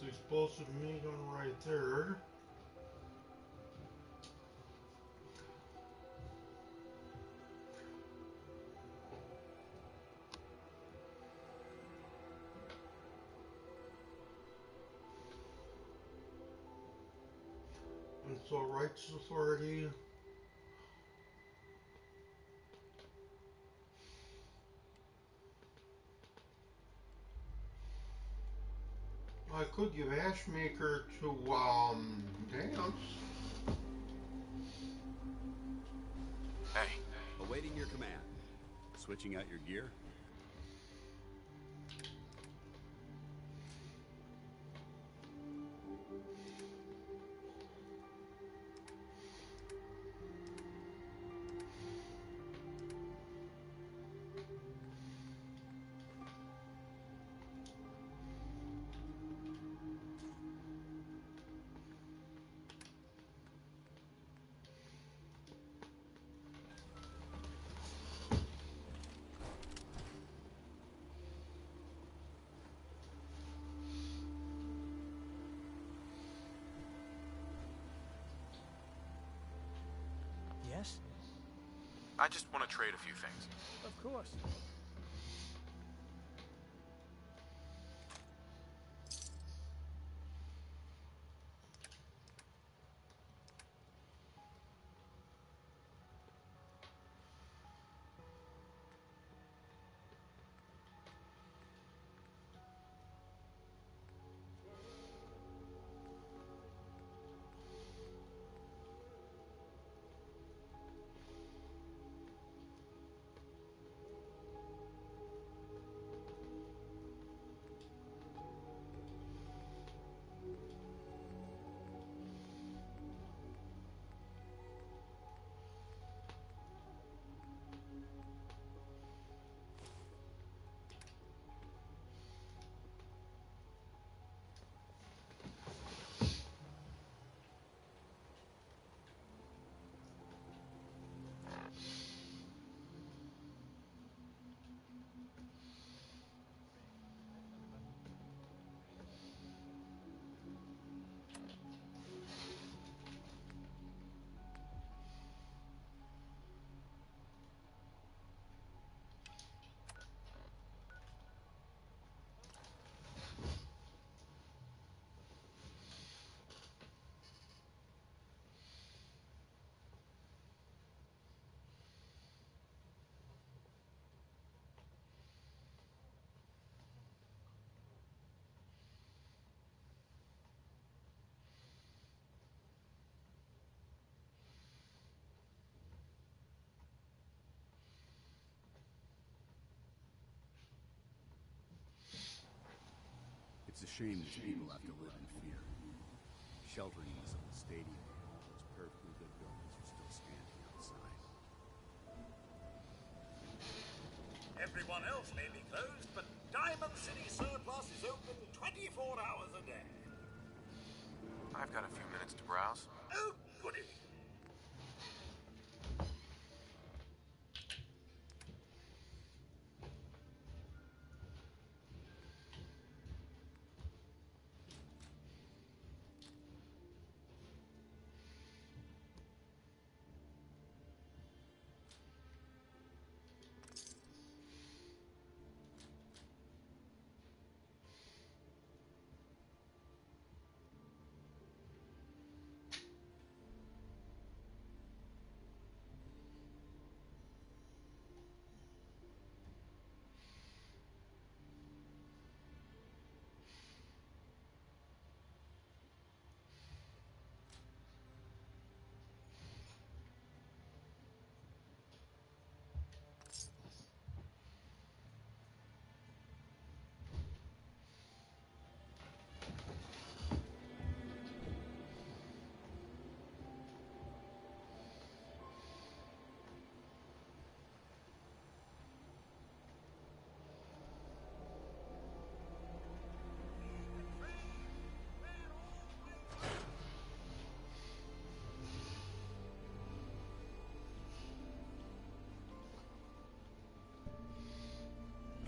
the explosive minigun right there. And so Righteous Authority. I could give Ashmaker to Dance. Hey. Awaiting your command. Switching out your gear? Yes? I just want to trade a few things. Of course. It's a shame these people have to live in fear. Sheltering in this old stadium, those perfectly good buildings are still standing outside. Everyone else may be closed, but Diamond City Surplus is open 24 hours a day. I've got a few minutes to browse. Oh, goody.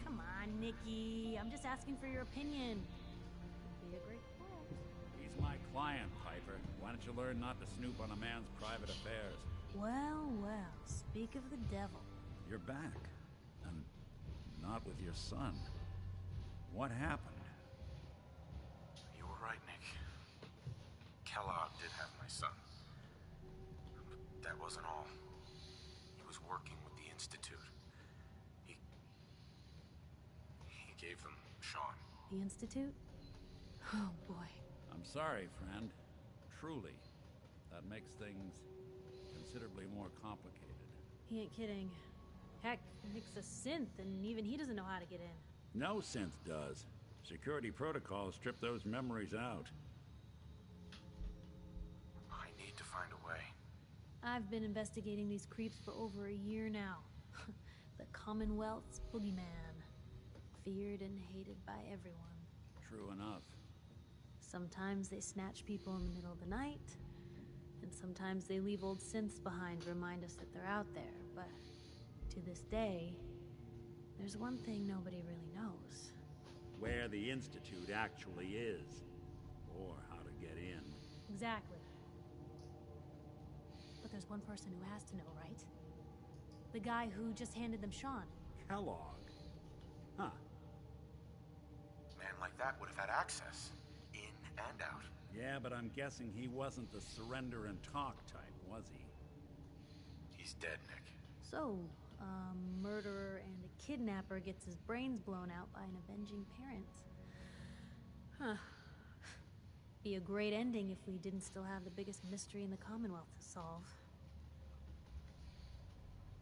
Come on, Nikki. I'm just asking for your opinion. It'd be a great plan. client, Piper. Why don't you learn not to snoop on a man's private affairs? Well, well, speak of the devil. You're back. And not with your son. What happened? You were right, Nick. Kellogg did have my son. But that wasn't all. He was working with the Institute. He gave them Sean. The Institute? Oh, boy. I'm sorry, friend. Truly. That makes things considerably more complicated. He ain't kidding. Heck, Nick's a synth, and even he doesn't know how to get in. No synth does. Security protocols strip those memories out. I need to find a way. I've been investigating these creeps for over a year now. The Commonwealth's boogeyman. Feared and hated by everyone. True enough. Sometimes they snatch people in the middle of the night, and sometimes they leave old synths behind to remind us that they're out there, but to this day, there's one thing nobody really knows. Where the Institute actually is. Or how to get in. Exactly. But there's one person who has to know, right? The guy who just handed them Sean. Kellogg. Huh. Man like that would have had access. In and out. Yeah, but I'm guessing he wasn't the surrender and talk type, was he? He's dead, Nick. So, a murderer and a kidnapper gets his brains blown out by an avenging parent. Huh. Be a great ending if we didn't still have the biggest mystery in the Commonwealth to solve.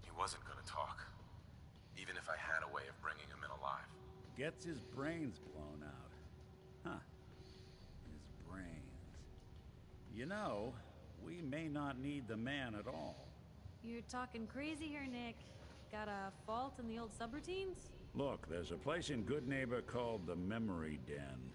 He wasn't gonna talk. Even if I had a way of bringing him in alive. Gets his brains blown out. Huh. His brains. You know, we may not need the man at all. You're talking crazy here, Nick. Got a fault in the old subroutines? Look, there's a place in Good Neighbor called the Memory Den.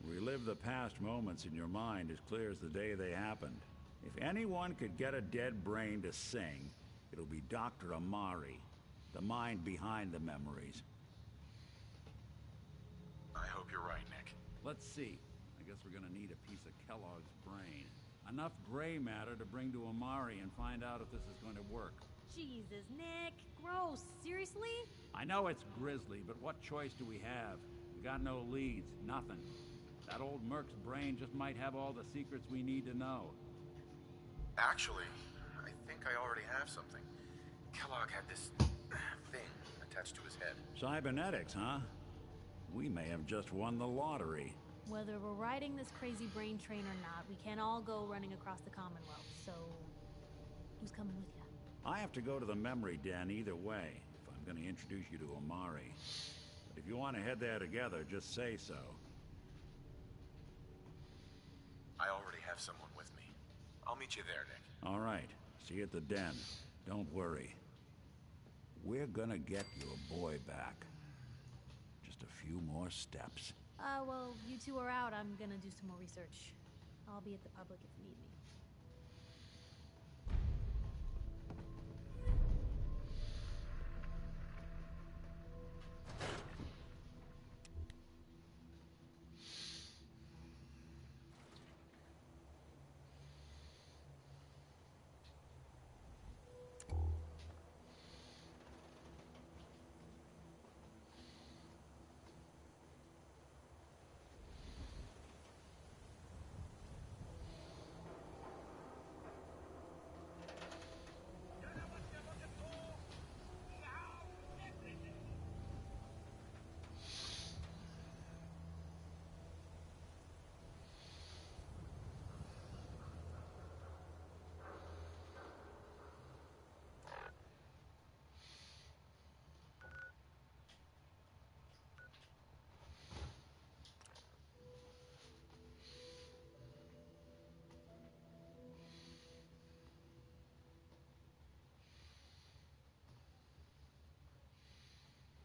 Relive the past moments in your mind as clear as the day they happened. If anyone could get a dead brain to sing, it'll be Dr. Amari, the mind behind the memories. I hope you're right, Nick. Let's see. I guess we're gonna need a piece of Kellogg's brain. Enough gray matter to bring to Amari and find out if this is going to work. Jesus, Nick. Gross. Seriously? I know it's grisly, but what choice do we have? We got no leads, nothing. That old Merc's brain just might have all the secrets we need to know. Actually, I think I already have something. Kellogg had this thing attached to his head. Cybernetics, huh? We may have just won the lottery. Whether we're riding this crazy brain train or not, we can't all go running across the Commonwealth, so... who's coming with you? I have to go to the Memory Den either way, if I'm going to introduce you to Amari. But if you want to head there together, just say so. I already have someone with me. I'll meet you there, Nick. All right. See you at the den. Don't worry. We're gonna get your boy back. Just a few more steps. Well, you two are out. I'm gonna do some more research. I'll be at the public if you need me.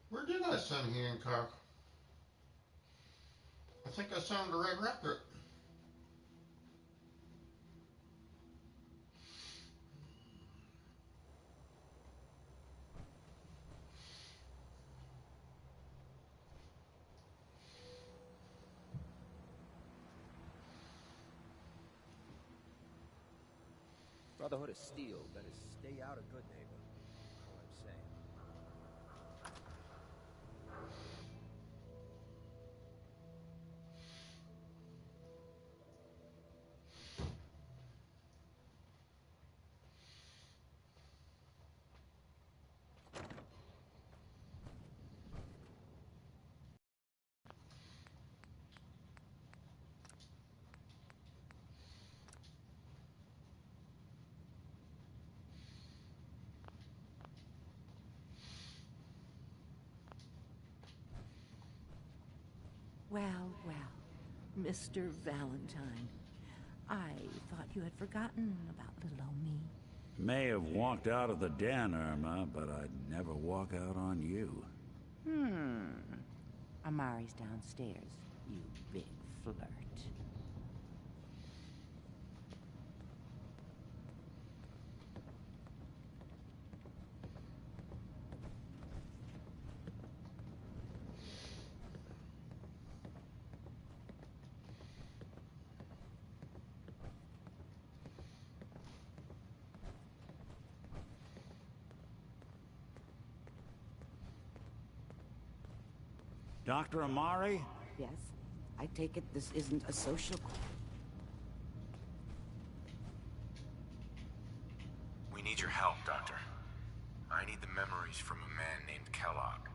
Where did I send Hancock? I think I sent him to Red Record. Brotherhood of Steel better stay out of good neighbor. All I'm saying. Well, Mr. Valentine. I thought you had forgotten about little old me. May have walked out of the den, Irma, but I'd never walk out on you. Amari's downstairs, you big flirt. Dr. Amari? Yes? I take it this isn't a social call. We need your help, Doctor. I need the memories from a man named Kellogg.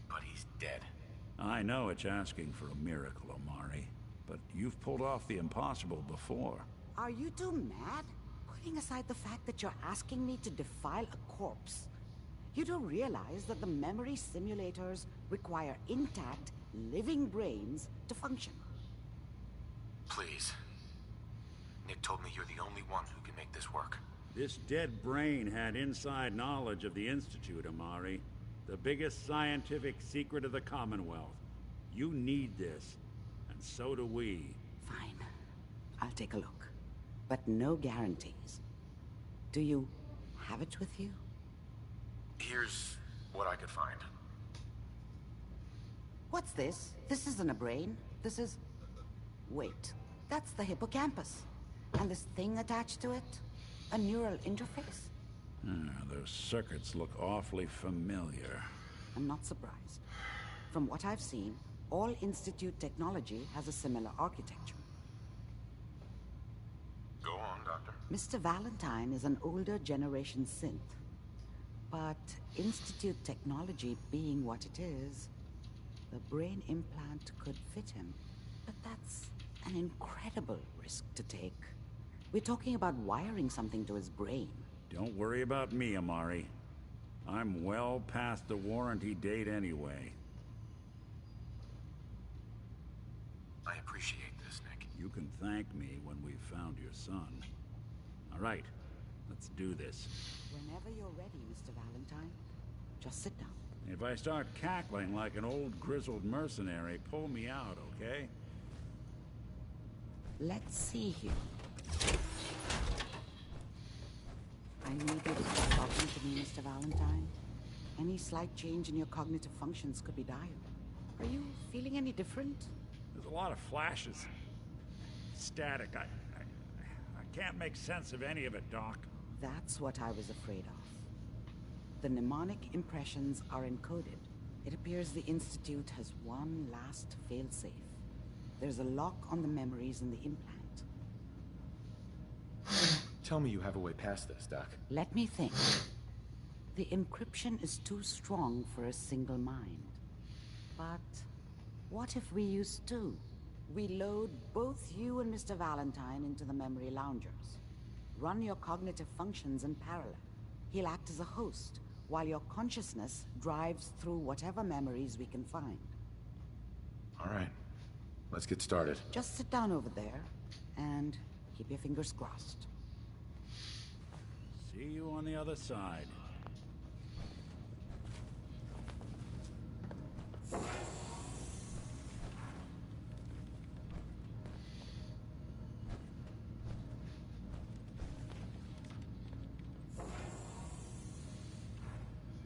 But he's dead. I know it's asking for a miracle, Amari, but you've pulled off the impossible before. Are you two mad? Putting aside the fact that you're asking me to defile a corpse, you do realize that the memory simulators require intact, living brains to function. Please. Nick told me you're the only one who can make this work. This dead brain had inside knowledge of the Institute, Amari. The biggest scientific secret of the Commonwealth. You need this, and so do we. Fine. I'll take a look. But no guarantees. Do you have it with you? Here's what I could find. What's this? This isn't a brain. This is... Wait. That's the hippocampus. And this thing attached to it? A neural interface? Those circuits look awfully familiar. I'm not surprised. From what I've seen, all Institute technology has a similar architecture. Go on, Doctor. Mr. Valentine is an older generation synth. But Institute technology being what it is, the brain implant could fit him. But that's an incredible risk to take. We're talking about wiring something to his brain. Don't worry about me, Amari. I'm well past the warranty date anyway. I appreciate this, Nick. You can thank me when we've found your son. All right, let's do this. Whenever you're ready, Mr. Valentine. Just sit down. If I start cackling like an old grizzled mercenary, pull me out, okay? Let's see here. I need you to stop talking to me, Mr. Valentine. Any slight change in your cognitive functions could be dire. Are you feeling any different? There's a lot of flashes. Static. I can't make sense of any of it, Doc. That's what I was afraid of. The mnemonic impressions are encoded. It appears the Institute has one last failsafe. There's a lock on the memories in the implant. Tell me you have a way past this, Doc. Let me think. The encryption is too strong for a single mind. But what if we use two? We load both you and Mr. Valentine into the memory loungers. Run your cognitive functions in parallel. He'll act as a host, while your consciousness drives through whatever memories we can find. All right. Let's get started. Just sit down over there, and keep your fingers crossed. See you on the other side.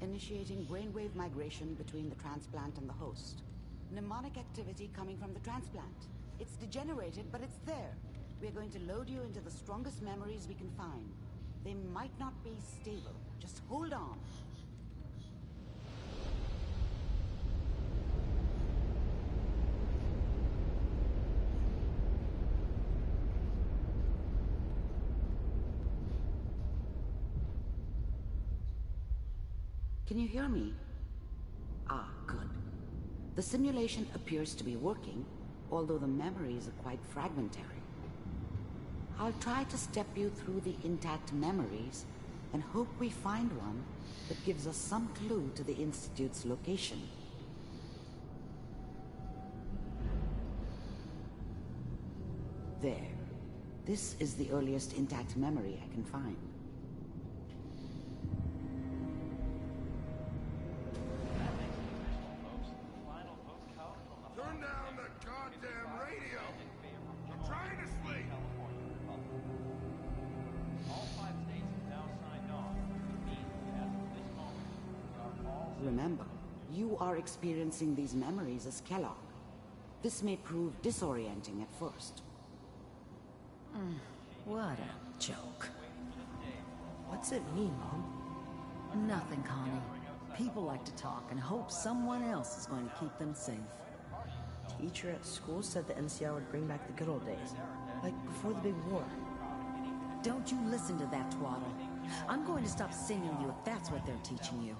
Initiating brainwave migration between the transplant and the host. Mnemonic activity coming from the transplant. It's degenerated, but it's there. We're going to load you into the strongest memories we can find. They might not be stable. Just hold on. Can you hear me? Ah, good. The simulation appears to be working, although the memories are quite fragmentary. I'll try to step you through the intact memories and hope we find one that gives us some clue to the Institute's location. There. This is the earliest intact memory I can find. Turn down the goddamn radio! I'm trying to sleep! Remember, you are experiencing these memories as Kellogg. This may prove disorienting at first. What a joke. What's it mean, Mom? Nothing, Connie. People like to talk and hope someone else is going to keep them safe. Teacher at school said the NCR would bring back the good old days, like before the big war. Don't you listen to that twaddle. I'm going to stop singing you if that's what they're teaching you.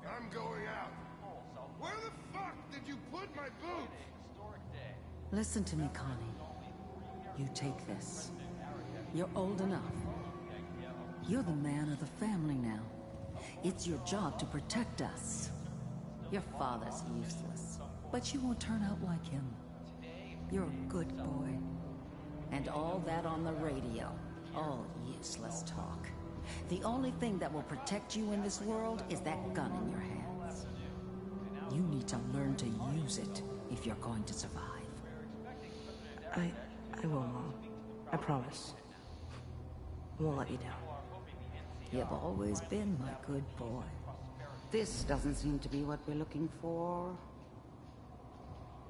I'm going out. Where the fuck did you put my boots? Listen to me, Connie. You take this. You're old enough. You're the man of the family now. It's your job to protect us. Your father's useless, but you won't turn out like him. You're a good boy. And all that on the radio, all useless talk. The only thing that will protect you in this world is that gun in your hands. You need to learn to use it if you're going to survive. I will, Mom. I promise. I won't let you down. You've always been my good boy. This doesn't seem to be what we're looking for.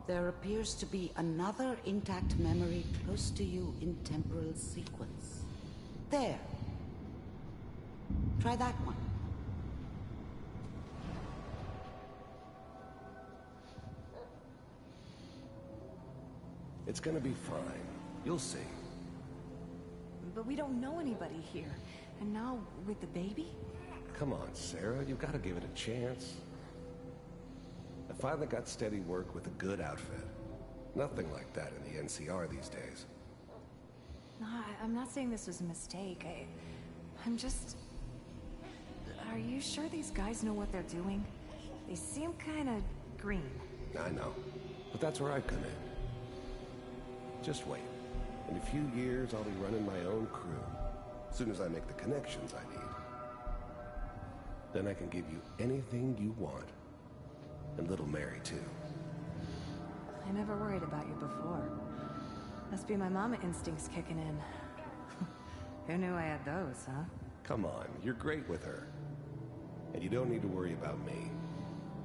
There appears to be another intact memory close to you in temporal sequence. There. Try that one. It's gonna be fine. You'll see. But we don't know anybody here. And now, with the baby? Come on, Sarah. You gotta give it a chance. I finally got steady work with a good outfit. Nothing like that in the NCR these days. No, I'm not saying this was a mistake. I'm just... Are you sure these guys know what they're doing? They seem kinda green. I know. But that's where I come in. Just wait. In a few years, I'll be running my own crew. As soon as I make the connections I need. Then I can give you anything you want. And little Mary, too. I never worried about you before. Must be my mama instincts kicking in. Who knew I had those, huh? Come on, you're great with her. And you don't need to worry about me.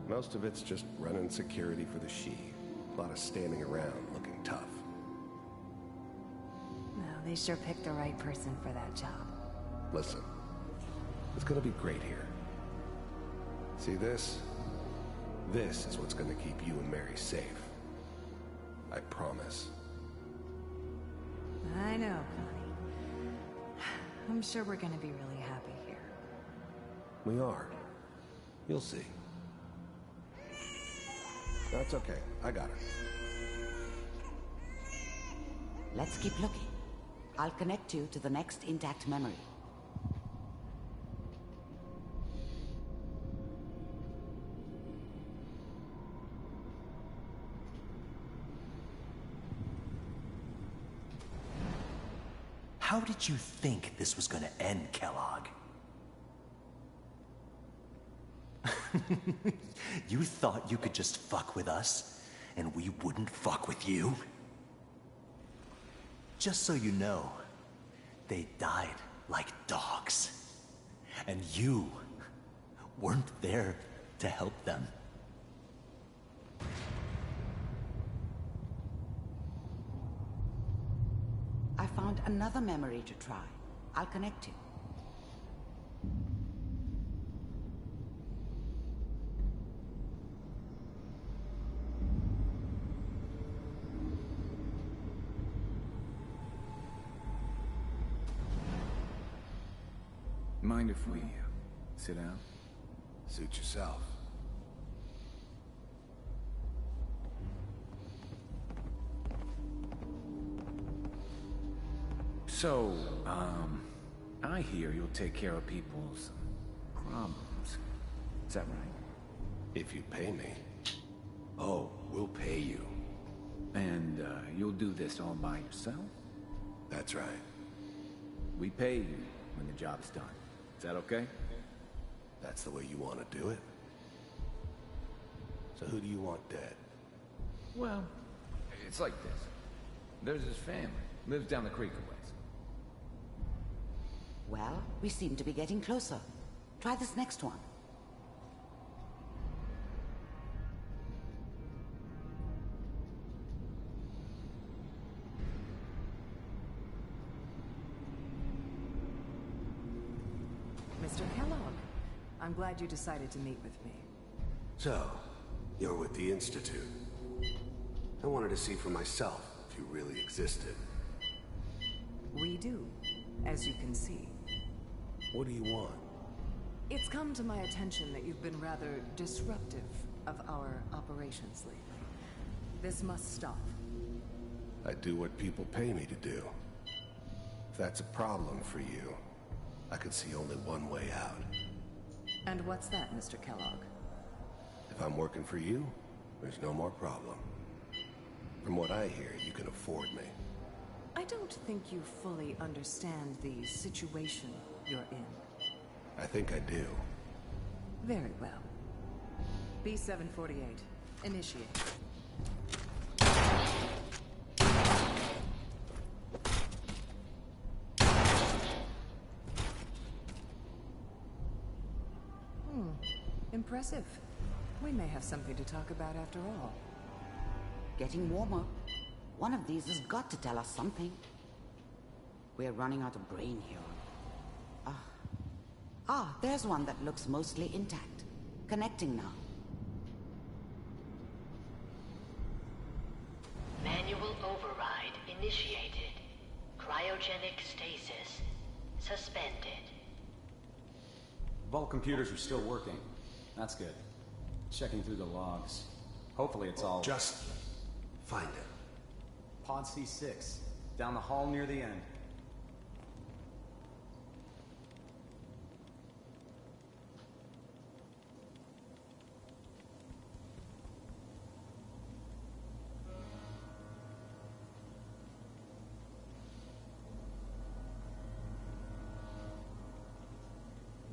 Most of it's just running security for the she. A lot of standing around looking tough. No, they sure picked the right person for that job. Listen, it's gonna be great here. See this? This is what's gonna keep you and Mary safe. I promise. I know, Connie. I'm sure we're gonna be really happy here. We are. You'll see. That's okay. I got it. Let's keep looking. I'll connect you to the next intact memory. How did you think this was gonna end, Kellogg? You thought you could just fuck with us, and we wouldn't fuck with you? Just so you know, they died like dogs. And you weren't there to help them. I found another memory to try. I'll connect you. mind if we sit down? Suit yourself. So, I hear you'll take care of people's problems. Is that right? If you pay me. Oh, we'll pay you. And, you'll do this all by yourself? That's right. We pay you when the job's done. Is that okay? That's the way you want to do it? So who do you want dead? Well, it's like this. There's his family. Lives down the creek a ways. Well, we seem to be getting closer. Try this next one. Mr. Kellogg, I'm glad you decided to meet with me. So, you're with the Institute. I wanted to see for myself if you really existed. We do, as you can see. What do you want? It's come to my attention that you've been rather disruptive of our operations lately. This must stop. I do what people pay me to do. If that's a problem for you, I could see only one way out. And what's that, Mr. Kellogg? If I'm working for you, there's no more problem. From what I hear, you can afford me. I don't think you fully understand the situation you're in. I think I do. Very well. B-748, initiate. Impressive. We may have something to talk about after all. Getting warmer. One of these has got to tell us something. We're running out of brain here. There's one that looks mostly intact. Connecting now. Manual override initiated. Cryogenic stasis suspended. Vault computers are still working. That's good. Checking through the logs. Hopefully it's all... Just find it. Pod C6. Down the hall near the end.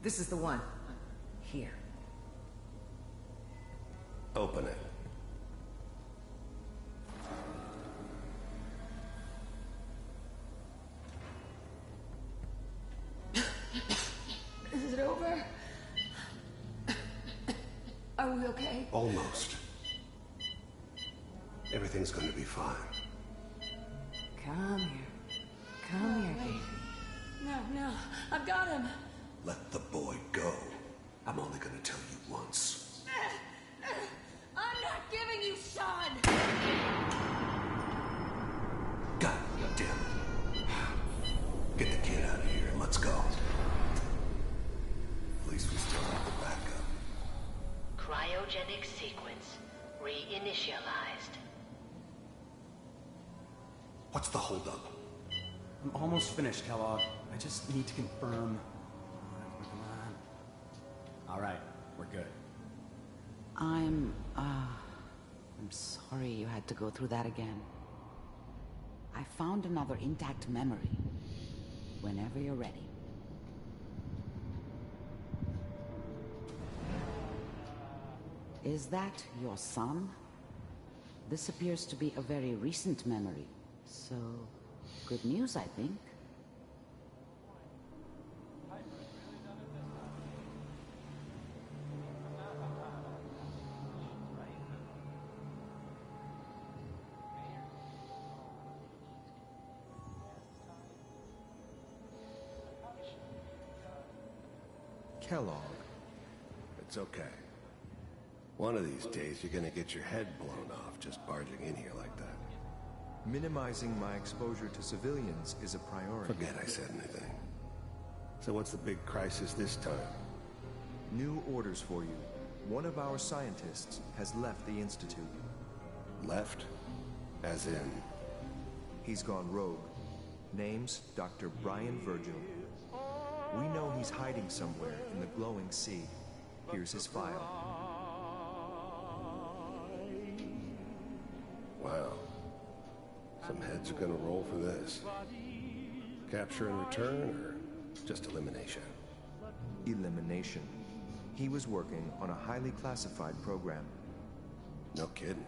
This is the one. Here. Open it. Is it over? Are we okay? Almost. Everything's going to be fine. Come here. Come here, baby. No, I've got him. Let the boy go. I'm only going to tell you once. I'm not giving you Sean! God damn it. Get the kid out of here and let's go. At least we still have the backup. Cryogenic sequence reinitialized. What's the holdup? I'm almost finished, Kellogg. I just need to confirm. Come on. All right, we're good. I'm sorry you had to go through that again. I found another intact memory. Whenever you're ready. Is that your son? This appears to be a very recent memory. So, good news, I think. Kellogg. It's okay. One of these days, you're gonna get your head blown off just barging in here like that. Minimizing my exposure to civilians is a priority. Forget I said anything. So what's the big crisis this time? New orders for you. One of our scientists has left the Institute. Left? As in? He's gone rogue. Name's Dr. Brian Virgil. We know he's hiding somewhere in the glowing sea. Here's his file. Wow. Some heads are gonna roll for this. Capture and return, or just elimination? Elimination. He was working on a highly classified program. No kidding.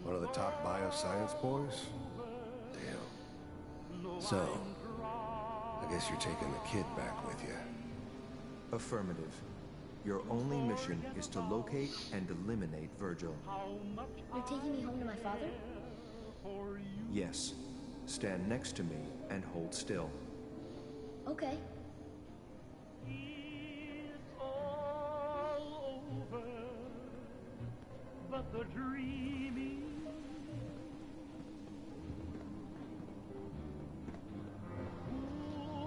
One of the top bioscience boys? Damn. So, I guess you're taking the kid back with you. Affirmative. Your only mission is to locate and eliminate Virgil. You're taking me home to my father? Yes. Stand next to me and hold still. Okay. But the dreaming.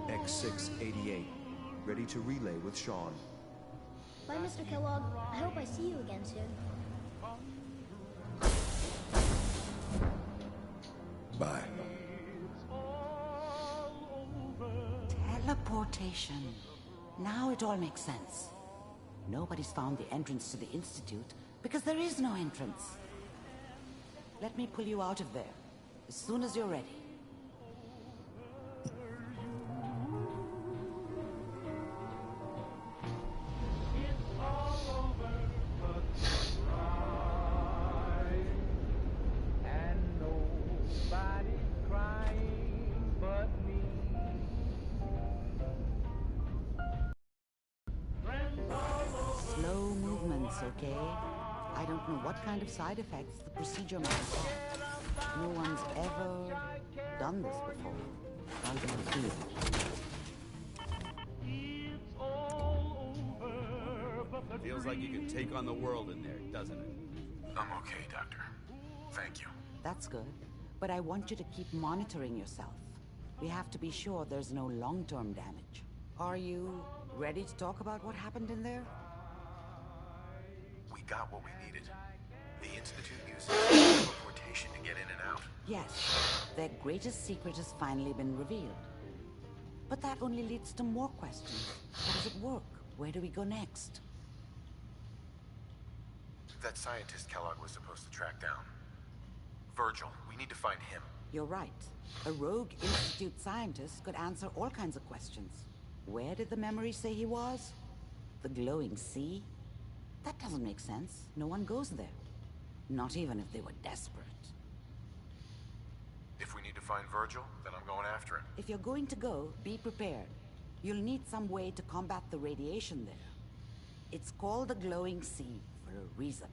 X688, ready to relay with Sean. Bye, Mr. Kellogg. I hope I see you again soon. Bye. Teleportation. Now it all makes sense. Nobody's found the entrance to the Institute because there is no entrance. Let me pull you out of there as soon as you're ready. Slow movements, okay? I don't know what kind of side effects the procedure might have. No one's ever done this before. How do you feel? Feels like you can take on the world in there, doesn't it? I'm okay, Doctor. Thank you. That's good. But I want you to keep monitoring yourself. We have to be sure there's no long-term damage. Are you ready to talk about what happened in there? We got what we needed. The Institute uses teleportation to get in and out. Yes, their greatest secret has finally been revealed. But that only leads to more questions. How does it work? Where do we go next? That scientist Kellogg was supposed to track down. Virgil, we need to find him. You're right. A rogue Institute scientist could answer all kinds of questions. Where did the memory say he was? The glowing sea? That doesn't make sense. No one goes there. Not even if they were desperate. If we need to find Virgil, then I'm going after him. If you're going to go, be prepared. You'll need some way to combat the radiation there. It's called the glowing sea for a reason.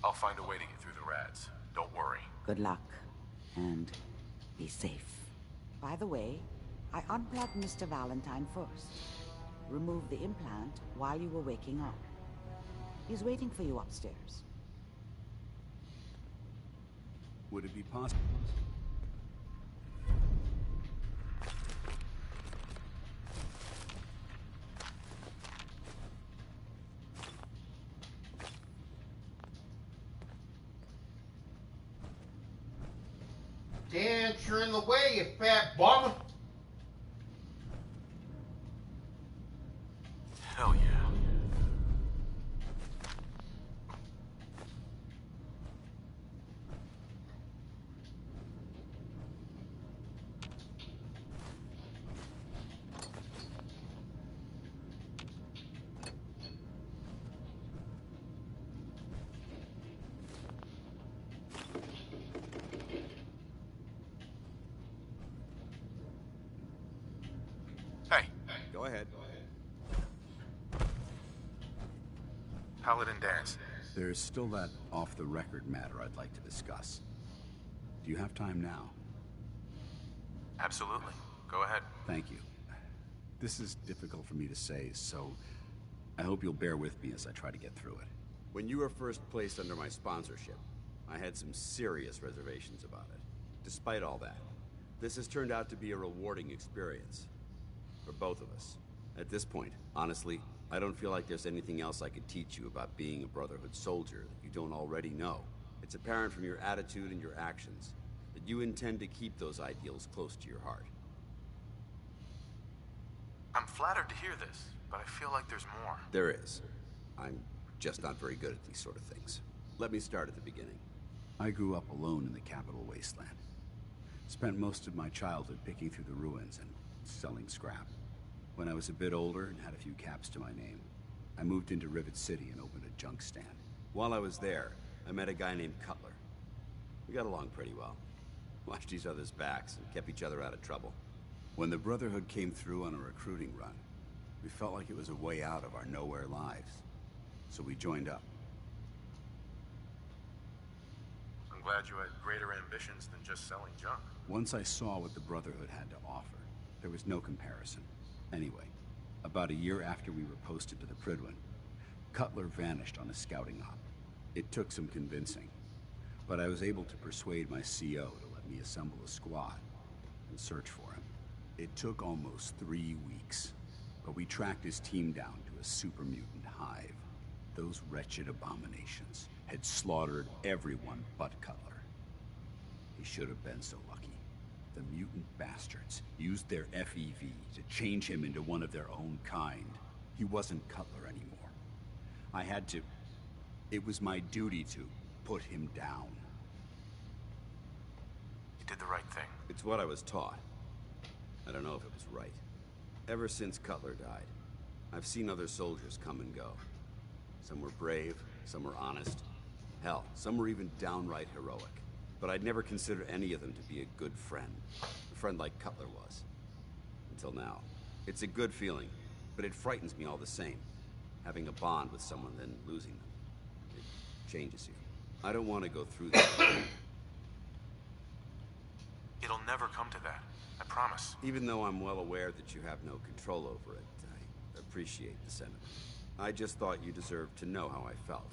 I'll find a way to get through the rads. Don't worry. Good luck. And be safe. By the way, I unplugged Mr. Valentine first. Removed the implant while you were waking up. He's waiting for you upstairs. Would it be possible? Dance, you're in the way, you fat bum. Hell yeah. Go ahead. Paladin dance. There's still that off-the-record matter I'd like to discuss. Do you have time now? Absolutely. Go ahead. Thank you. This is difficult for me to say, so I hope you'll bear with me as I try to get through it. When you were first placed under my sponsorship, I had some serious reservations about it. Despite all that, This has turned out to be a rewarding experience. For both of us. At this point, honestly, I don't feel like there's anything else I could teach you about being a Brotherhood soldier that you don't already know. It's apparent from your attitude and your actions that you intend to keep those ideals close to your heart. I'm flattered to hear this, but I feel like there's more. There is. I'm just not very good at these sort of things. Let me start at the beginning. I grew up alone in the capital wasteland. Spent most of my childhood picking through the ruins and selling scrap. When I was a bit older and had a few caps to my name, I moved into Rivet City and opened a junk stand. While I was there, I met a guy named Cutler. We got along pretty well. Watched each other's backs and kept each other out of trouble. When the Brotherhood came through on a recruiting run, we felt like it was a way out of our nowhere lives. So we joined up. I'm glad you had greater ambitions than just selling junk. Once I saw what the Brotherhood had to offer, there was no comparison. Anyway, about a year after we were posted to the Prydwen, Cutler vanished on a scouting op. It took some convincing, but I was able to persuade my CO to let me assemble a squad and search for him. It took almost 3 weeks, but we tracked his team down to a super mutant hive. Those wretched abominations had slaughtered everyone but Cutler. He should have been so lucky. The mutant bastards used their FEV to change him into one of their own kind. He wasn't Cutler anymore. I had to... It was my duty to put him down. You did the right thing. It's what I was taught. I don't know if it was right. Ever since Cutler died, I've seen other soldiers come and go. Some were brave, some were honest. Hell, some were even downright heroic. But I'd never considered any of them to be a good friend. A friend like Cutler was. Until now. It's a good feeling, but it frightens me all the same. Having a bond with someone, then losing them. It changes you. I don't want to go through that. It'll never come to that. I promise. Even though I'm well aware that you have no control over it, I appreciate the sentiment. I just thought you deserved to know how I felt.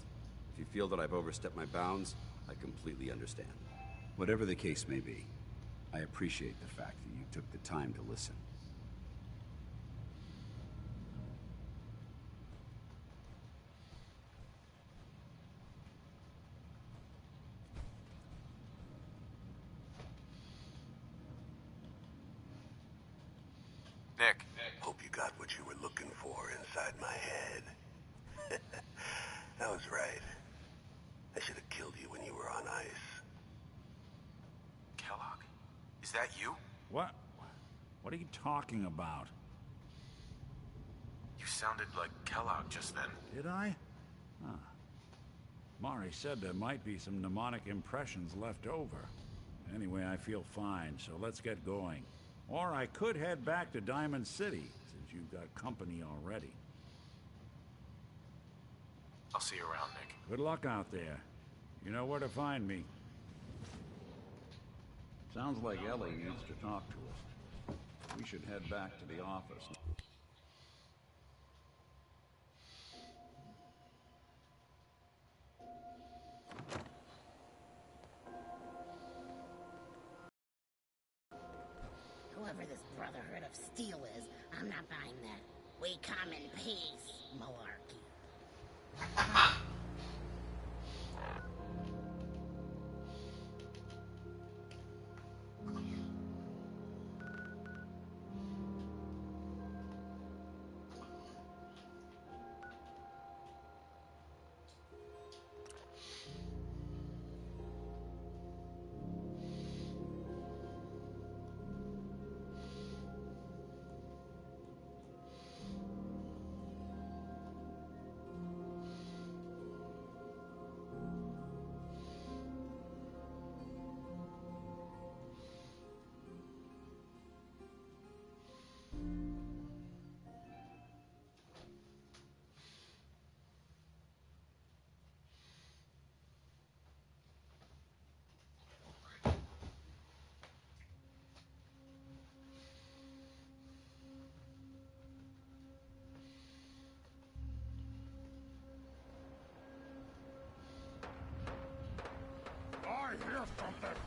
If you feel that I've overstepped my bounds, I completely understand. Whatever the case may be, I appreciate the fact that you took the time to listen. Nick. Hope you got what you were looking for inside my head. That was right. I should have killed you when you were on ice. Kellogg, is that you? What? What are you talking about? You sounded like Kellogg just then. Did I? Huh. Mari said there might be some mnemonic impressions left over. Anyway, I feel fine, so let's get going. Or I could head back to Diamond City, since you've got company already. I'll see you around, Nick. Good luck out there. You know where to find me. Sounds like Ellie needs to talk to us. We should head back to the office. Whoever this Brotherhood of Steel is, I'm not buying that. We come in peace, malarkey. I hear something.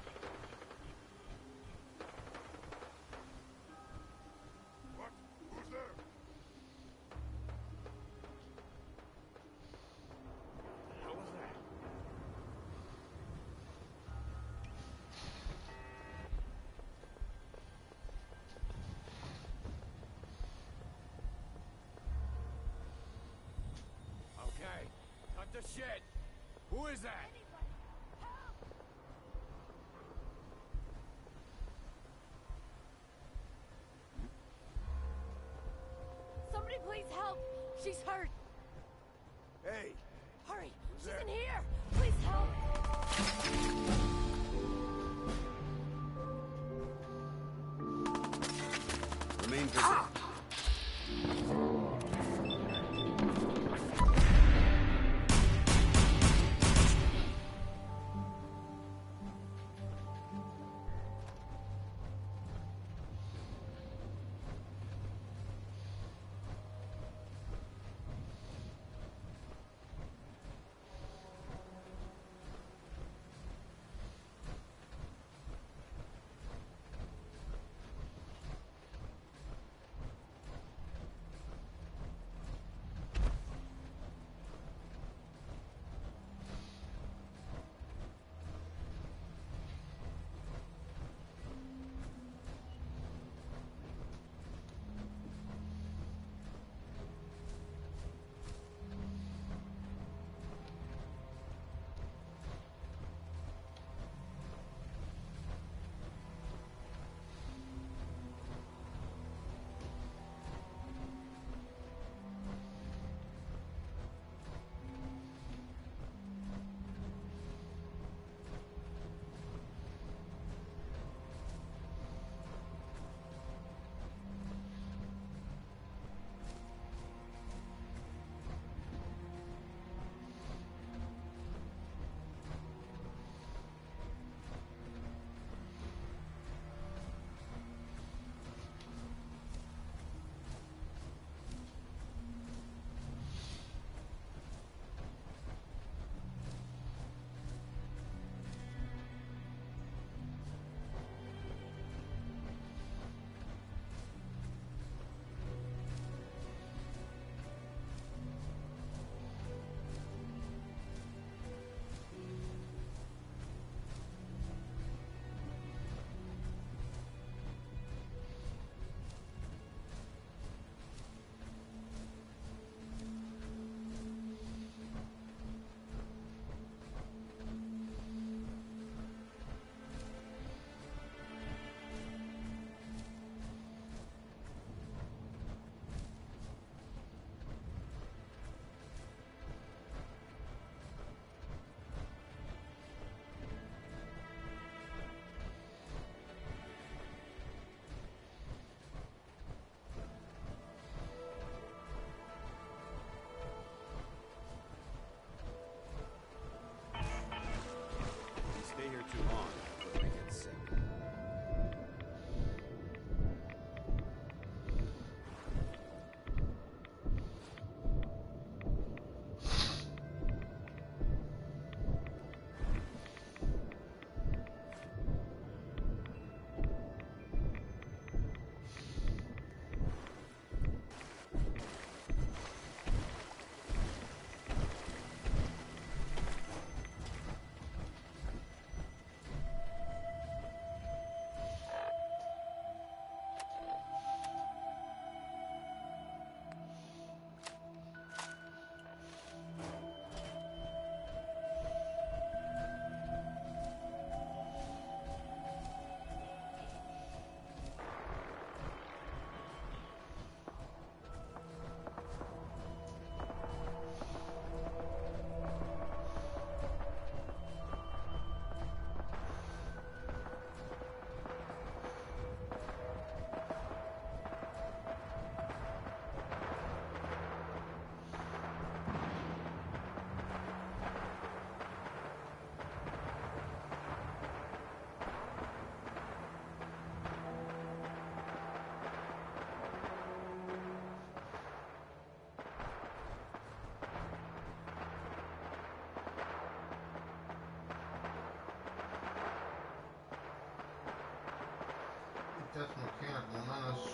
the shit! Who is that? Somebody please help! She's hurt! Hey! Hurry! She's in here! Please help! Remain vigilant. Stay here too long, you'll get sick. That's mechanical menace.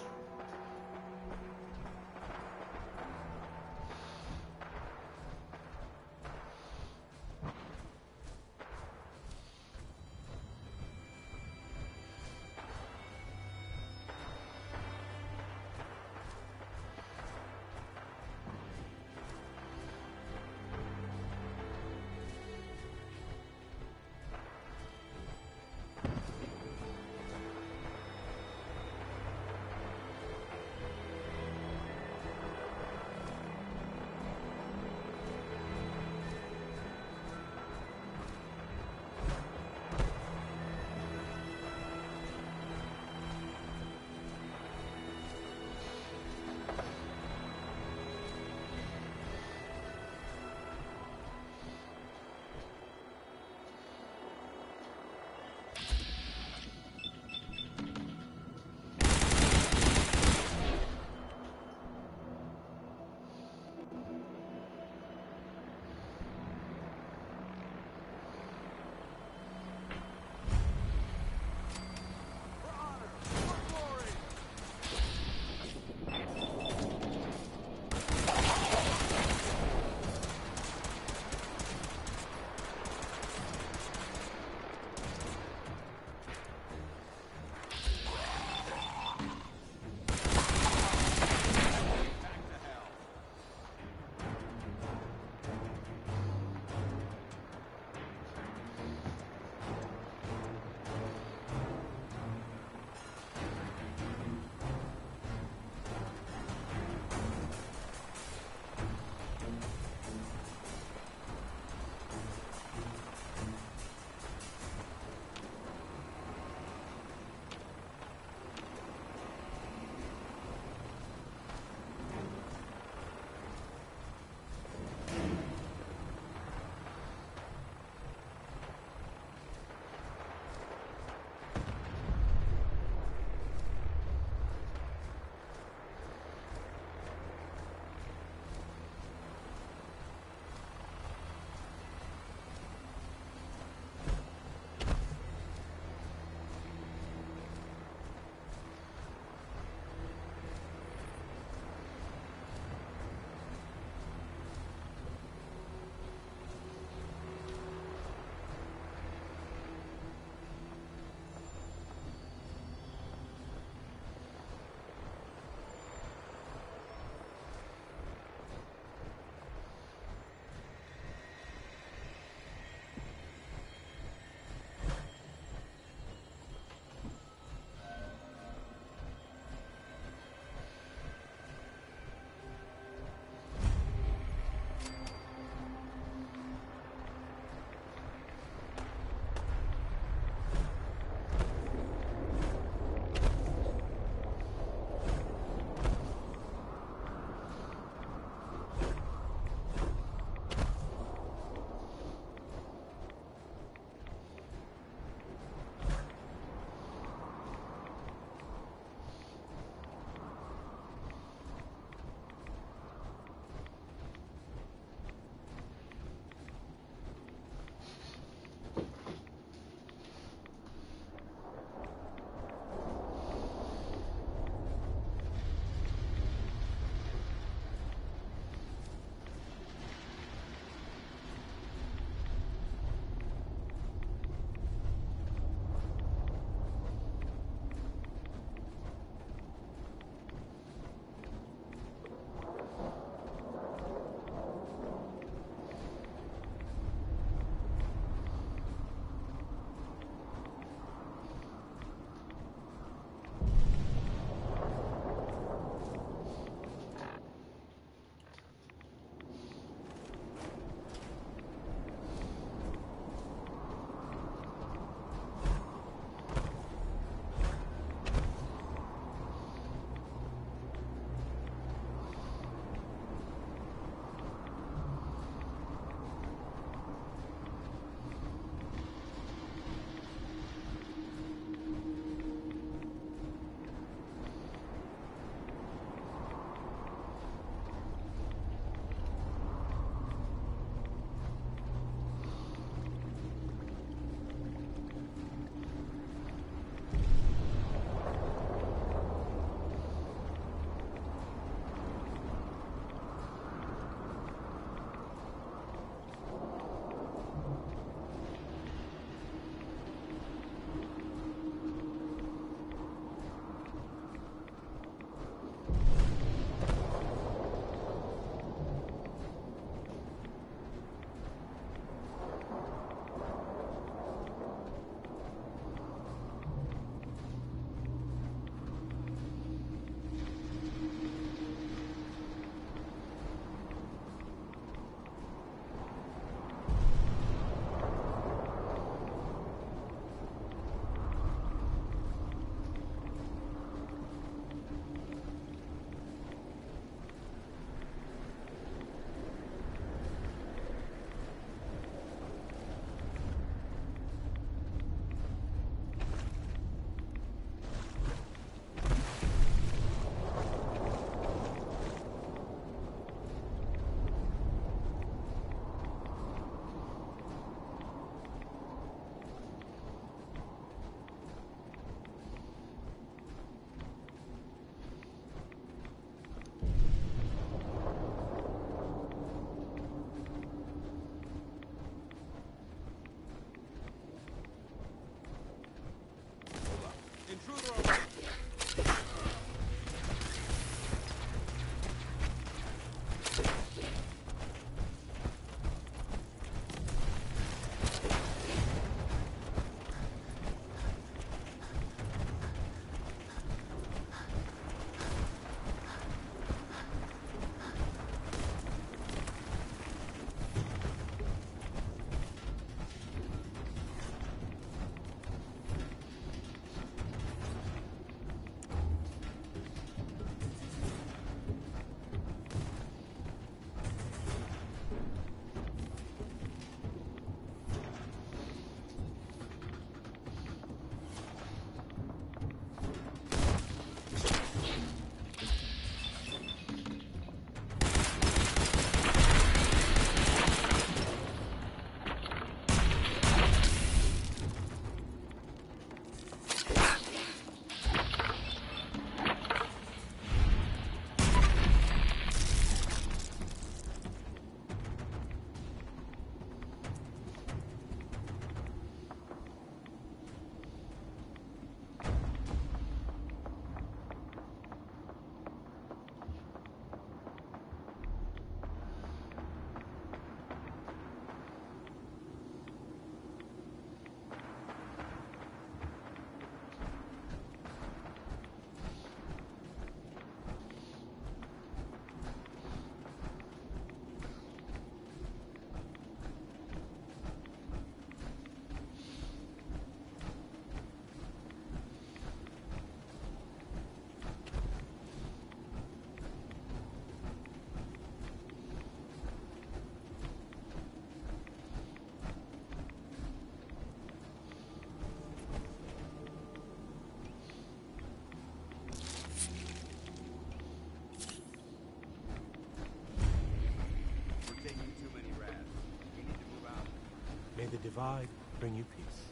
the divide bring you peace.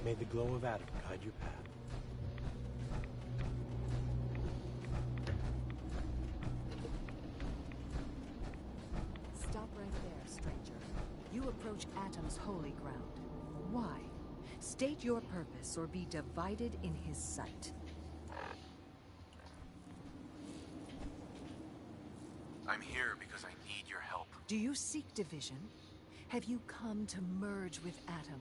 May the glow of Adam guide your path. Stop right there, stranger. You approach Atom's holy ground. Why? State your purpose or be divided in his sight. I'm here because I need your help. Do you seek division? Have you come to merge with Atom,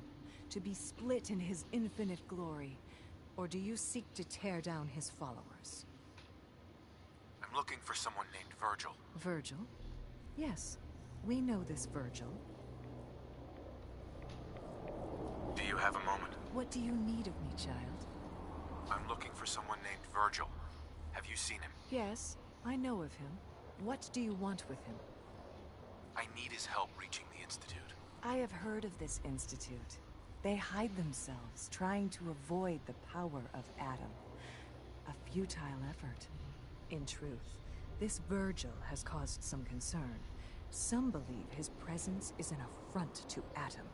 to be split in his infinite glory? Or do you seek to tear down his followers? I'm looking for someone named Virgil. Virgil? Yes, we know this Virgil. Do you have a moment? What do you need of me, child? I'm looking for someone named Virgil. Have you seen him? Yes, I know of him. What do you want with him? I need his help reaching the Institute. I have heard of this Institute. They hide themselves, trying to avoid the power of Adam. A futile effort. In truth, this Virgil has caused some concern. Some believe his presence is an affront to Adam.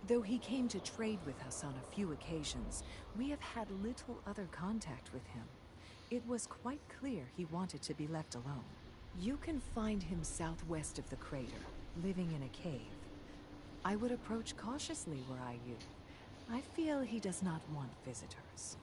Though he came to trade with us on a few occasions, we have had little other contact with him. It was quite clear he wanted to be left alone. You can find him southwest of the crater, living in a cave. I would approach cautiously were I you. I feel he does not want visitors.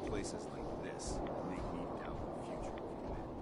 Places like this make me doubt the future of humanity.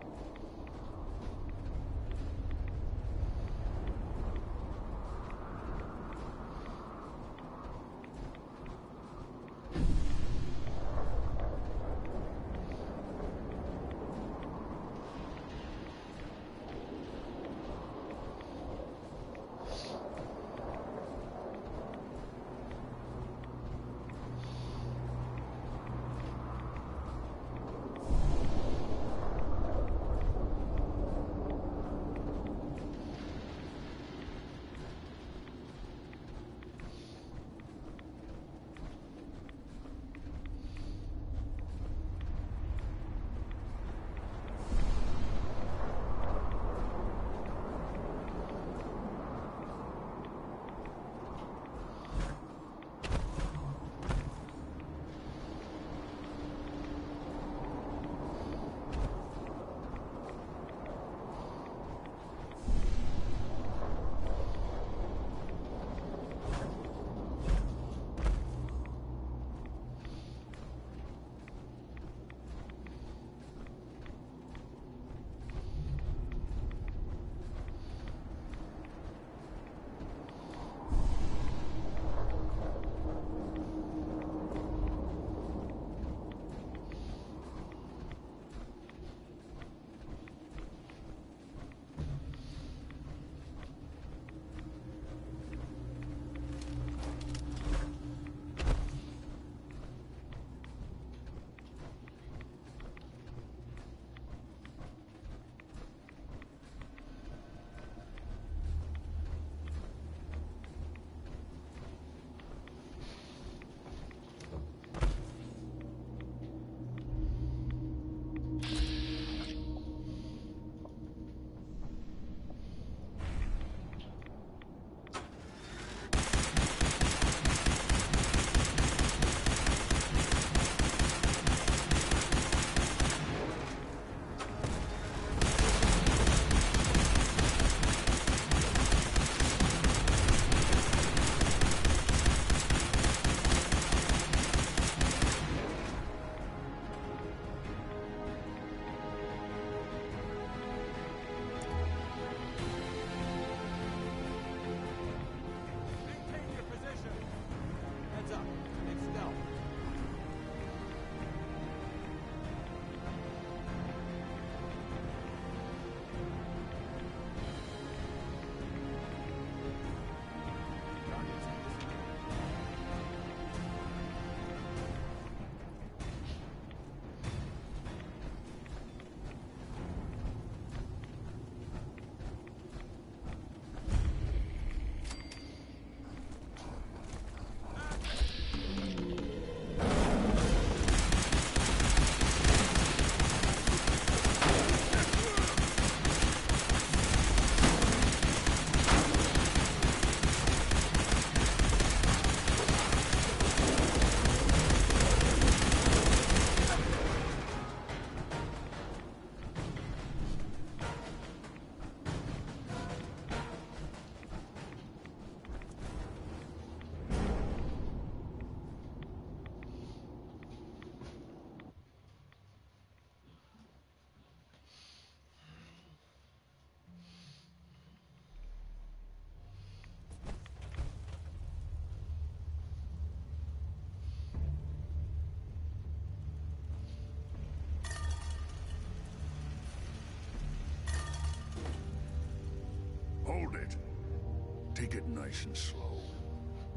Take it nice and slow.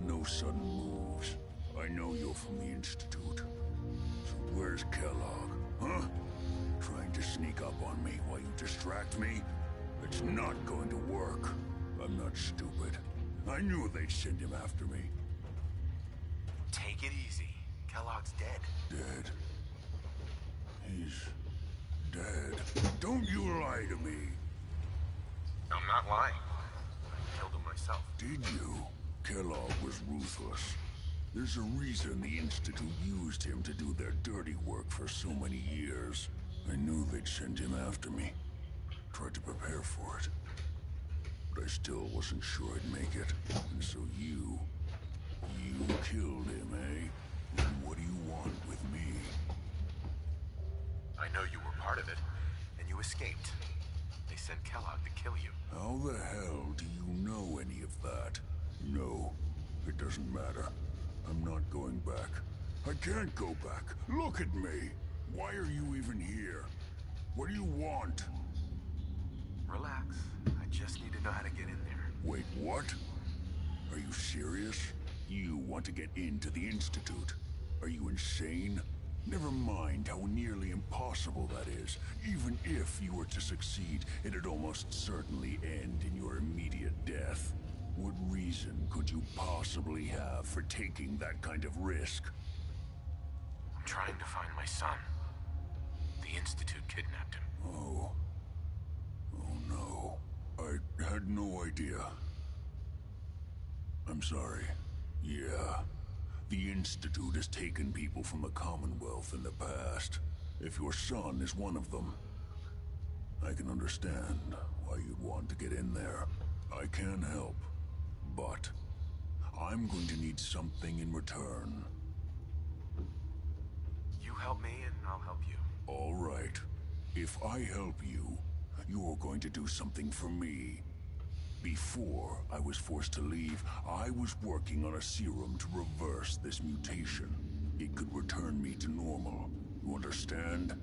No sudden moves. I know you're from the Institute. So where's Kellogg, huh? Trying to sneak up on me while you distract me? It's not going to work. I'm not stupid. I knew they'd send him after me. Take it easy. Kellogg's dead. Dead? He's dead. Don't you lie to me. I'm not lying. I killed him myself. Did you? Kellogg was ruthless. There's a reason the Institute used him to do their dirty work for so many years. I knew they'd send him after me. Tried to prepare for it. But I still wasn't sure I'd make it. And so you killed him, eh? And what do you want with me? I know you were part of it, and you escaped. They sent Kellogg to kill you. How the hell do you know any of that? No, it doesn't matter. I'm not going back. I can't go back. Look at me. Why are you even here? What do you want? Relax. I just need to know how to get in there. Wait, what? Are you serious? You want to get into the Institute? Are you insane? Never mind how nearly impossible that is. Even if you were to succeed, it'd almost certainly end in your immediate death. What reason could you possibly have for taking that kind of risk? I'm trying to find my son. The Institute kidnapped him. Oh. Oh no. I had no idea. I'm sorry. Yeah. The Institute has taken people from the Commonwealth in the past. If your son is one of them, I can understand why you'd want to get in there. I can help, but I'm going to need something in return. You help me and I'll help you. All right. If I help you, you're going to do something for me. Before I was forced to leave, I was working on a serum to reverse this mutation. It could return me to normal. You understand?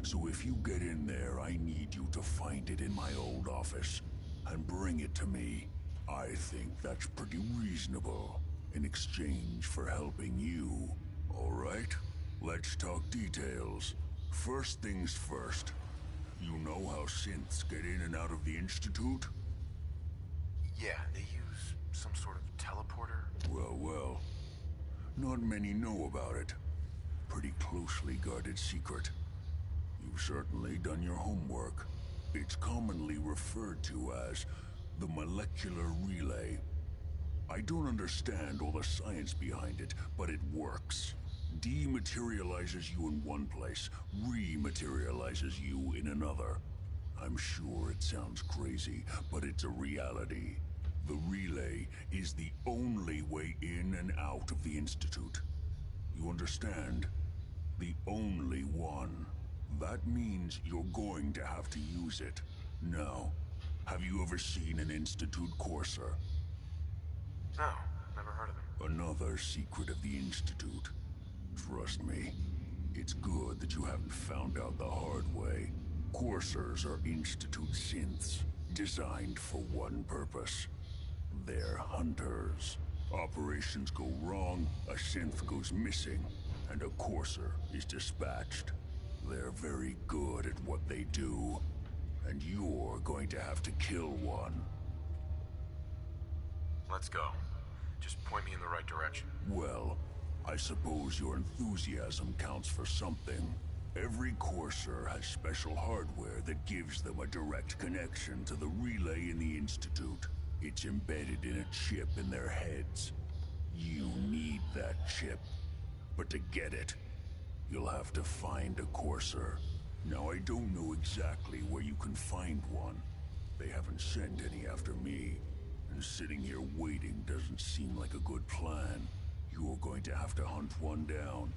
So if you get in there, I need you to find it in my old office and bring it to me. I think that's pretty reasonable in exchange for helping you. All right? Let's talk details. First things first. You know how synths get in and out of the Institute? Yeah, they use some sort of teleporter. Well. Not many know about it. Pretty closely guarded secret. You've certainly done your homework. It's commonly referred to as the molecular relay. I don't understand all the science behind it, but it works. Dematerializes you in one place, rematerializes you in another. I'm sure it sounds crazy, but it's a reality. The relay is the only way in and out of the Institute. You understand? The only one. That means you're going to have to use it. Now, have you ever seen an Institute courser? No, never heard of them. Another secret of the Institute. Trust me, it's good that you haven't found out the hard way. Coursers are Institute synths, designed for one purpose. They're hunters. Operations go wrong, a synth goes missing, and a courser is dispatched. They're very good at what they do, and you're going to have to kill one. Let's go. Just point me in the right direction. Well, I suppose your enthusiasm counts for something. Every courser has special hardware that gives them a direct connection to the relay in the Institute. It's embedded in a chip in their heads. You need that chip. But to get it, you'll have to find a courser. Now, I don't know exactly where you can find one. They haven't sent any after me. And sitting here waiting doesn't seem like a good plan. You're going to have to hunt one down.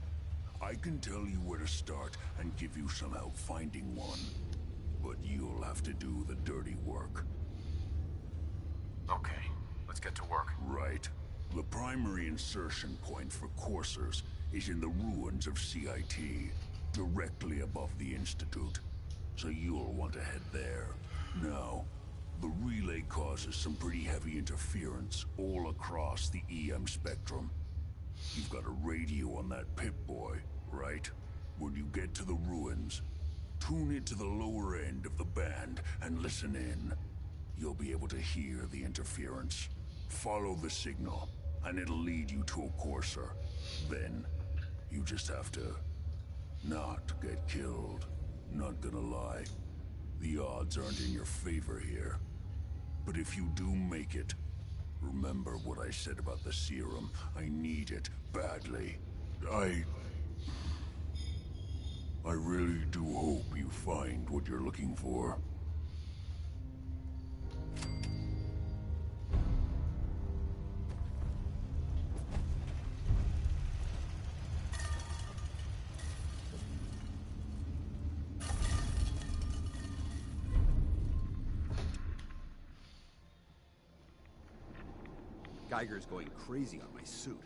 I can tell you where to start and give you some help finding one. But you'll have to do the dirty work. Okay, let's get to work. Right. The primary insertion point for coursers is in the ruins of CIT, directly above the Institute. So you'll want to head there. Now, The relay causes some pretty heavy interference all across the EM spectrum. You've got a radio on that Pip-Boy, right? When you get to the ruins, tune it to the lower end of the band and listen in. You'll be able to hear the interference. Follow the signal, and it'll lead you to a courser. Then, you just have to not get killed. Not gonna lie, the odds aren't in your favor here. But if you do make it, remember what I said about the serum. I need it badly. I really do hope you find what you're looking for. Geiger's going crazy on my suit.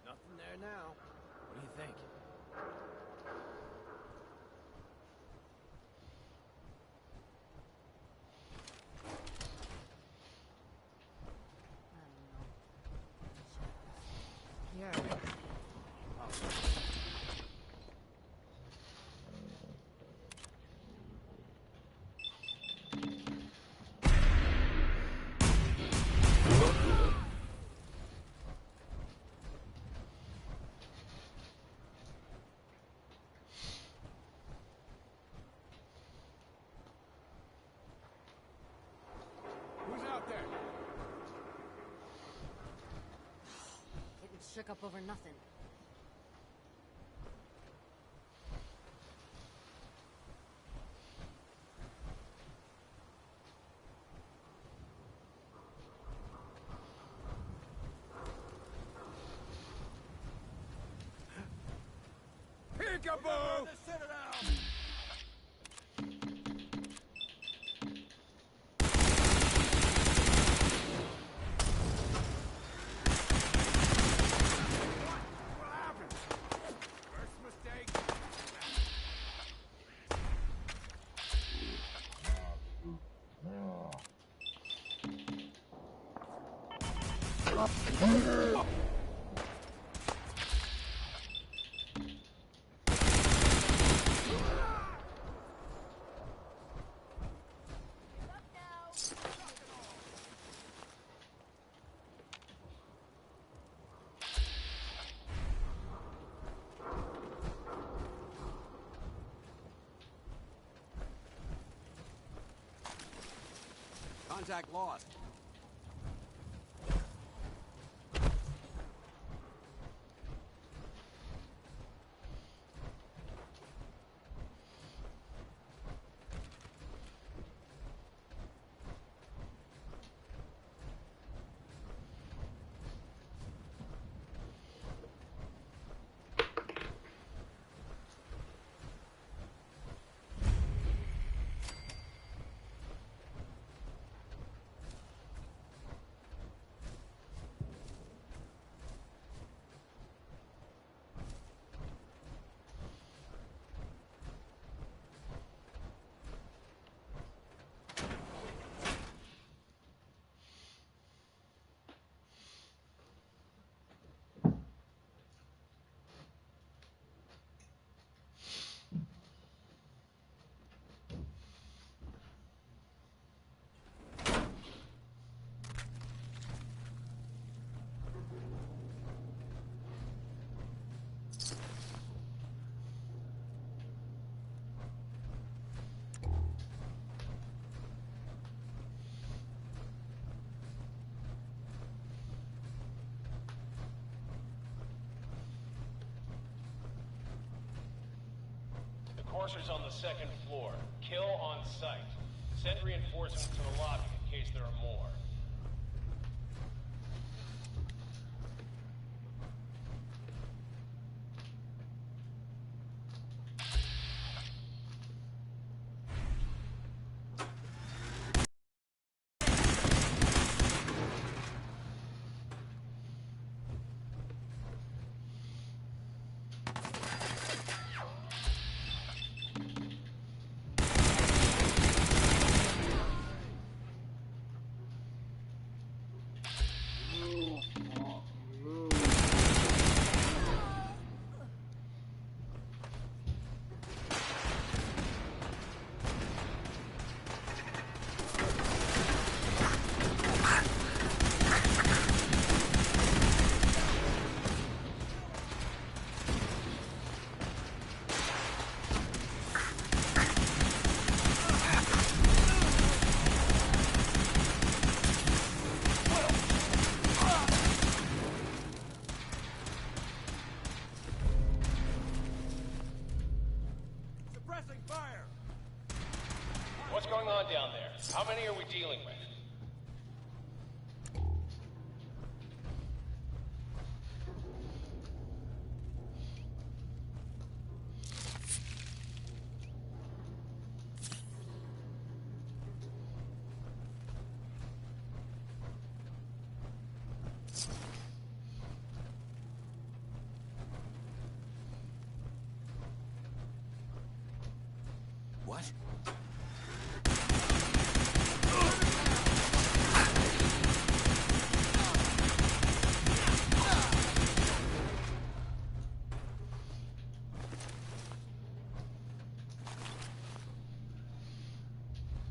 Nothing there now. What do you think? Yeah. Who's out there? Getting shook up over nothing. Peekaboo! Contact lost. Courser's on the second floor. Kill on sight. Send reinforcements to the lobby in case there are more. What's going on down there? How many are we dealing with? What?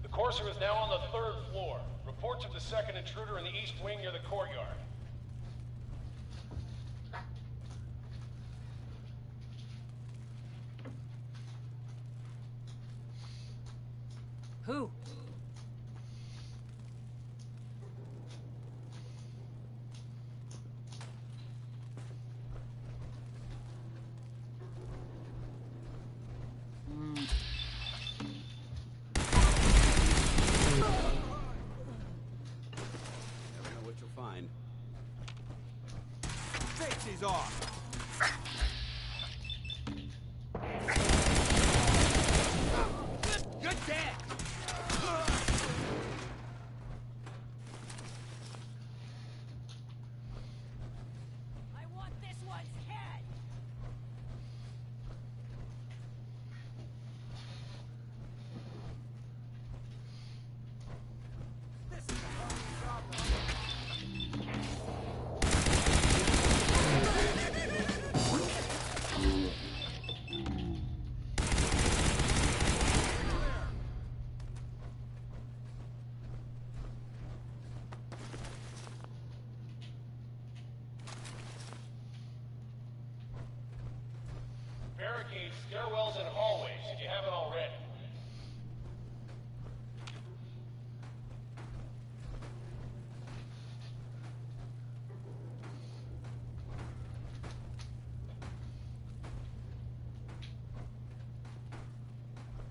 The Courser is now on the third floor. Report to the second intruder in the east wing near the courtyard. Who? Never know what you'll find. Safety's off! Good dad! I want this one's head! This is a whole job. Barricade stairwells and hallways if you haven't already.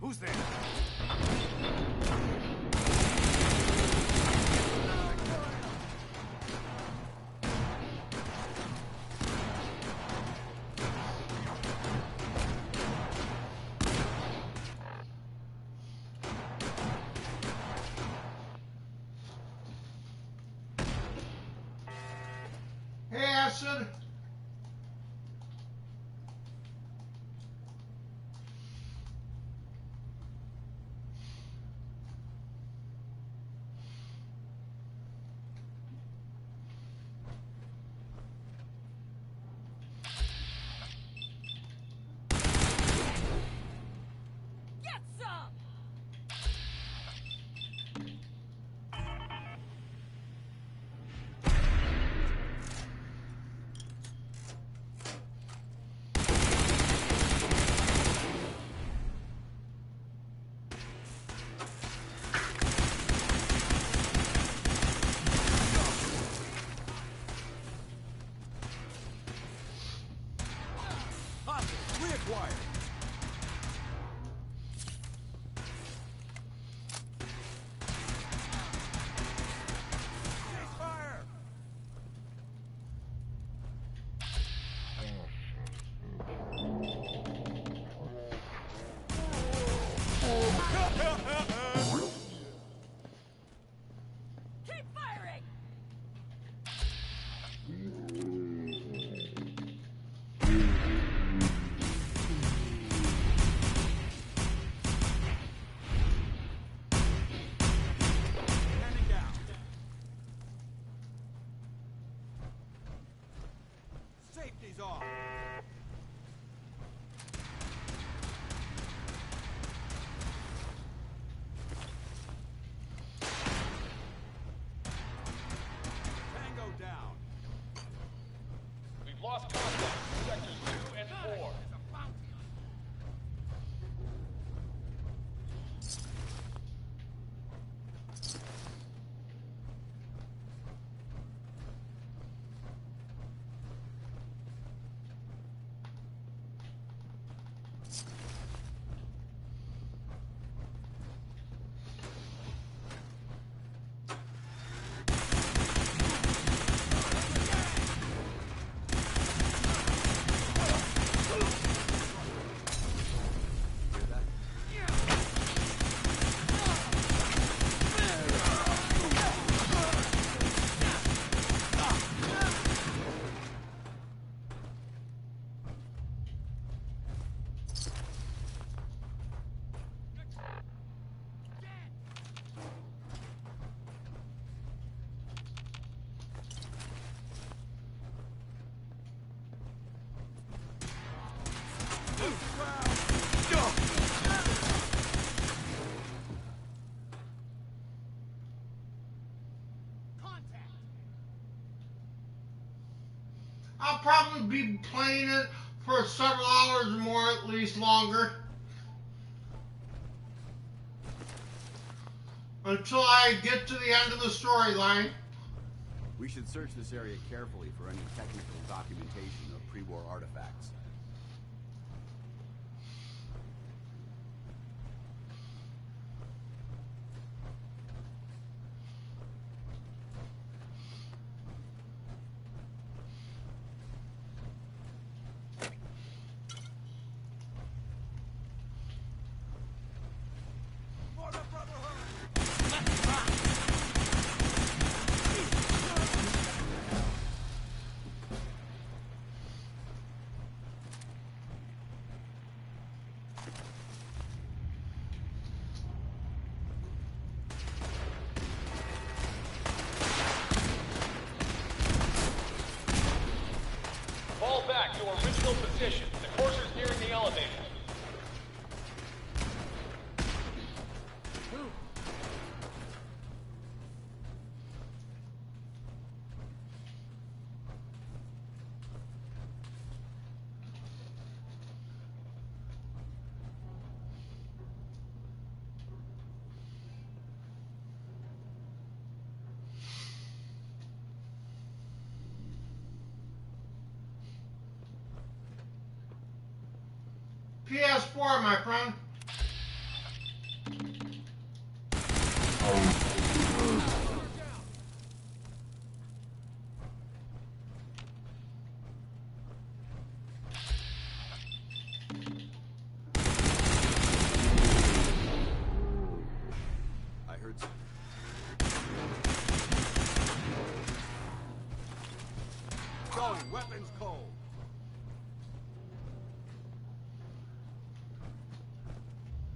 Who's there? Hey, Acid. Get some! Hostage reacquired. Ceasefire! Keep firing! Standing down. Safety's off. Tango down. We've lost contact with sectors 2 and 4. I'll probably be playing it for several hours or more, at least longer. Until I get to the end of the storyline. We should search this area carefully for any technical documentation of pre-war artifacts. Fall back to original position. The courser's nearing the elevator. PS4, my friend. I heard some. Going, weapons cold.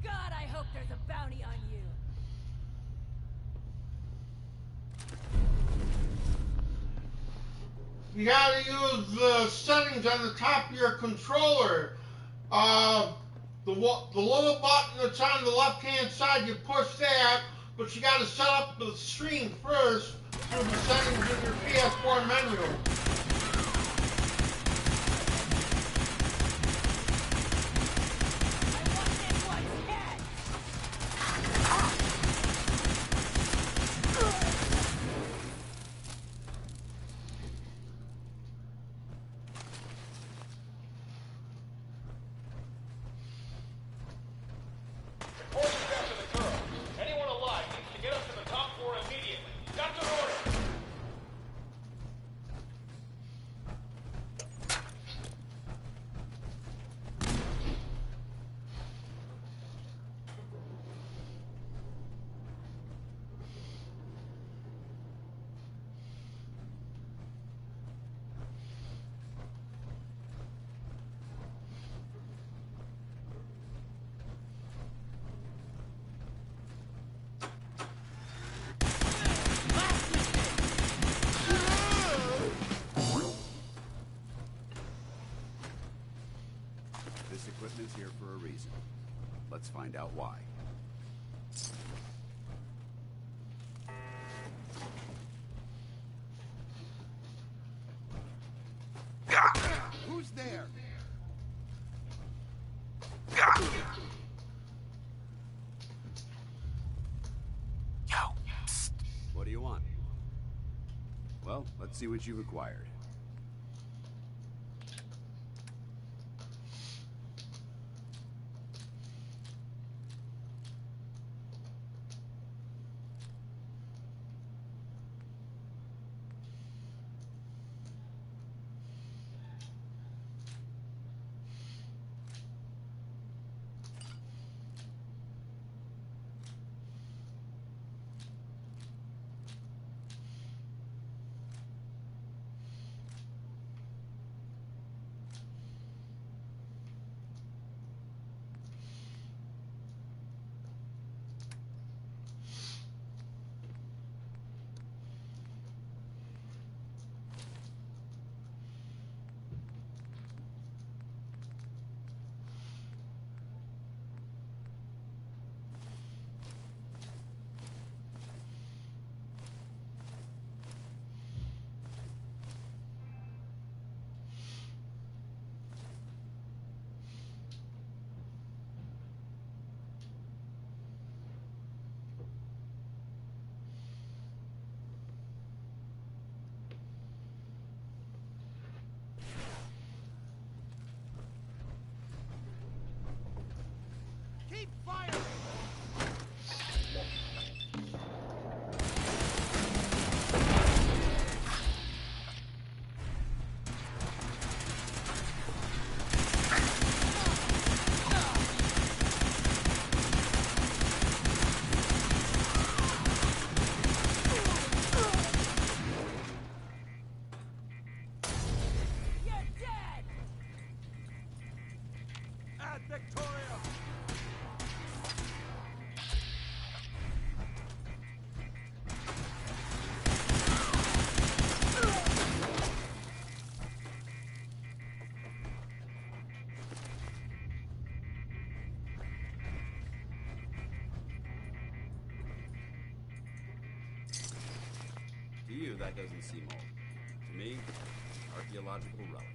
God, I hope there's a bounty on you. You gotta use the settings on the top of your controller. The little button that's on the left-hand side, you push that, but you gotta set up the stream first through the settings in your PS4 menu. Reinforcements after the girl. Anyone alive needs to get up to the top floor immediately. Got to order. This equipment's here for a reason. Let's find out why. Who's there? What do you want? Well, let's see what you've acquired. Keep firing! You're dead! Ad Victoria! To you, that doesn't seem old. To me, archaeological relic.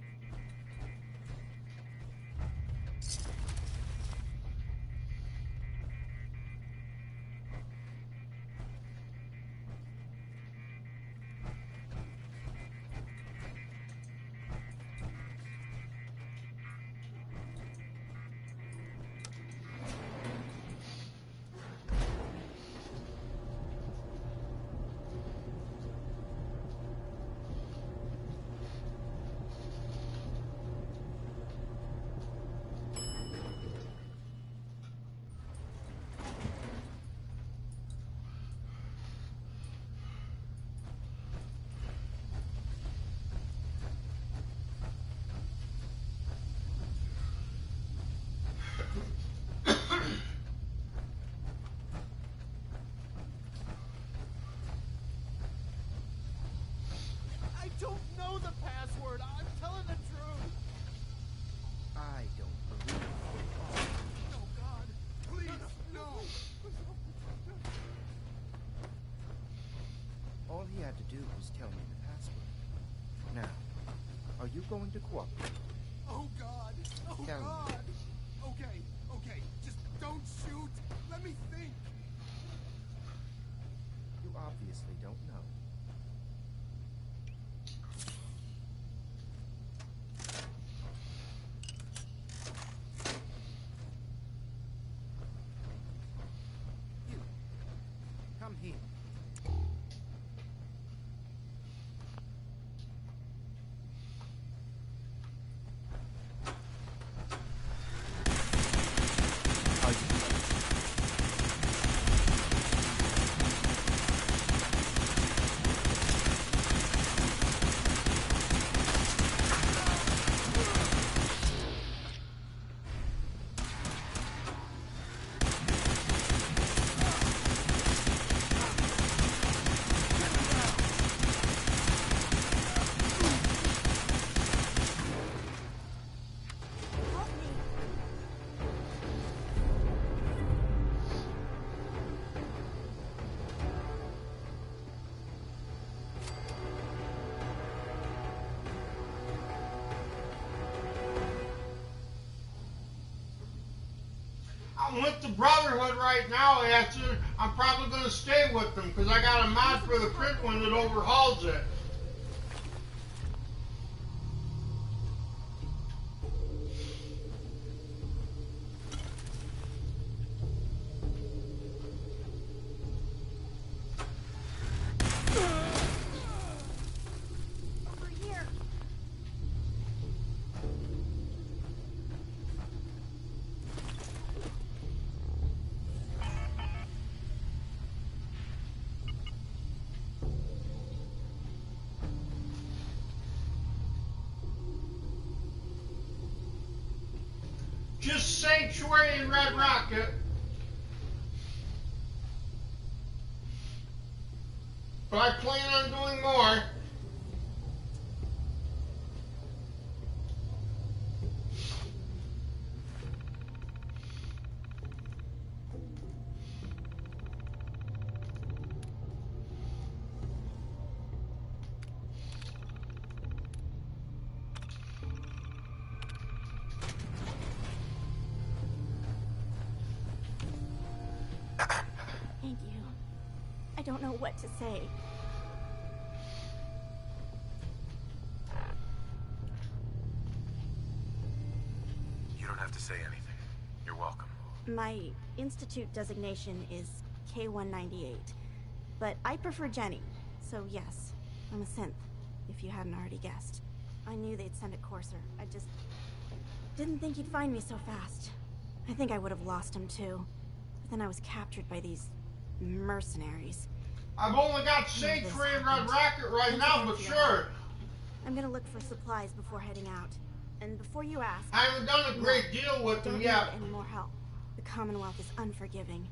Brotherhood. I'm telling the truth. I don't believe you. No, God. Please, no. All he had to do was tell me the password. Now, are you going to cooperate? Oh, God. Oh, Tell me. God. Okay, okay. Just don't shoot. Let me think. You obviously don't know. You. Come here. I'm with the Brotherhood right now, Asher. I'm probably going to stay with them because I got a mod for the print one that overhauls it. Over here. Just Sanctuary and Red Rocket. But I plan on doing more. Thank you. I don't know what to say. You don't have to say anything. You're welcome. My institute designation is K-198, but I prefer Jenny, so yes, I'm a synth, if you hadn't already guessed. I knew they'd send a courser. I just didn't think he'd find me so fast. I think I would have lost him too, but then I was captured by these mercenaries. I've only got Sanctuary and Red Rocket right now, but sure. I'm gonna look for supplies before heading out. And before you ask, I haven't done a great deal with them yet. Don't need any more help. The Commonwealth is unforgiving.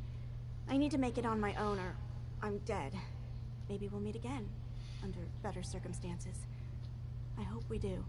I need to make it on my own or I'm dead. Maybe we'll meet again, under better circumstances. I hope we do.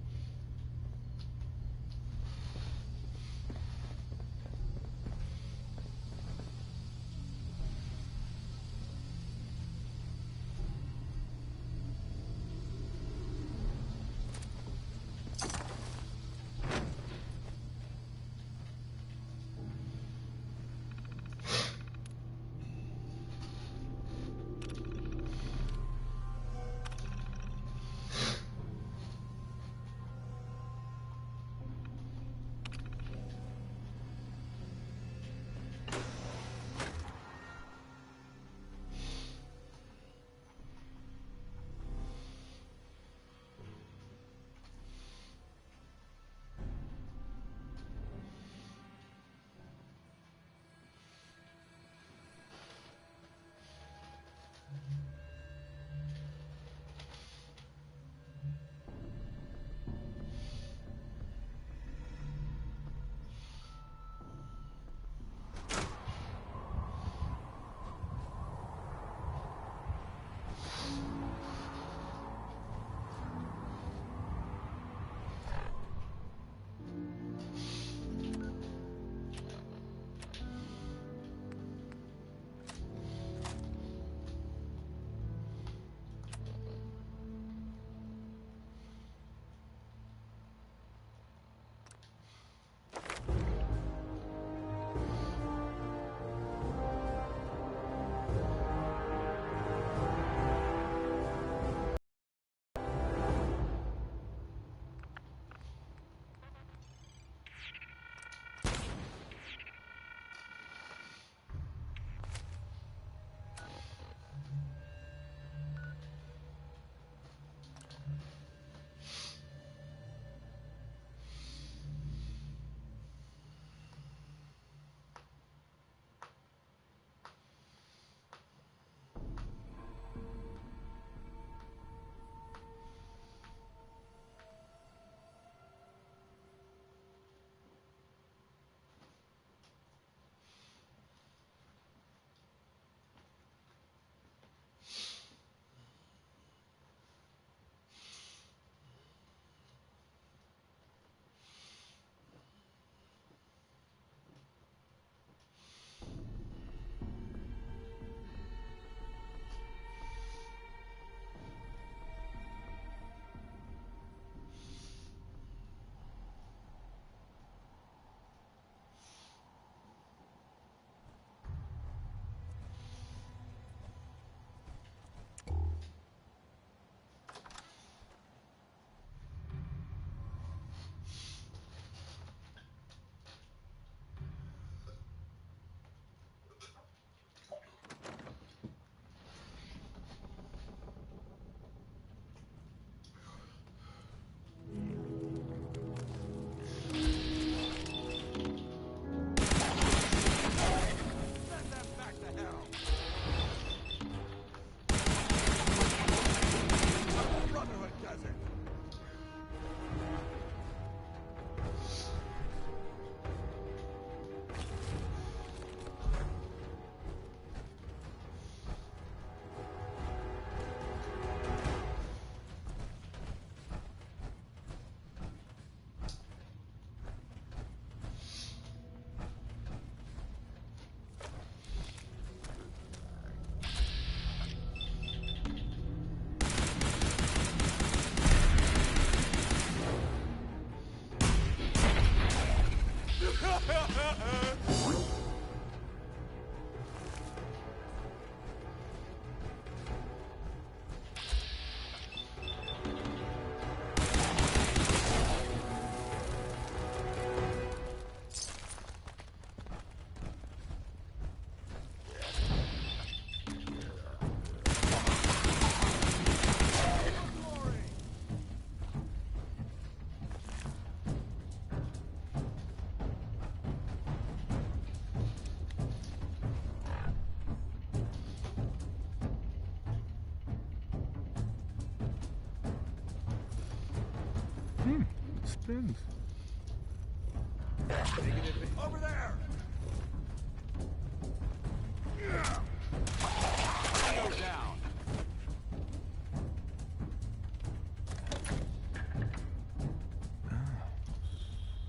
Spins. Over there! Go down.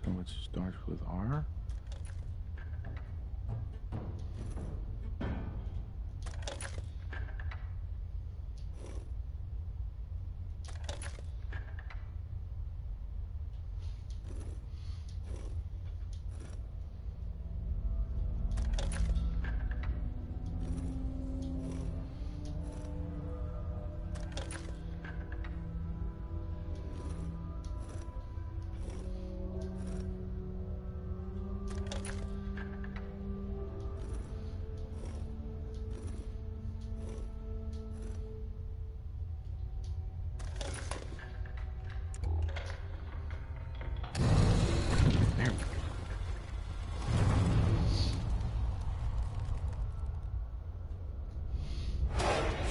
So it starts with R?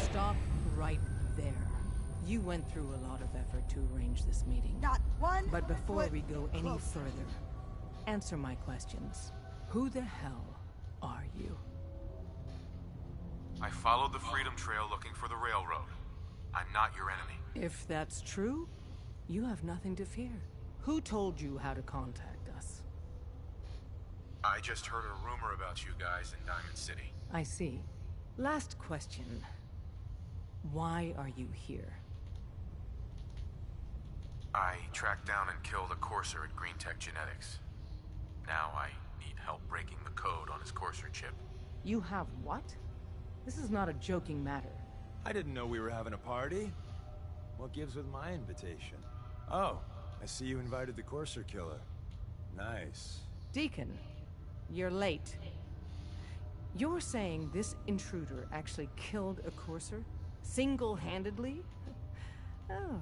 Stop right there. You went through a lot of effort to arrange this meeting. Not one But before foot we go any closer. further, answer my questions. Who the hell are you? I followed the Freedom Trail looking for the railroad. I'm not your enemy. If that's true, you have nothing to fear. Who told you how to contact us? I just heard a rumor about you guys in Diamond City. I see. Last question. Why are you here? I tracked down and killed a courser at Green Tech Genetics. Now I need help breaking the code on his courser chip. You have what? This is not a joking matter. I didn't know we were having a party. What gives with my invitation? Oh, I see you invited the courser killer. Nice. Deacon, you're late. You're saying this intruder actually killed a courser? Single-handedly? Oh,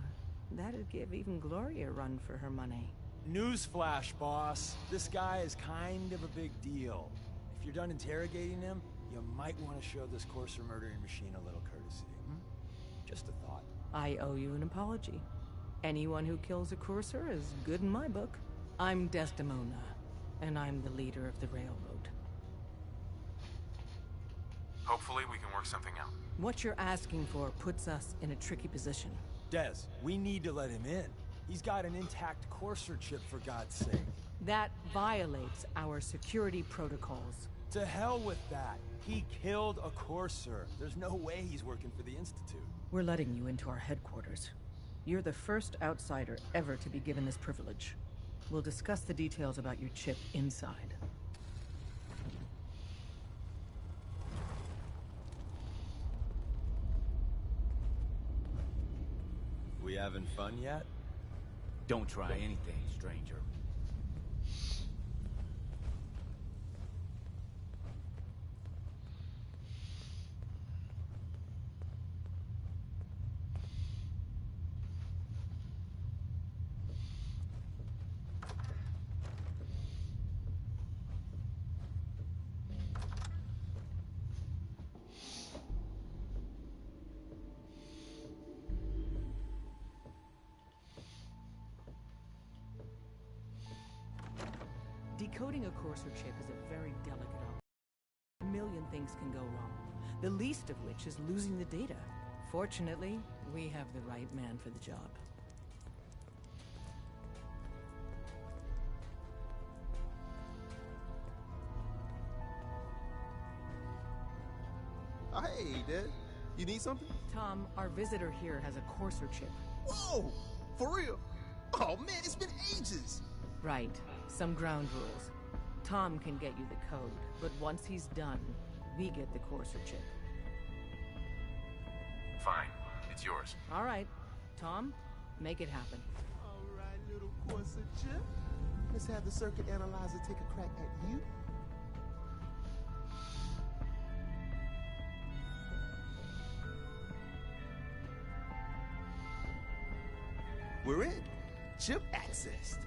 that'd give even Gloria a run for her money. Newsflash, boss. This guy is kind of a big deal. If you're done interrogating him, you might want to show this courser murdering machine a little courtesy. Just a thought. I owe you an apology. Anyone who kills a courser is good in my book. I'm Desdemona, and I'm the leader of the railroad. Hopefully we can work something out. What you're asking for puts us in a tricky position. Des, we need to let him in. He's got an intact courser chip, for God's sake. That violates our security protocols. To hell with that. He killed a courser. There's no way he's working for the Institute. We're letting you into our headquarters. You're the first outsider ever to be given this privilege. We'll discuss the details about your chip inside. We having fun yet? Don't try anything, stranger. Decoding a courser chip is a very delicate operation. A million things can go wrong, the least of which is losing the data. Fortunately, we have the right man for the job. Hey, Dad. You need something? Tom, our visitor here has a courser chip. Whoa! For real? Oh man, it's been ages! Right. Some ground rules. Tom can get you the code, but once he's done, we get the Courser chip. Fine. It's yours. All right. Tom, make it happen. All right, little Courser chip. Let's have the circuit analyzer take a crack at you. We're in. Chip accessed.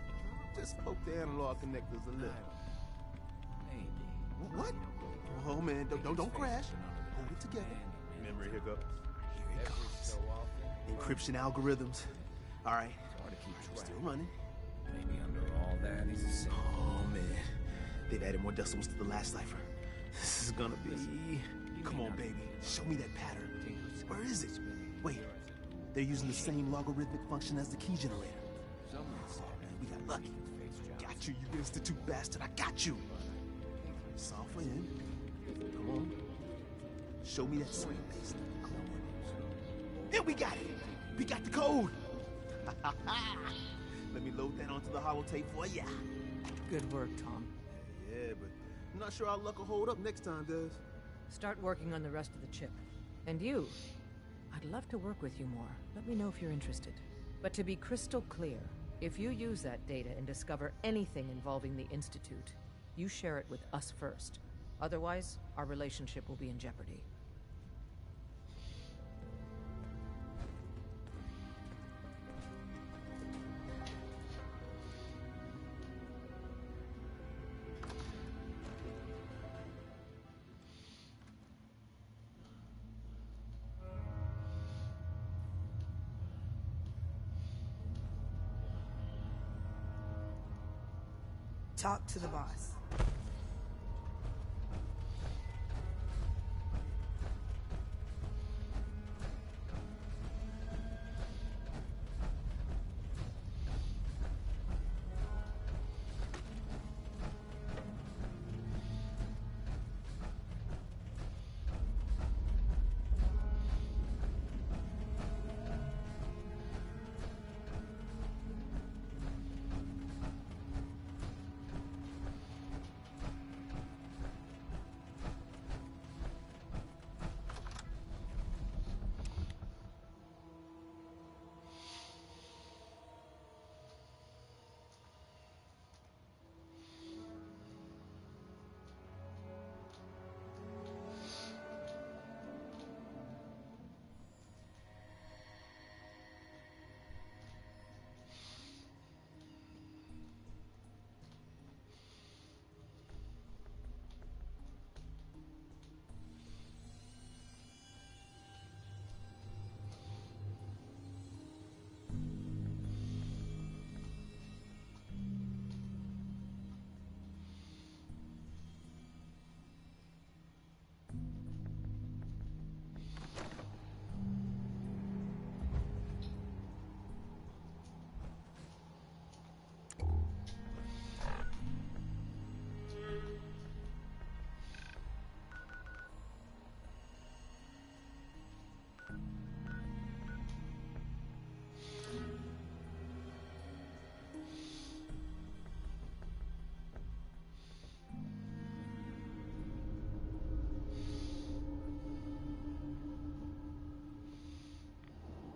Just poke the analog connectors a little. Maybe. What? Oh man, don't crash. Hold it together. Memory hiccup. Here it comes. Encryption algorithms. All right. Still running. Maybe under all that is a symbol. Oh man, they've added more decimals to the last cipher. This is gonna be. Come on, baby. Show me that pattern. Where is it? Wait. They're using the same logarithmic function as the key generator. Oh man, we got lucky. Got you, you institute bastard. I got you. Software in. Come on. Show me that swing base. Come on. Yeah, we got it. We got the code. Let me load that onto the holotape for ya. Good work, Tom. Yeah, but I'm not sure our luck will hold up next time, Des. Start working on the rest of the chip. And you, I'd love to work with you more. Let me know if you're interested. But to be crystal clear, if you use that data and discover anything involving the Institute, you share it with us first. Otherwise, our relationship will be in jeopardy. Talk to the boss.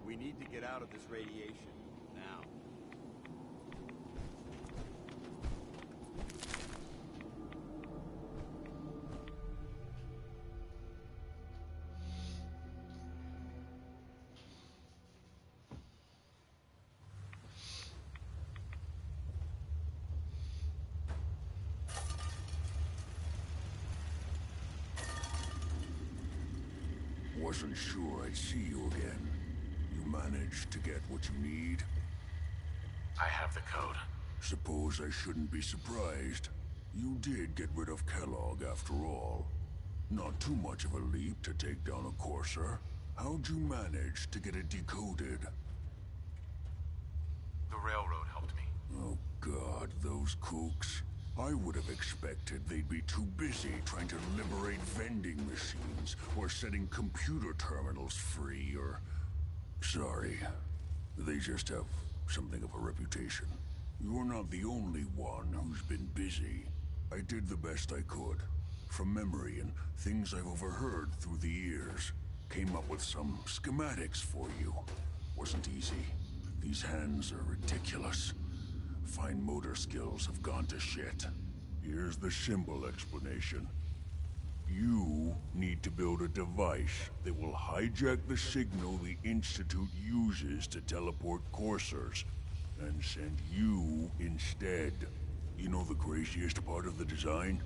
We need to get out of this radiation. Now. Wasn't sure I'd see you again. You managed to get what you need? I have the code. Suppose I shouldn't be surprised. You did get rid of Kellogg after all. Not too much of a leap to take down a Courser. How'd you manage to get it decoded? The railroad helped me. Oh God, those kooks. I would have expected they'd be too busy trying to liberate vending machines or setting computer terminals free or... Sorry. They just have something of a reputation. You're not the only one who's been busy. I did the best I could. From memory and things I've overheard through the years. Came up with some schematics for you. Wasn't easy. These hands are ridiculous. Fine motor skills have gone to shit. Here's the symbol explanation. You need to build a device that will hijack the signal the Institute uses to teleport coursers, and send you instead. You know the craziest part of the design?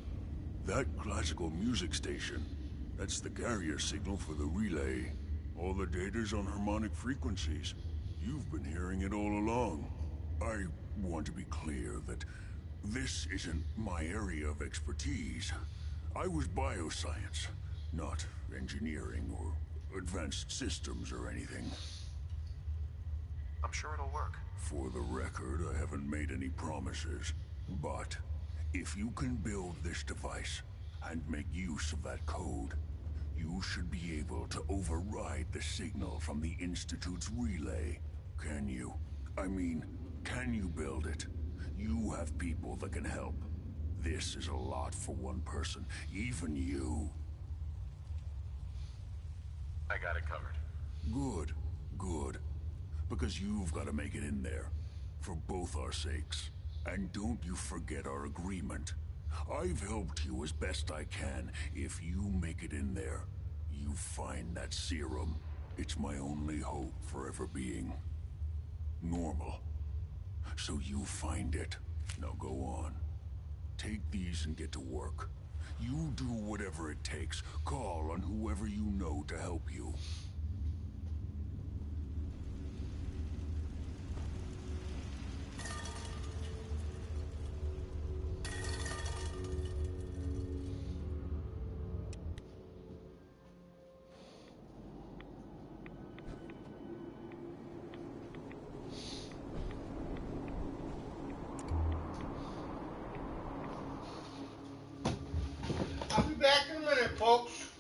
That classical music station. That's the carrier signal for the relay. All the data's on harmonic frequencies. You've been hearing it all along. I want to be clear that this isn't my area of expertise. I was bioscience, not engineering or advanced systems or anything. I'm sure it'll work. For the record, I haven't made any promises. But if you can build this device and make use of that code, you should be able to override the signal from the Institute's relay. Can you? I mean, can you build it? You have people that can help. This is a lot for one person, even you. I got it covered. Good, good. Because you've got to make it in there. For both our sakes. And don't you forget our agreement. I've helped you as best I can. If you make it in there, you find that serum. It's my only hope for ever being normal. So you find it. Now go on. Take these and get to work. You do whatever it takes. Call on whoever you know to help you. I'll be back in a minute, folks.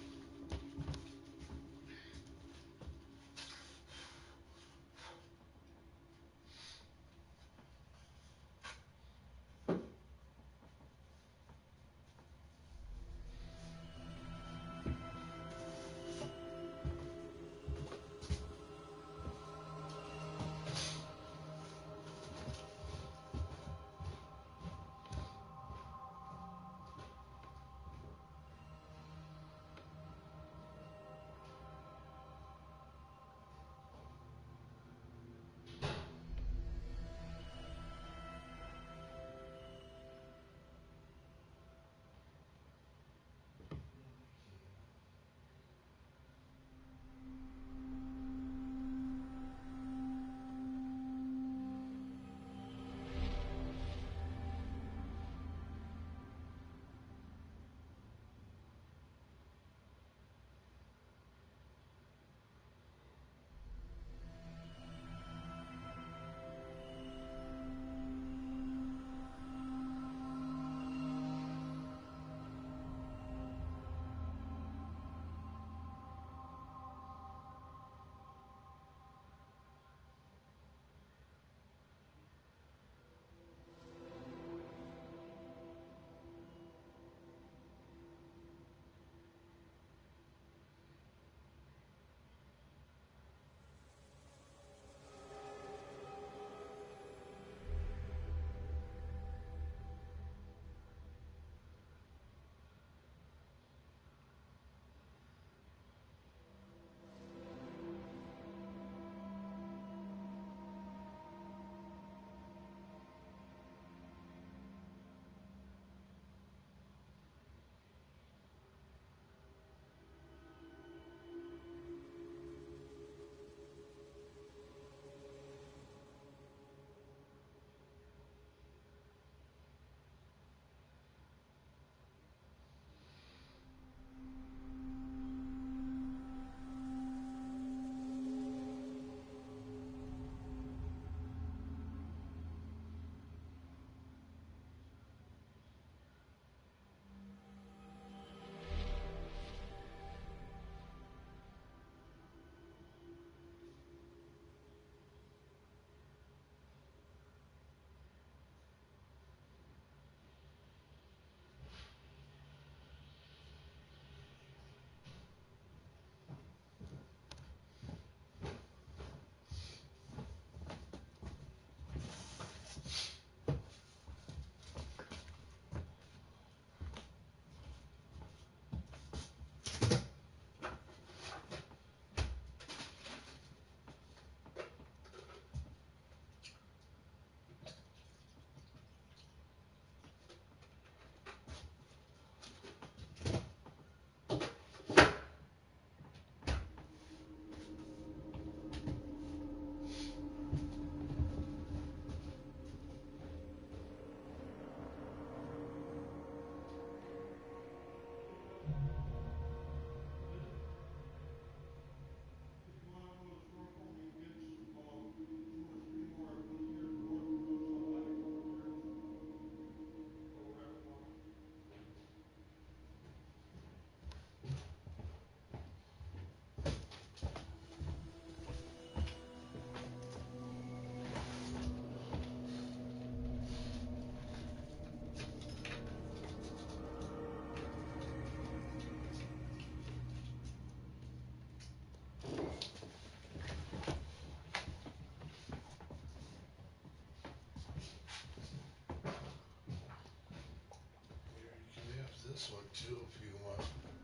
this one too if you want.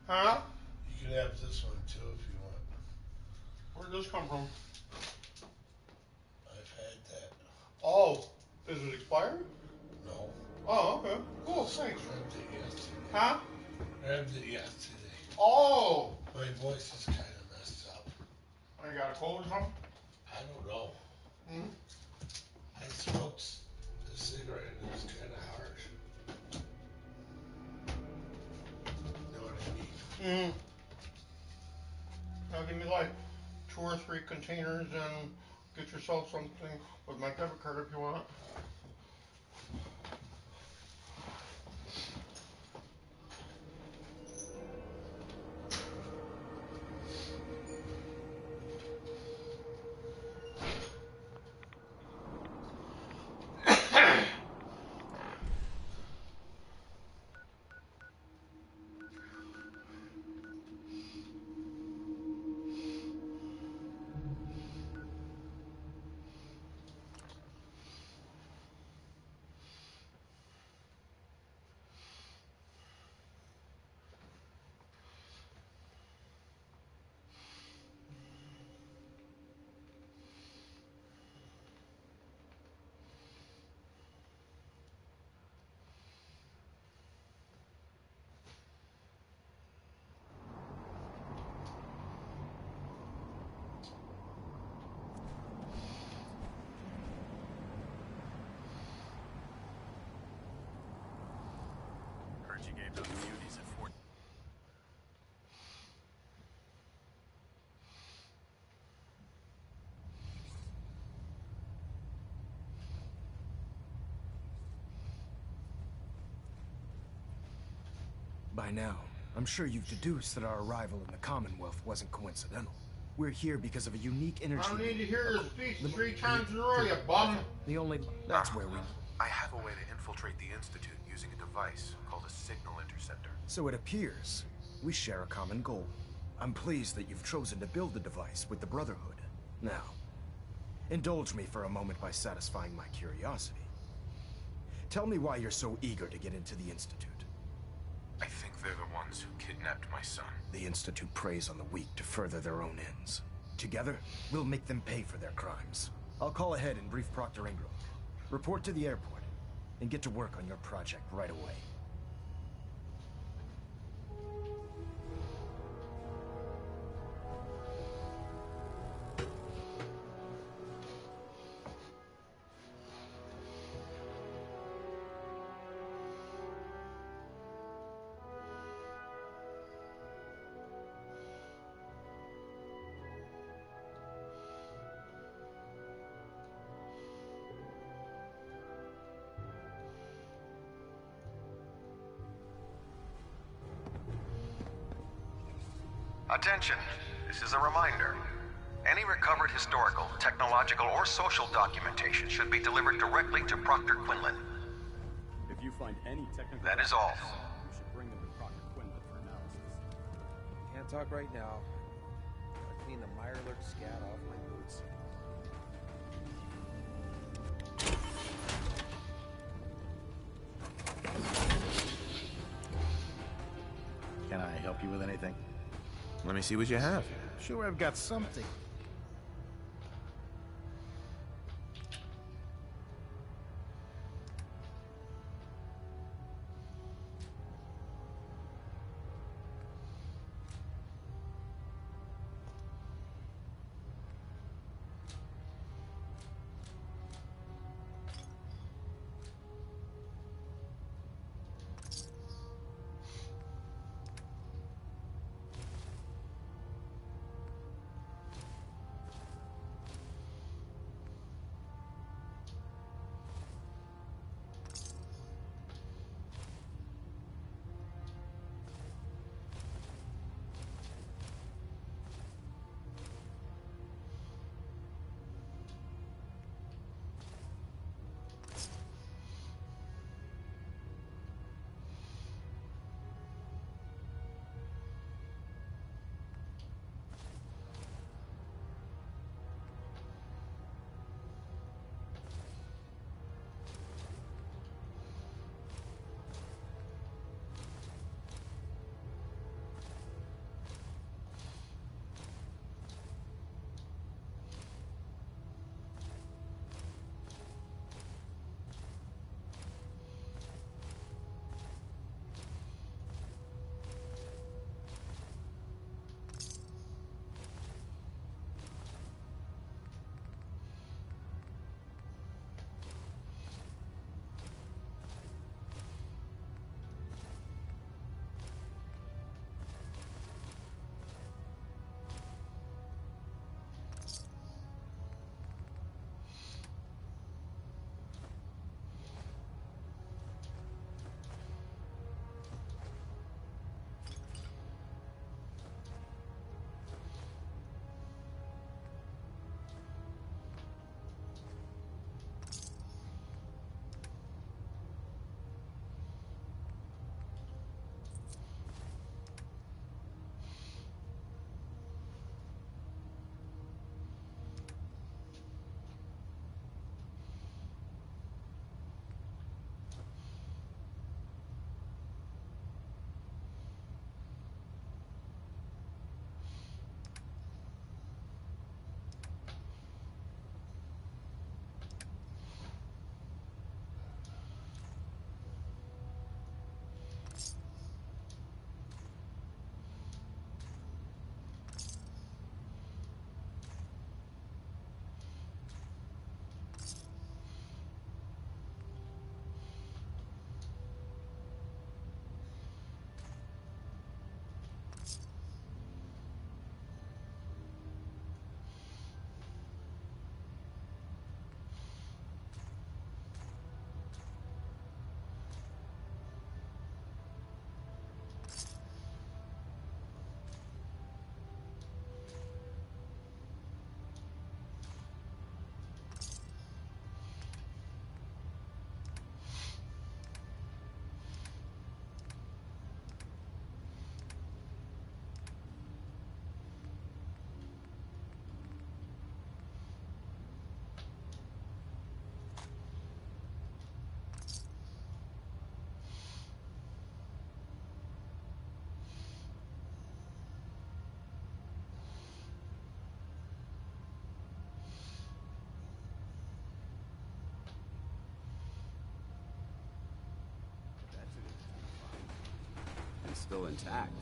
Huh? You can have this one too if you want. Where'd this come from? I've had that. Oh, is it expired? No. Oh, okay. Cool, thanks. Grabbed it yesterday. Huh? Grabbed it yesterday. Oh! My voice is kind of messed up. I got a cold or something? I don't know. Hmm? I smoked a cigarette and it was kind of harsh. You know what I mean? Hmm. Now give me like 2 or 3 containers and get yourself something with my debit card if you want. Heard you gave those beauties at Fort. By now, I'm sure you've deduced that our arrival in the Commonwealth wasn't coincidental. We're here because of a unique energy. I don't need to hear your speech 3 times in a row, you bum. The only... That's where we... I have a way to infiltrate the Institute using a device called a signal interceptor. So it appears we share a common goal. I'm pleased that you've chosen to build the device with the Brotherhood. Now, indulge me for a moment by satisfying my curiosity. Tell me why you're so eager to get into the Institute. I think they're the ones who kidnapped my son. The Institute preys on the weak to further their own ends. Together, we'll make them pay for their crimes. I'll call ahead and brief Proctor Ingram. Report to the airport, and get to work on your project right away. Attention, this is a reminder. Any recovered historical, technological, or social documentation should be delivered directly to Proctor Quinlan. If you find any technical... That is all. You should bring them to Proctor Quinlan for analysis. Can't talk right now. Gotta clean the Mirelurk scat off my boots. Can I help you with anything? Let me see what you have. Sure, I've got something. still intact.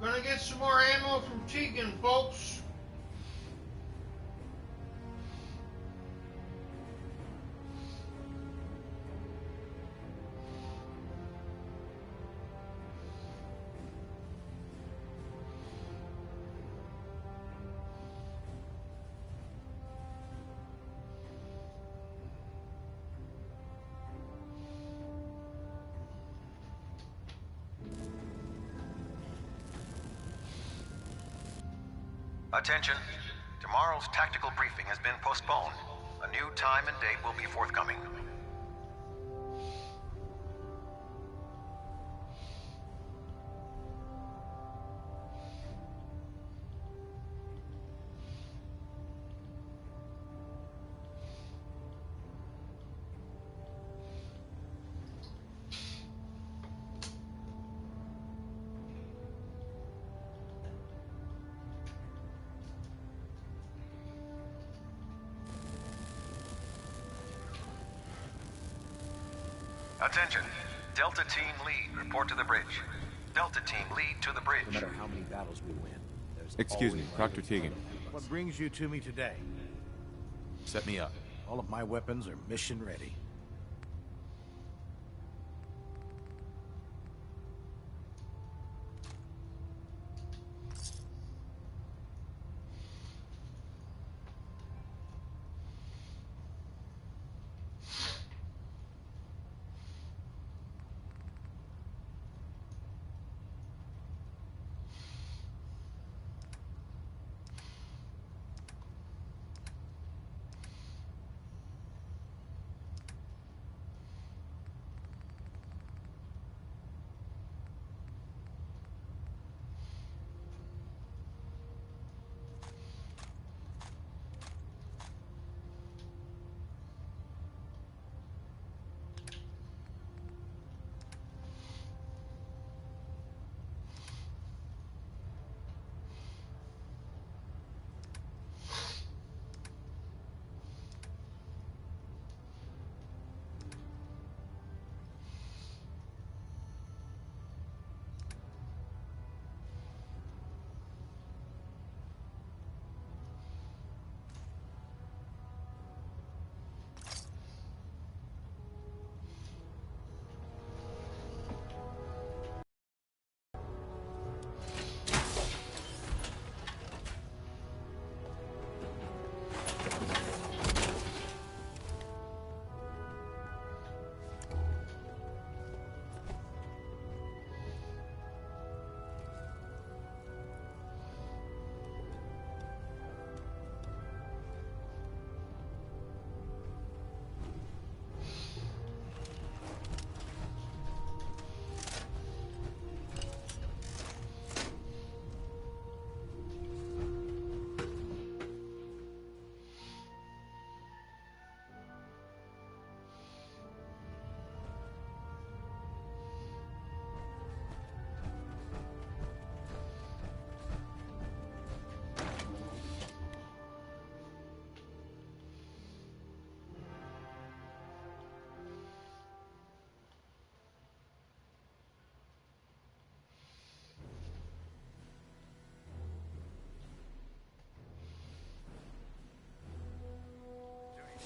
Gonna get some more ammo from Tegan, folks. Attention. Tomorrow's tactical briefing has been postponed. A new time and date will be forthcoming. Attention. Delta Team Lead, report to the bridge. Delta Team Lead to the bridge. No matter how many battles we win, there's Excuse me, always Proctor Tegan. What brings you to me today? Set me up. All of my weapons are mission ready.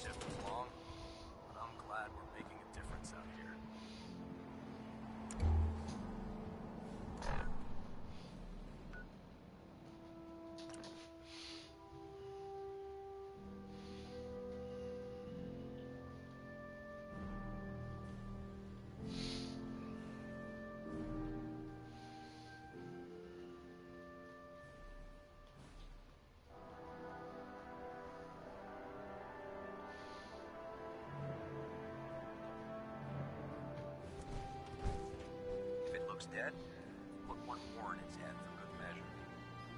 Shift is long, but I'm glad we're making a difference out here. Dead, put one more in its head for good measure.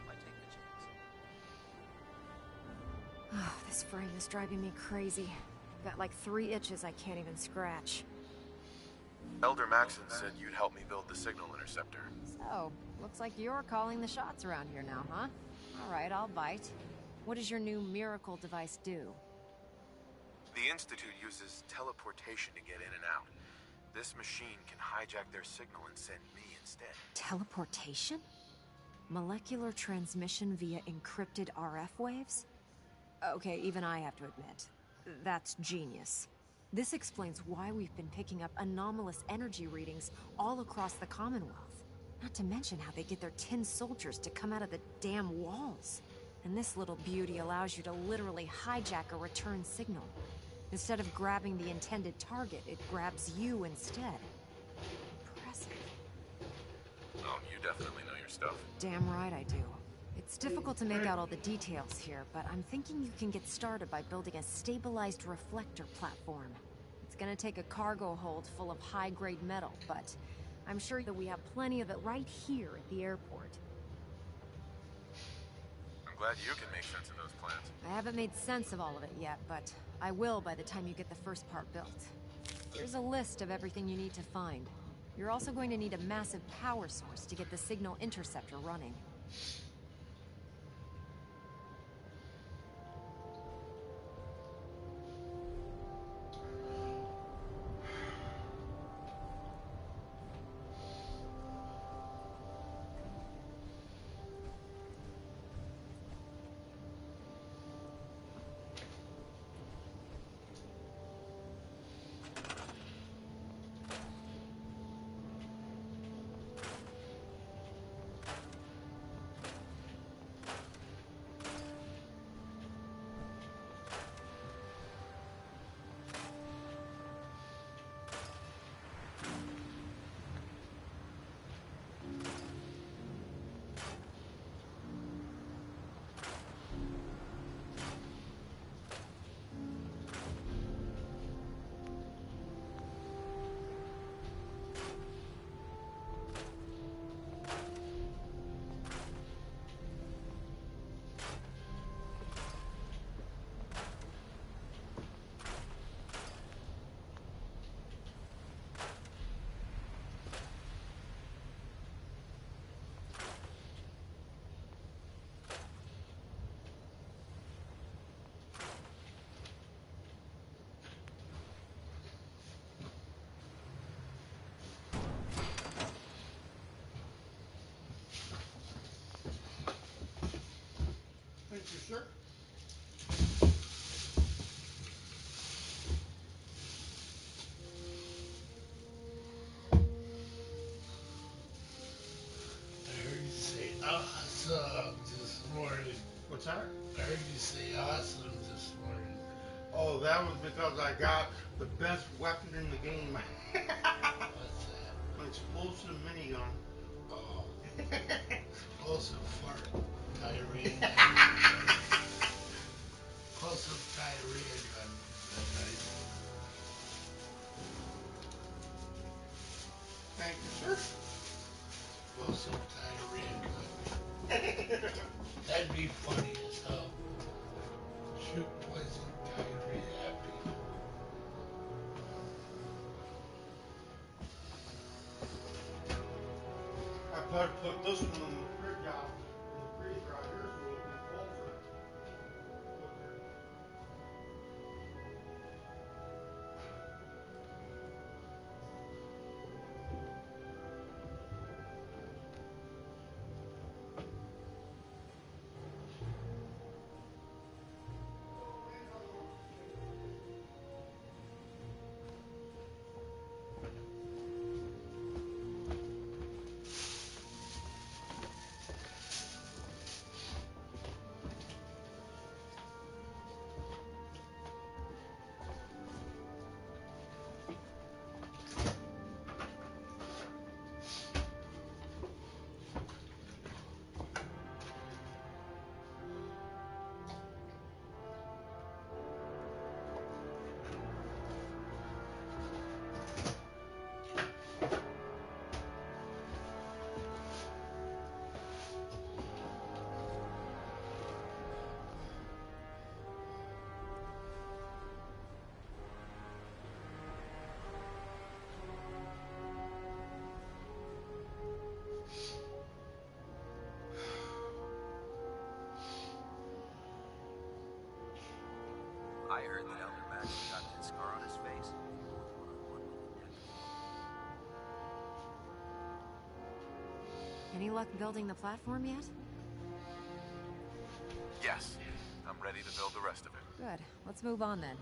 Might take the chance. This frame is driving me crazy. Got like 3 itches I can't even scratch. Elder Maxon said you'd help me build the signal interceptor. So, looks like you're calling the shots around here now, huh? Alright, I'll bite. What does your new miracle device do? The Institute uses teleportation to get in and out. This machine can hijack their signal and send me instead. Teleportation? Molecular transmission via encrypted RF waves? Okay, even I have to admit, that's genius. This explains why we've been picking up anomalous energy readings all across the Commonwealth. Not to mention how they get their tin soldiers to come out of the damn walls. And this little beauty allows you to literally hijack a return signal. Instead of grabbing the intended target, it grabs you instead. Impressive. Oh, you definitely know your stuff. Damn right I do. It's difficult to make out all the details here, but I'm thinking you can get started by building a stabilized reflector platform. It's gonna take a cargo hold full of high-grade metal, but I'm sure that we have plenty of it right here at the airport. I'm glad you can make sense of those plans. I haven't made sense of all of it yet, but I will by the time you get the first part built. Here's a list of everything you need to find. You're also going to need a massive power source to get the signal interceptor running. Thank you, sir. I heard you say awesome this morning. What's that? I heard you say awesome this morning. Oh, that was because I got the best weapon in the game. What's that? An explosive minigun. Oh. Explosive fart diarrhea. Explosive diarrhea gun. That's nice. Thank you, sir. Explosive diarrhea gun. That'd be funny as hell. Shoot poison diarrhea at people. I better put this one in the fridge out in the freezer out here so it'll be colder. I heard that Elder Max got that scar on his face. Any luck building the platform yet? Yes. I'm ready to build the rest of it. Good. Let's move on then.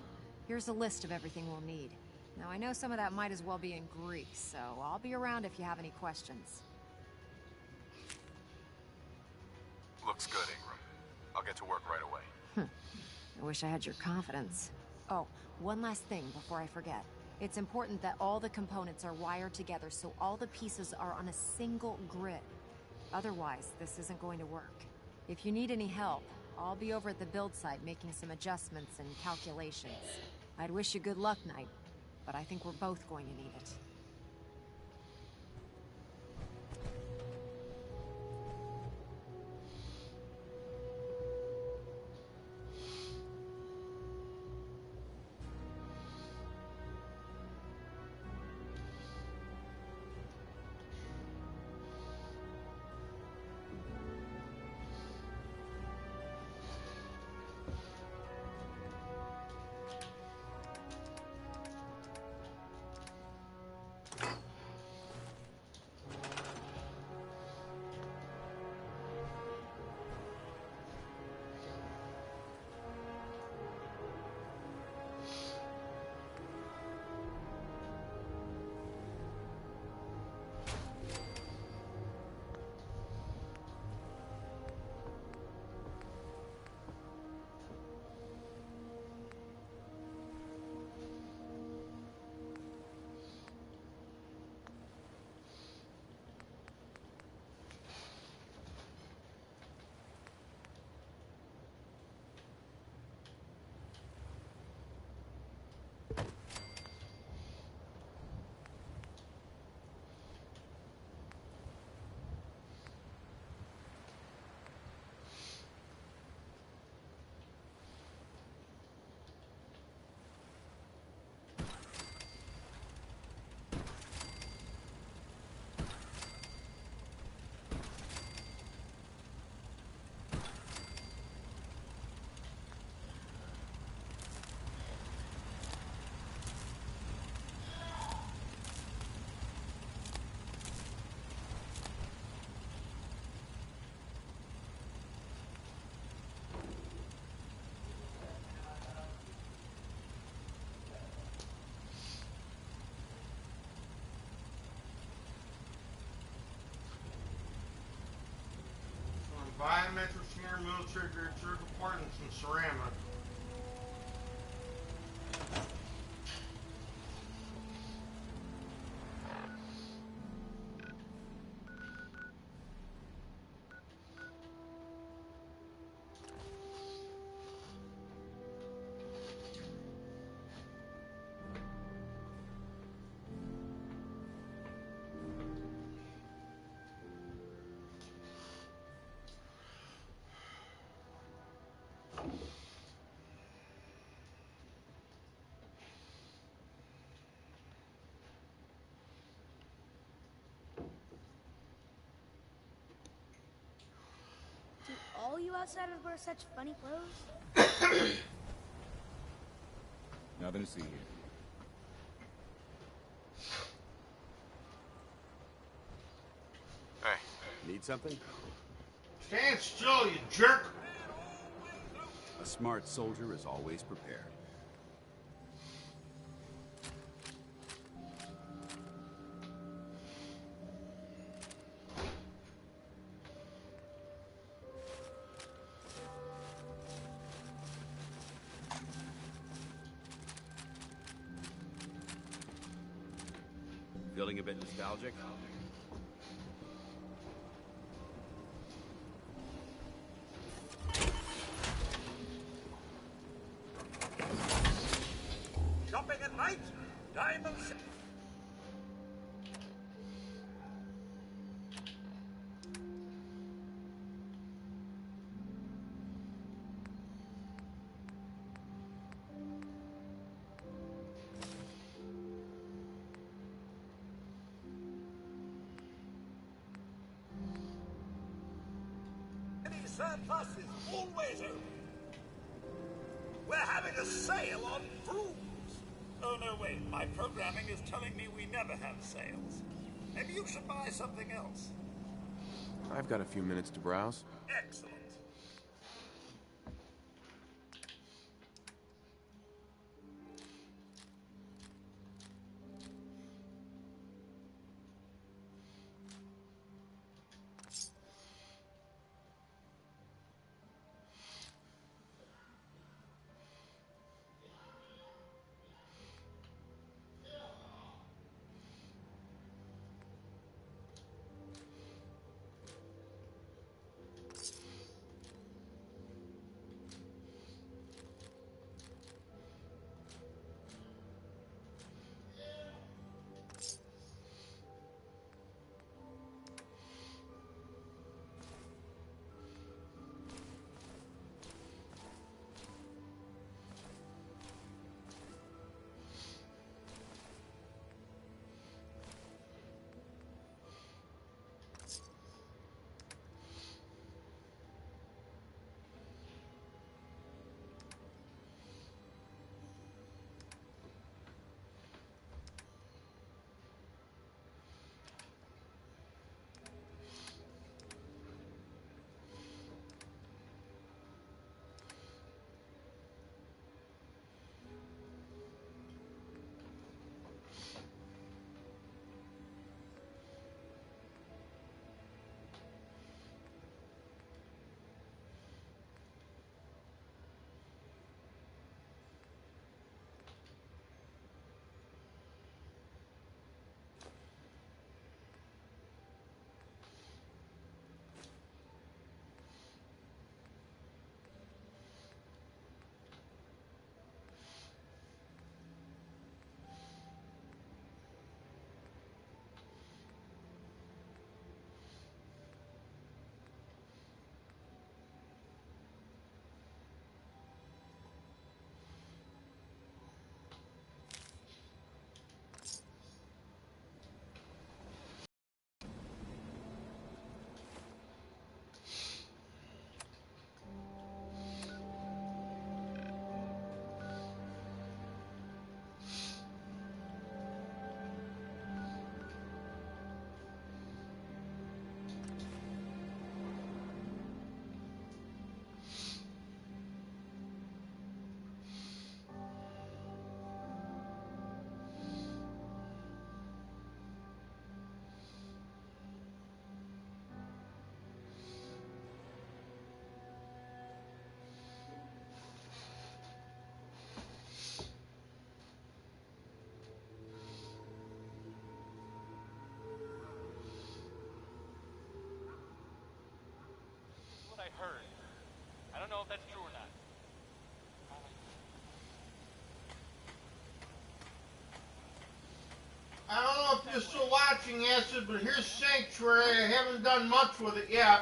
Here's a list of everything we'll need. Now, I know some of that might as well be in Greek, so I'll be around if you have any questions. Looks good, Ingram. I'll get to work right away. I wish I had your confidence. Oh, one last thing before I forget. It's important that all the components are wired together so all the pieces are on a single grid. Otherwise, this isn't going to work. If you need any help, I'll be over at the build site making some adjustments and calculations. I'd wish you good luck, Knight, but I think we're both going to need it. Biometric smear, military grade surgical part, and some ceramic. Do all you outsiders wear such funny clothes? Nothing to see here. Hey. Need something? Stand still, you jerk! A smart soldier is always prepared. Feeling a bit nostalgic? Shopping at night? Diamonds. Surplus is always open. We're having having a sale on brooms. Oh, no, wait. My programming is telling me we never have sales. Maybe you should buy something else. I've got a few minutes to browse. Excellent. What I heard. I don't know if that's true or not. I don't know if you're still watching, Acid, but here's Sanctuary. I haven't done much with it yet.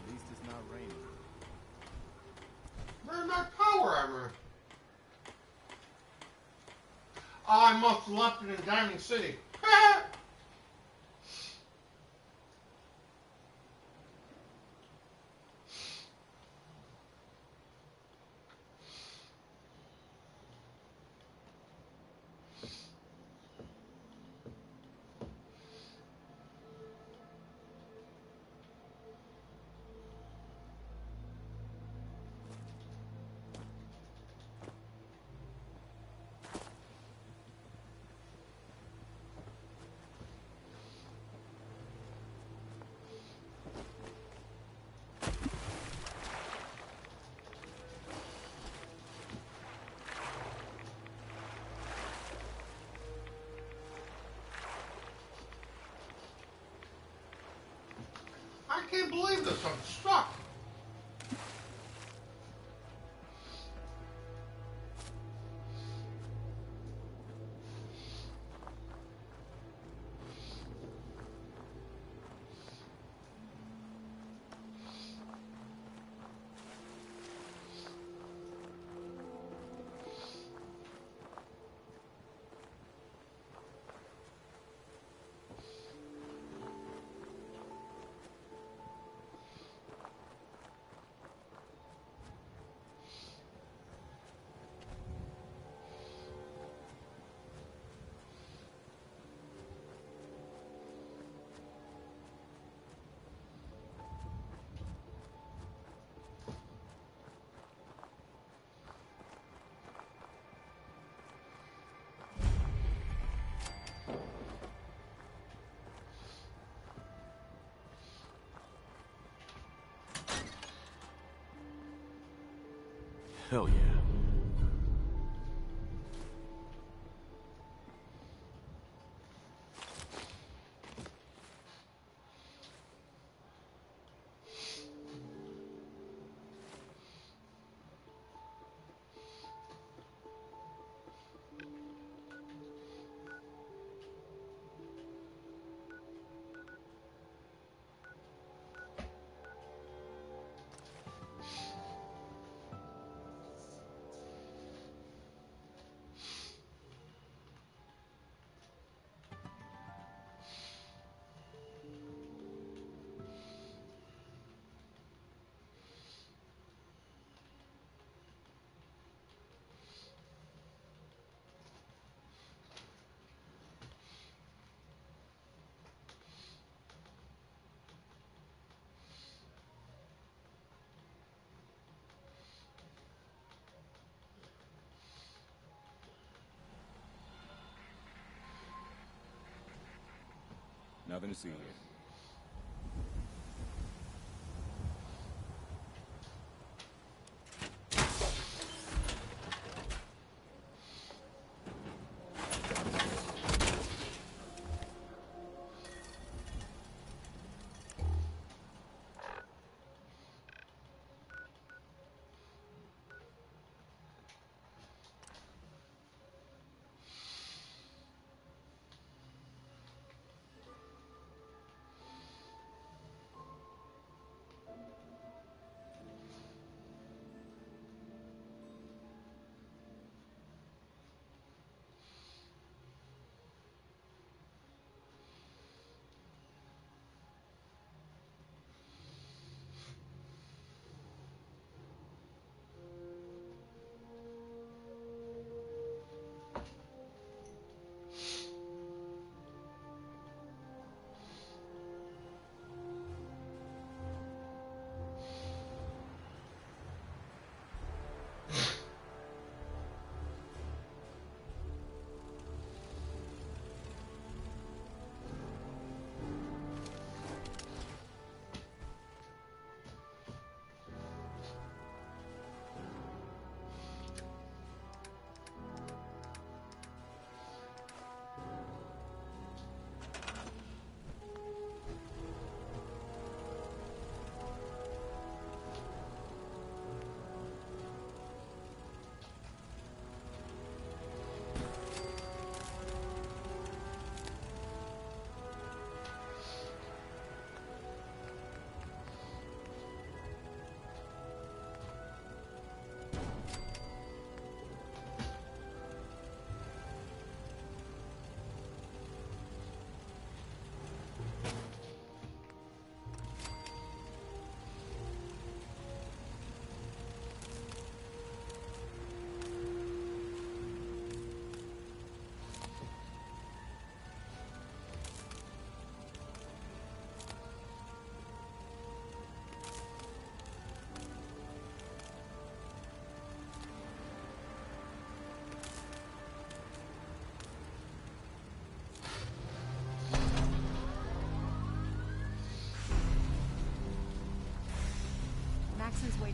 At least it's not raining. Where's my power armor? Oh, I must have left it in Diamond City. can't believe this. I'm stuck. Hell yeah. Nothing to see here.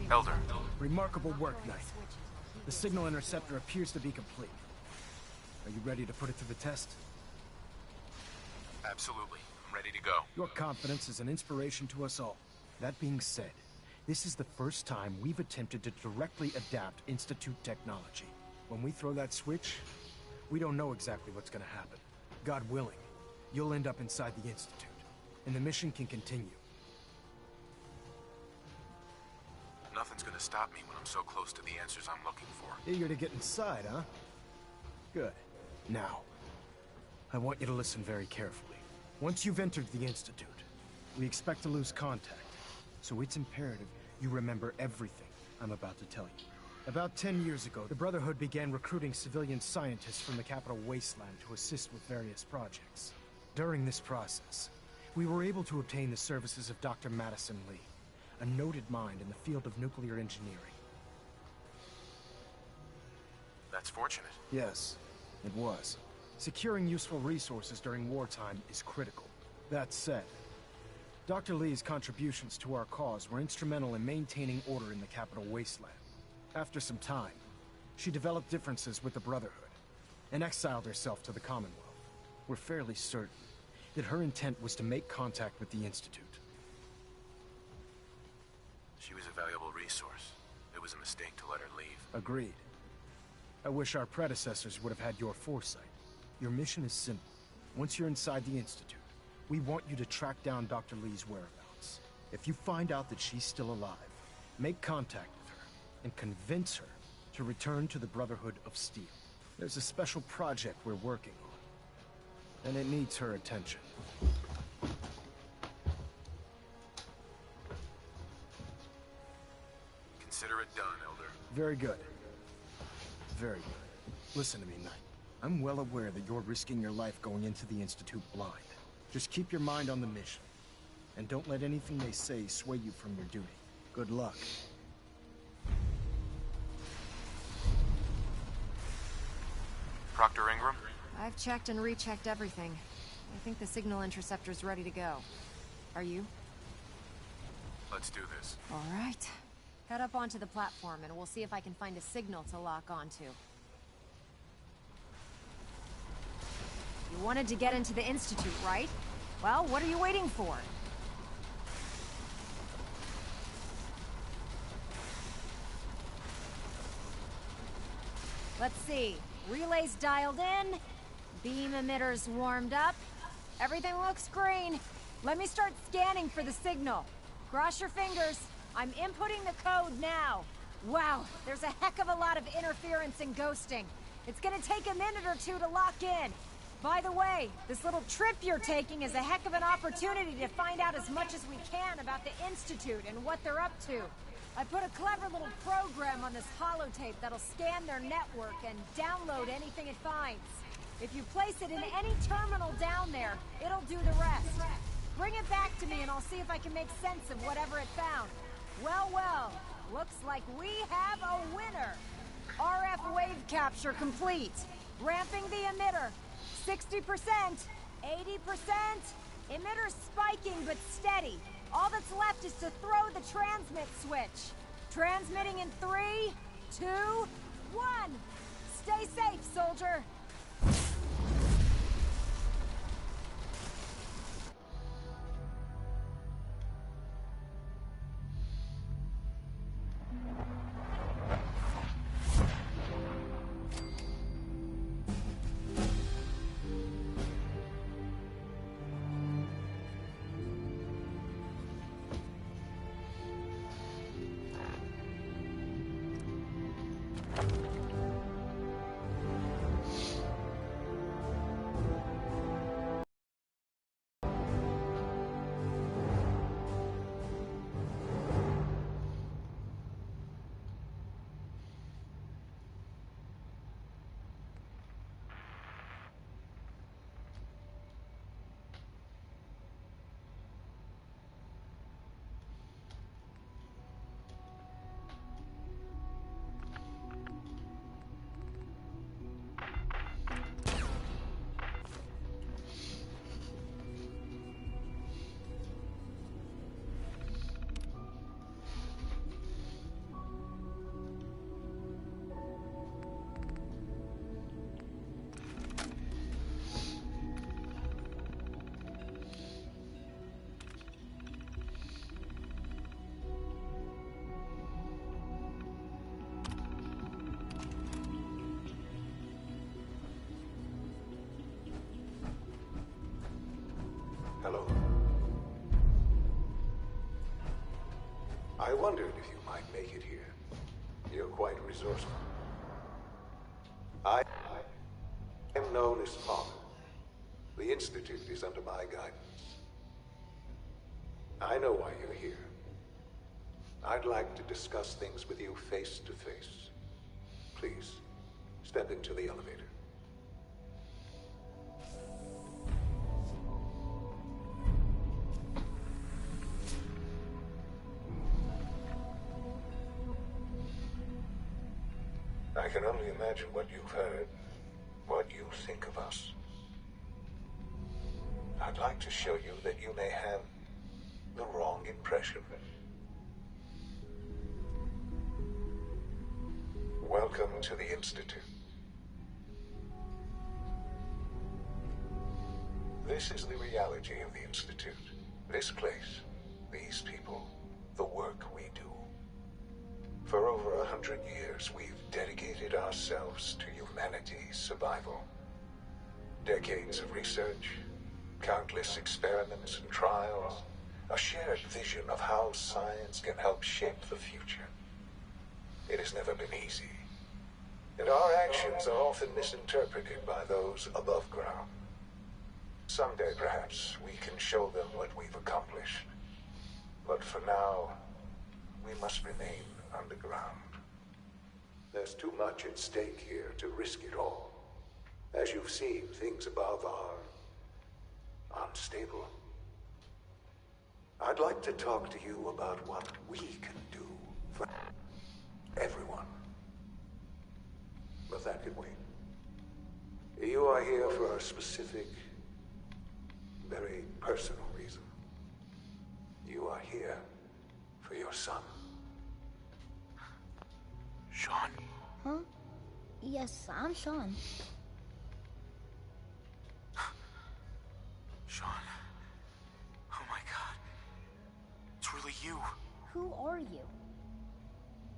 Elder. Remarkable work, Knight. The signal interceptor appears to be complete. Are you ready to put it through the test? Absolutely. I'm ready to go. Your confidence is an inspiration to us all. That being said, this is the first time we've attempted to directly adapt Institute technology. When we throw that switch, we don't know exactly what's gonna happen. God willing, you'll end up inside the Institute, and the mission can continue. Nothing's gonna stop me when I'm so close to the answers I'm looking for. Eager to get inside, huh? Good. Now, I want you to listen very carefully. Once you've entered the Institute, we expect to lose contact, so it's imperative you remember everything I'm about to tell you. About 10 years ago, the Brotherhood began recruiting civilian scientists from the capital wasteland to assist with various projects. During this process, we were able to obtain the services of Dr. Madison Lee, a noted mind in the field of nuclear engineering. That's fortunate. Yes, it was. Securing useful resources during wartime is critical. That said, Dr. Lee's contributions to our cause were instrumental in maintaining order in the capital wasteland. After some time, she developed differences with the Brotherhood and exiled herself to the Commonwealth. We're fairly certain that her intent was to make contact with the Institute. She was a valuable resource. It was a mistake to let her leave. Agreed. I wish our predecessors would have had your foresight. Your mission is simple. Once you're inside the Institute, we want you to track down Dr. Lee's whereabouts. If you find out that she's still alive, make contact with her and convince her to return to the Brotherhood of Steel. There's a special project we're working on, and it needs her attention. Consider it done, Elder. Very good. Very good. Listen to me, Knight. I'm well aware that you're risking your life going into the Institute blind. Just keep your mind on the mission, and don't let anything they say sway you from your duty. Good luck. Proctor Ingram? I've checked and rechecked everything. I think the signal interceptor's ready to go. Are you? Let's do this. All right. Head up onto the platform, and we'll see if I can find a signal to lock onto. You wanted to get into the Institute, right? Well, what are you waiting for? Let's see. Relays dialed in. Beam emitters warmed up. Everything looks green. Let me start scanning for the signal. Cross your fingers. I'm inputting the code now. Wow, there's a heck of a lot of interference and ghosting. It's gonna take a minute or two to lock in. By the way, this little trip you're taking is a heck of an opportunity to find out as much as we can about the Institute and what they're up to. I put a clever little program on this holotape that'll scan their network and download anything it finds. If you place it in any terminal down there, it'll do the rest. Bring it back to me and I'll see if I can make sense of whatever it found. Well, well, looks like we have a winner. RF wave capture complete. Ramping the emitter. 60%, 80%. Emitter spiking but steady. All that's left is to throw the transmit switch. Transmitting in 3, 2, 1. Stay safe, soldier. Hello. I wondered if you might make it here. You're quite resourceful. I am known as Father. The Institute is under my guidance. I know why you're here. I'd like to discuss things with you face to face. Please, step into the elevator. I can only imagine what you've heard, what you think of us. I'd like to show you that you may have the wrong impression. Welcome to the Institute. This is the reality of the Institute. This place, these people, the work we do. For over 100 years, we've dedicated ourselves to humanity's survival. Decades of research, countless experiments and trials, a shared vision of how science can help shape the future. It has never been easy, and our actions are often misinterpreted by those above ground. Someday, perhaps, we can show them what we've accomplished. But for now, we must remain underground. There's too much at stake here to risk it all. As you've seen, things above are unstable. I'd like to talk to you about what we can do for everyone. But that can wait. You are here for a specific, very personal reason. You are here for your son. Sean? Huh? Yes, I'm Sean. Sean. Oh my god. It's really you. Who are you?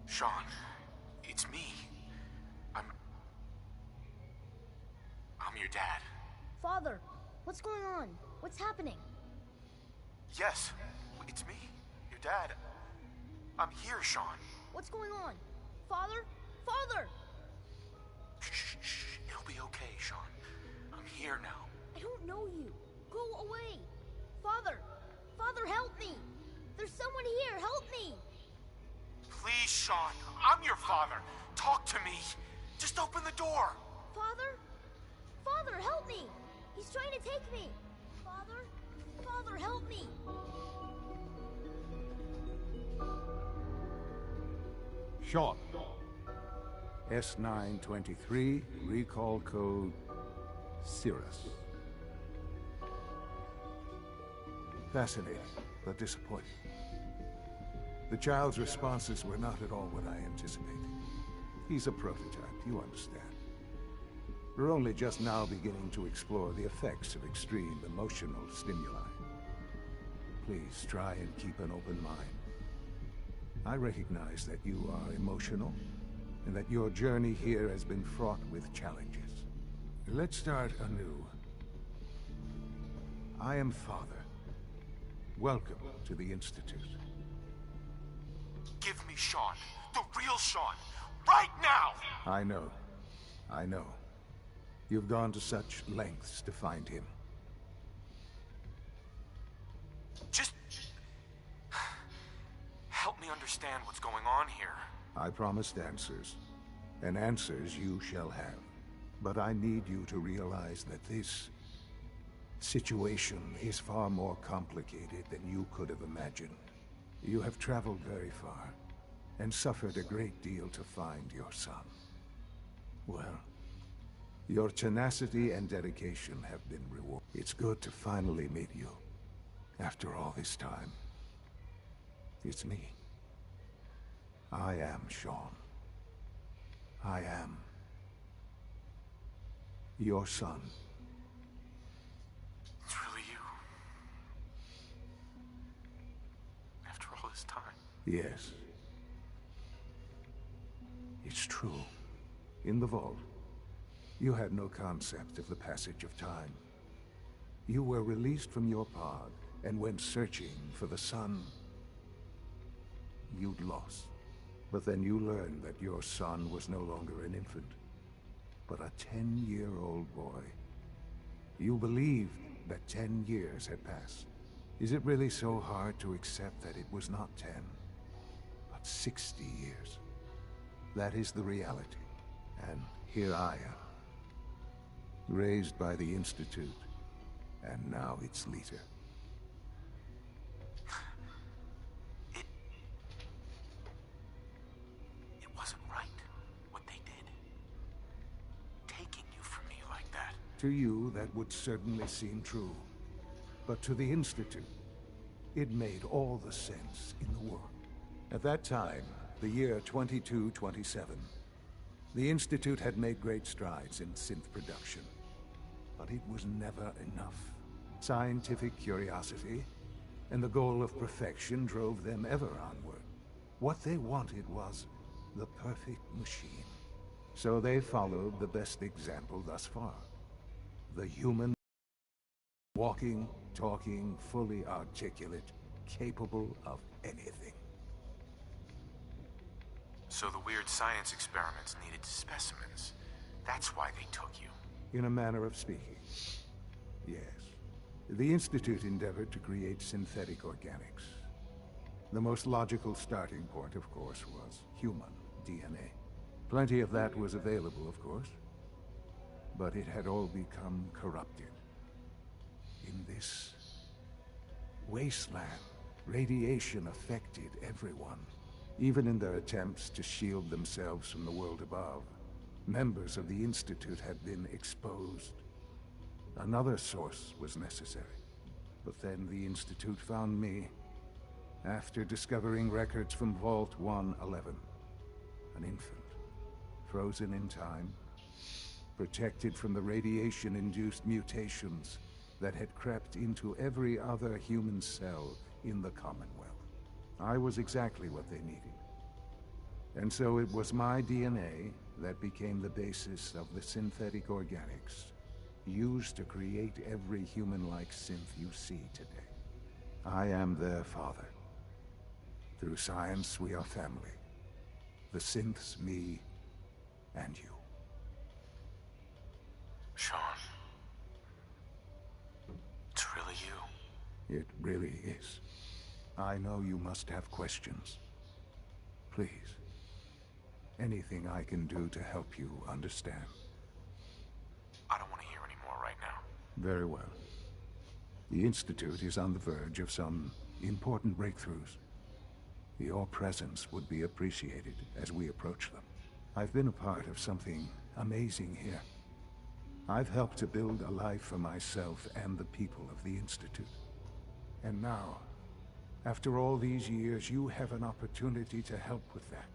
Sean. It's me. I'm your dad. Father, what's going on? What's happening? Yes, it's me. Your dad. I'm here, Sean. What's going on? Father? Father! Shh. It'll be okay, Sean. I'm here now. I don't know you. Go away. Father! Father, help me! There's someone here. Help me! Please, Sean. I'm your father. Talk to me. Just open the door. Father? Father, help me! He's trying to take me! Father? Father, help me! Sean. S923, recall code Cirrus. Fascinating, but disappointing. The child's responses were not at all what I anticipated. He's a prototype, you understand. We're only just now beginning to explore the effects of extreme emotional stimuli. Please try and keep an open mind. I recognize that you are emotional, and that your journey here has been fraught with challenges. Let's start anew. I am Father. Welcome to the Institute. Give me Sean. The real Sean. Right now! I know. You've gone to such lengths to find him. Just help me understand what's going on here. I promised answers, and answers you shall have. But I need you to realize that this situation is far more complicated than you could have imagined. You have traveled very far, and suffered a great deal to find your son. Well, your tenacity and dedication have been rewarded. It's good to finally meet you, after all this time. It's me. I am Sean. I am your son. It's really you. After all this time. Yes. It's true. In the vault, you had no concept of the passage of time. You were released from your pod and went searching for the son you'd lost. But then you learned that your son was no longer an infant, but a 10-year-old boy. You believed that 10 years had passed. Is it really so hard to accept that it was not 10, but 60 years? That is the reality. And here I am, raised by the Institute, and now its leader. It wasn't right, what they did. Taking you from me like that. To you, that would certainly seem true. But to the Institute, it made all the sense in the world. At that time, the year 2227, the Institute had made great strides in synth production. But it was never enough. Scientific curiosity and the goal of perfection drove them ever onward. What they wanted was the perfect machine. So they followed the best example thus far. The human, walking, talking, fully articulate, capable of anything. So the weird science experiments needed specimens. That's why they took you. In a manner of speaking, yes. The Institute endeavored to create synthetic organics. The most logical starting point, of course, was human DNA. Plenty of that was available, of course, but it had all become corrupted. In this wasteland, radiation affected everyone, even in their attempts to shield themselves from the world above. Members of the Institute had been exposed. Another source was necessary. But then the Institute found me after discovering records from Vault 111. An infant, frozen in time, protected from the radiation-induced mutations that had crept into every other human cell in the Commonwealth. I was exactly what they needed. And so it was my DNA that became the basis of the synthetic organics used to create every human-like synth you see today. I am their father. Through science, we are family. The synths, me, and you. Sean. It's really you. It really is. I know you must have questions. Please. Anything I can do to help you understand. I don't want to hear any more right now. Very well. The Institute is on the verge of some important breakthroughs. Your presence would be appreciated as we approach them. I've been a part of something amazing here. I've helped to build a life for myself and the people of the Institute. And now, after all these years, you have an opportunity to help with that.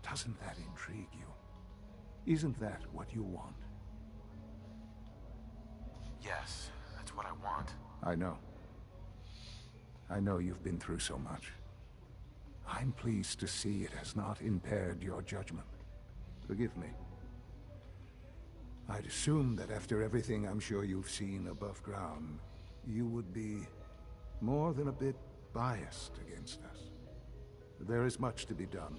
Doesn't that intrigue you? Isn't that what you want? Yes, that's what I want. I know. I know you've been through so much. I'm pleased to see it has not impaired your judgment. Forgive me. I'd assumed that after everything I'm sure you've seen above ground, you would be more than a bit biased against us. There is much to be done.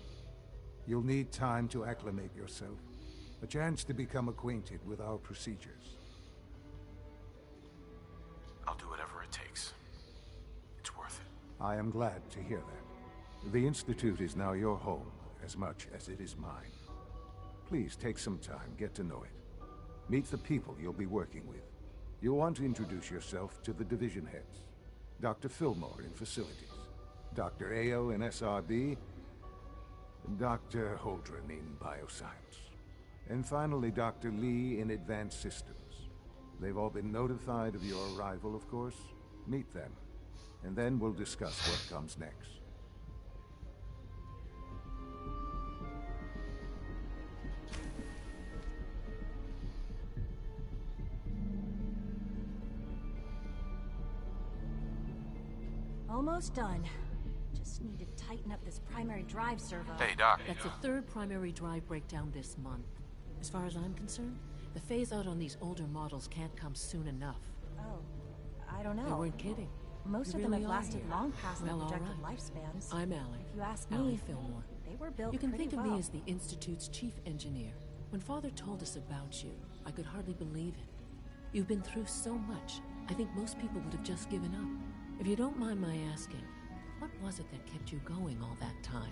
You'll need time to acclimate yourself, a chance to become acquainted with our procedures. I'll do whatever it takes. It's worth it. I am glad to hear that. The Institute is now your home as much as it is mine. Please take some time, get to know it. Meet the people you'll be working with. You'll want to introduce yourself to the division heads. Dr. Fillmore in Facilities, Dr. Ao in SRB, Dr. Holdren in Bioscience, and finally Dr. Lee in Advanced Systems. They've all been notified of your arrival, of course. Meet them, and then we'll discuss what comes next. Almost done. Just need to tighten up this primary drive servo. Hey, Doc. That's the third primary drive breakdown this month. As far as I'm concerned, the phase-out on these older models can't come soon enough. Oh, I don't know. They weren't kidding. Most You of them really have are lasted here. long past their Well, all projected right. lifespans. I'm Allie. If you ask Allie me, Fillmore. they were built You can pretty think of well. me as the Institute's chief engineer. When Father told us about you, I could hardly believe it. You've been through so much, I think most people would have just given up. If you don't mind my asking, what was it that kept you going all that time?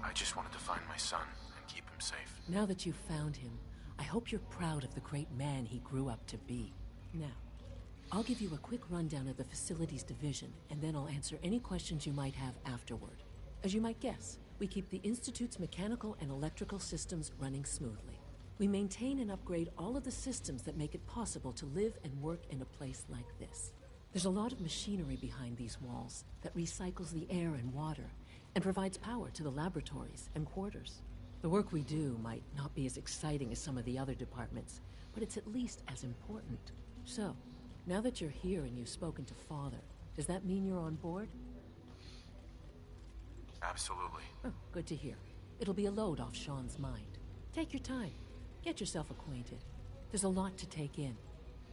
I just wanted to find my son and keep him safe. Now that you've found him, I hope you're proud of the great man he grew up to be. Now, I'll give you a quick rundown of the facilities division, and then I'll answer any questions you might have afterward. As you might guess, we keep the Institute's mechanical and electrical systems running smoothly. We maintain and upgrade all of the systems that make it possible to live and work in a place like this. There's a lot of machinery behind these walls that recycles the air and water and provides power to the laboratories and quarters. The work we do might not be as exciting as some of the other departments, but it's at least as important. So, now that you're here and you've spoken to Father, does that mean you're on board? Absolutely. Oh, good to hear. It'll be a load off Sean's mind. Take your time. Get yourself acquainted. There's a lot to take in.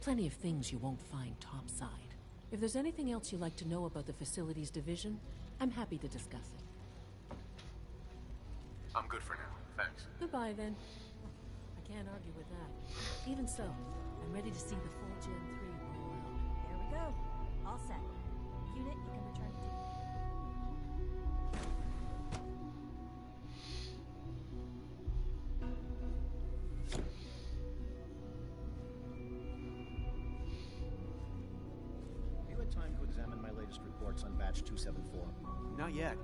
Plenty of things you won't find topside. If there's anything else you'd like to know about the facilities division, I'm happy to discuss it. I'm good for now. Thanks. Goodbye, then. I can't argue with that. Even so, I'm ready to see the full Gen 3 roll out. There we go. All set. Unit, you can return to... You had time to examine my latest reports on batch 274? Not yet.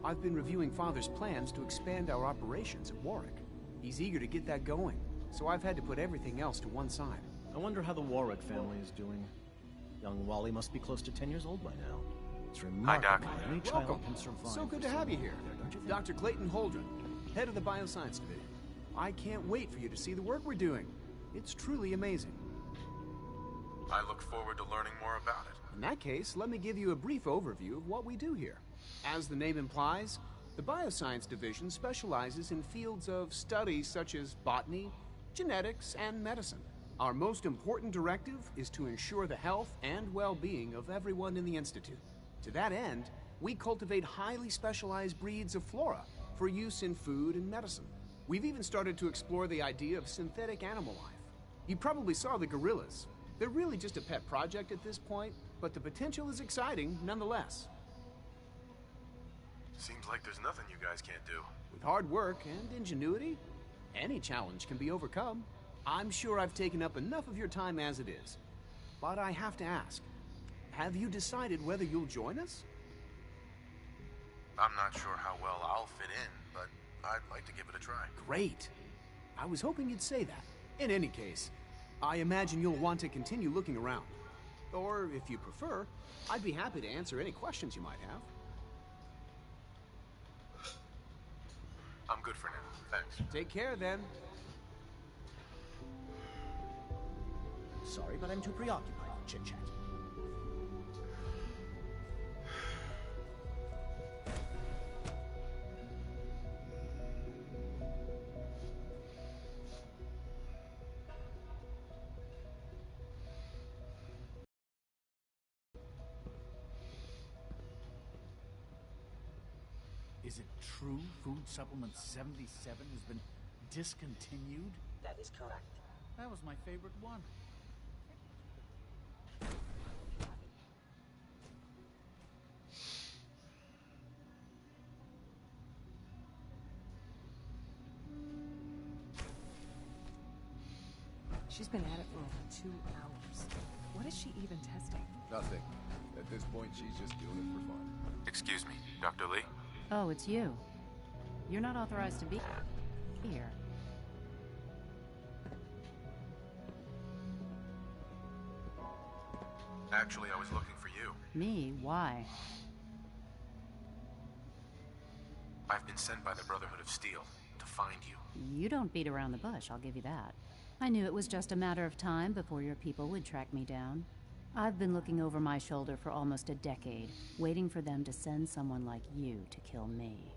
I've been reviewing Father's plans to expand our operations at Warwick. He's eager to get that going, so I've had to put everything else to one side. I wonder how the Warwick family is doing. Young Wally must be close to 10 years old by now. It's remarkable Doc. any child Welcome. can survive. So good for to have you long. here. Don't you think? Dr. Clayton Holdren, head of the Bioscience Division. I can't wait for you to see the work we're doing. It's truly amazing. I look forward to learning more about it. In that case, let me give you a brief overview of what we do here. As the name implies, the Bioscience Division specializes in fields of study such as botany, genetics, and medicine. Our most important directive is to ensure the health and well-being of everyone in the Institute. To that end, we cultivate highly specialized breeds of flora for use in food and medicine. We've even started to explore the idea of synthetic animal life. You probably saw the gorillas. They're really just a pet project at this point, but the potential is exciting nonetheless. Seems like there's nothing you guys can't do. With hard work and ingenuity, any challenge can be overcome. I'm sure I've taken up enough of your time as it is. But I have to ask, have you decided whether you'll join us? I'm not sure how well I'll fit in, but I'd like to give it a try. Great. I was hoping you'd say that. In any case, I imagine you'll want to continue looking around. Or, if you prefer, I'd be happy to answer any questions you might have. I'm good for now. Thanks. Take care, then. Sorry, but I'm too preoccupied with chit-chat. Is it true Food Supplement 77 has been discontinued? That is correct. That was my favorite one. She's been at it for over 2 hours. What is she even testing? Nothing. At this point, she's just doing it for fun. Excuse me, Dr. Lee? Oh, it's you. You're not authorized to be here. Actually, I was looking for you. Me? Why? I've been sent by the Brotherhood of Steel to find you. You don't beat around the bush, I'll give you that. I knew it was just a matter of time before your people would track me down. I've been looking over my shoulder for almost a decade, waiting for them to send someone like you to kill me.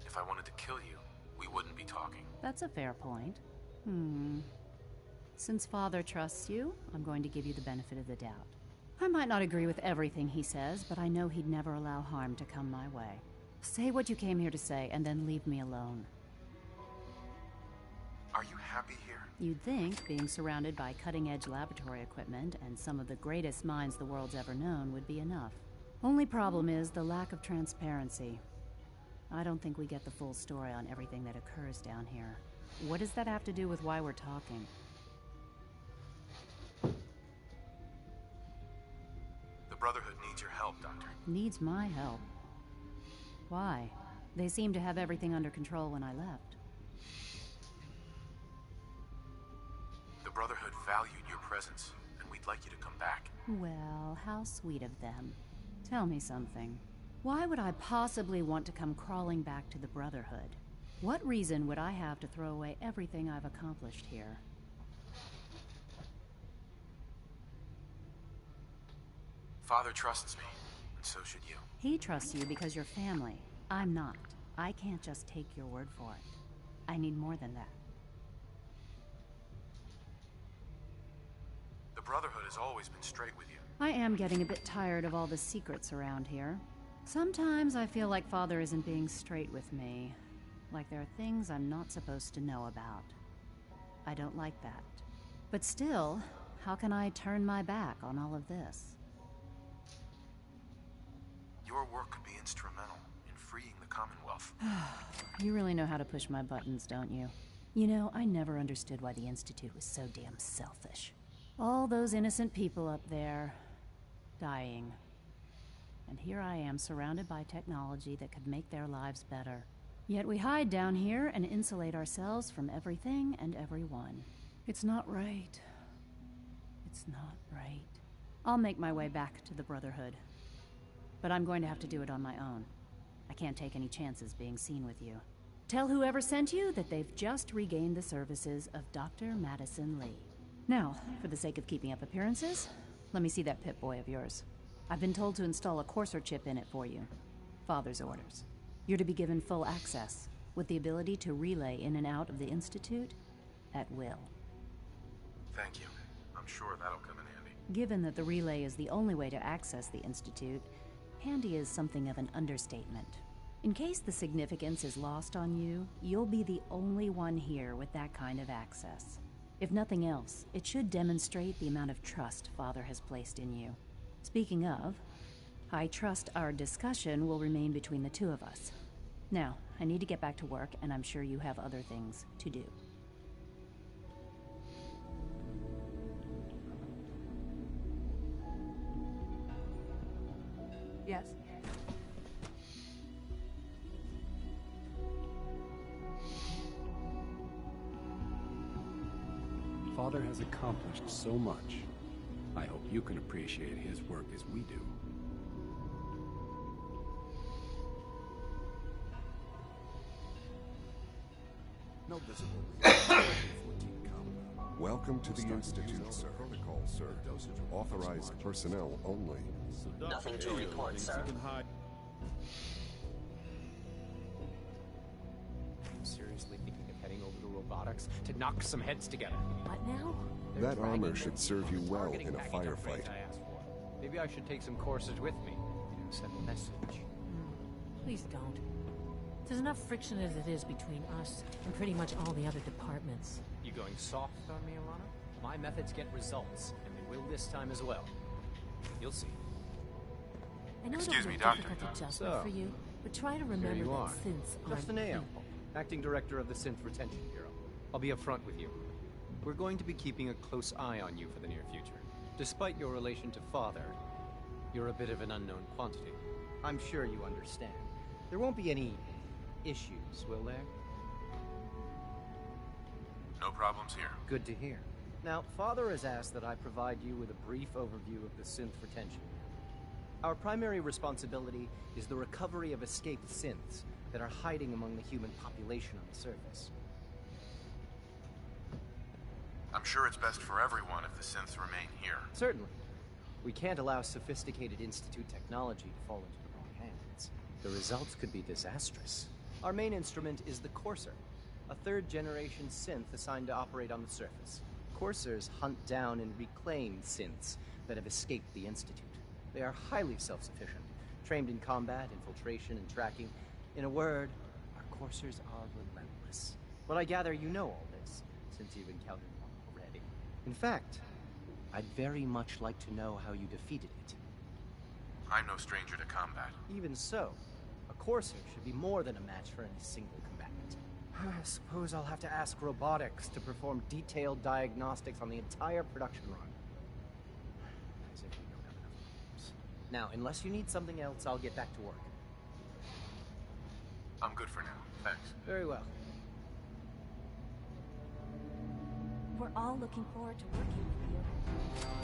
If I wanted to kill you, we wouldn't be talking. That's a fair point. Since Father trusts you, I'm going to give you the benefit of the doubt. I might not agree with everything he says, but I know he'd never allow harm to come my way. Say what you came here to say, and then leave me alone. Are you happy here? You'd think being surrounded by cutting-edge laboratory equipment and some of the greatest minds the world's ever known would be enough. Only problem is the lack of transparency. I don't think we get the full story on everything that occurs down here. What does that have to do with why we're talking? The Brotherhood needs your help, Doctor. Needs my help. Why? They seemed to have everything under control when I left. The Brotherhood valued your presence, and we'd like you to come back. Well, how sweet of them. Tell me something. Why would I possibly want to come crawling back to the Brotherhood? What reason would I have to throw away everything I've accomplished here? Father trusts me, and so should you. He trusts you because you're family. I'm not. I can't just take your word for it. I need more than that. The Brotherhood has always been straight with you. I am getting a bit tired of all the secrets around here. Sometimes I feel like Father isn't being straight with me. Like there are things I'm not supposed to know about. I don't like that. But still, how can I turn my back on all of this? Your work could be instrumental in freeing the Commonwealth. You really know how to push my buttons, don't you? You know, I never understood why the Institute was so damn selfish. All those innocent people up there, dying. And here I am, surrounded by technology that could make their lives better. Yet we hide down here and insulate ourselves from everything and everyone. It's not right. It's not right. I'll make my way back to the Brotherhood. But I'm going to have to do it on my own. I can't take any chances being seen with you. Tell whoever sent you that they've just regained the services of Dr. Madison Lee. Now, for the sake of keeping up appearances, let me see that Pip-Boy of yours. I've been told to install a courser chip in it for you. Father's orders. You're to be given full access, with the ability to relay in and out of the Institute at will. Thank you. I'm sure that'll come in handy. Given that the relay is the only way to access the Institute, handy is something of an understatement. In case the significance is lost on you, you'll be the only one here with that kind of access. If nothing else, it should demonstrate the amount of trust Father has placed in you. Speaking of, I trust our discussion will remain between the two of us. Now, I need to get back to work, and I'm sure you have other things to do. Yes? Father has accomplished so much. I hope you can appreciate his work as we do. No visible. Welcome to the Institute, sir. Protocol, sir. Authorized personnel only. Nothing to report, sir. Seriously thinking of heading over to robotics to knock some heads together. What now? That armor should serve you well in a firefight. Maybe I should take some courses with me. Send a message. Please don't. There's enough friction as it is between us and pretty much all the other departments. You going soft on me, Alana? My methods get results, and they will this time as well. You'll see. I know Excuse it'll me, be a Doctor. difficult adjustment So, for you, but try to Here remember you that are. synths aren't Justin A.M., people. Acting Director of the Synth Retention Bureau. I'll be upfront with you. We're going to be keeping a close eye on you for the near future. Despite your relation to Father, you're a bit of an unknown quantity. I'm sure you understand. There won't be any issues, will there? No problems here. Good to hear. Now, Father has asked that I provide you with a brief overview of the synth retention. Our primary responsibility is the recovery of escaped synths that are hiding among the human population on the surface. I'm sure it's best for everyone if the synths remain here. Certainly. We can't allow sophisticated Institute technology to fall into the wrong hands. The results could be disastrous. Our main instrument is the Courser, a third-generation synth assigned to operate on the surface. coursers hunt down and reclaim synths that have escaped the Institute. They are highly self-sufficient, trained in combat, infiltration, and tracking. In a word, our coursers are relentless. But I gather you know all this, since you've encountered one already. In fact, I'd very much like to know how you defeated it. I'm no stranger to combat. Even so, a courser should be more than a match for any single combatant. I suppose I'll have to ask robotics to perform detailed diagnostics on the entire production run. As if we don't have enough problems. Now, unless you need something else, I'll get back to work. I'm good for now, thanks. Very well. We're all looking forward to working with you.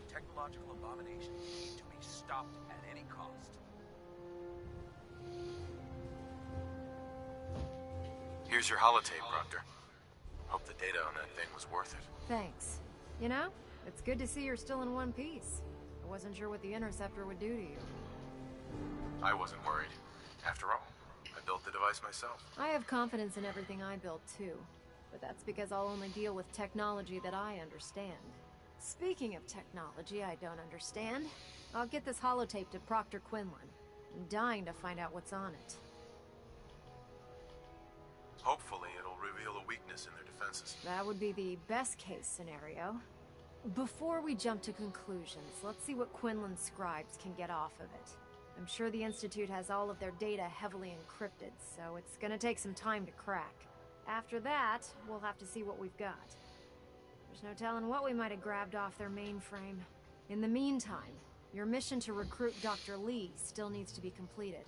Technological abomination need to be stopped at any cost. Here's your holotape, Proctor. Hope the data on that thing was worth it. Thanks. You know, it's good to see you're still in one piece. I wasn't sure what the interceptor would do to you. I wasn't worried. After all, I built the device myself. I have confidence in everything I build too, but that's because I'll only deal with technology that I understand. Speaking of technology I don't understand, I'll get this holotape to Proctor Quinlan. I'm dying to find out what's on it. Hopefully it'll reveal a weakness in their defenses. That would be the best case scenario. Before we jump to conclusions, let's see what Quinlan's Scribes can get off of it. I'm sure the Institute has all of their data heavily encrypted, so it's gonna take some time to crack. After that, we'll have to see what we've got. There's no telling what we might have grabbed off their mainframe. In the meantime, your mission to recruit Dr. Lee still needs to be completed.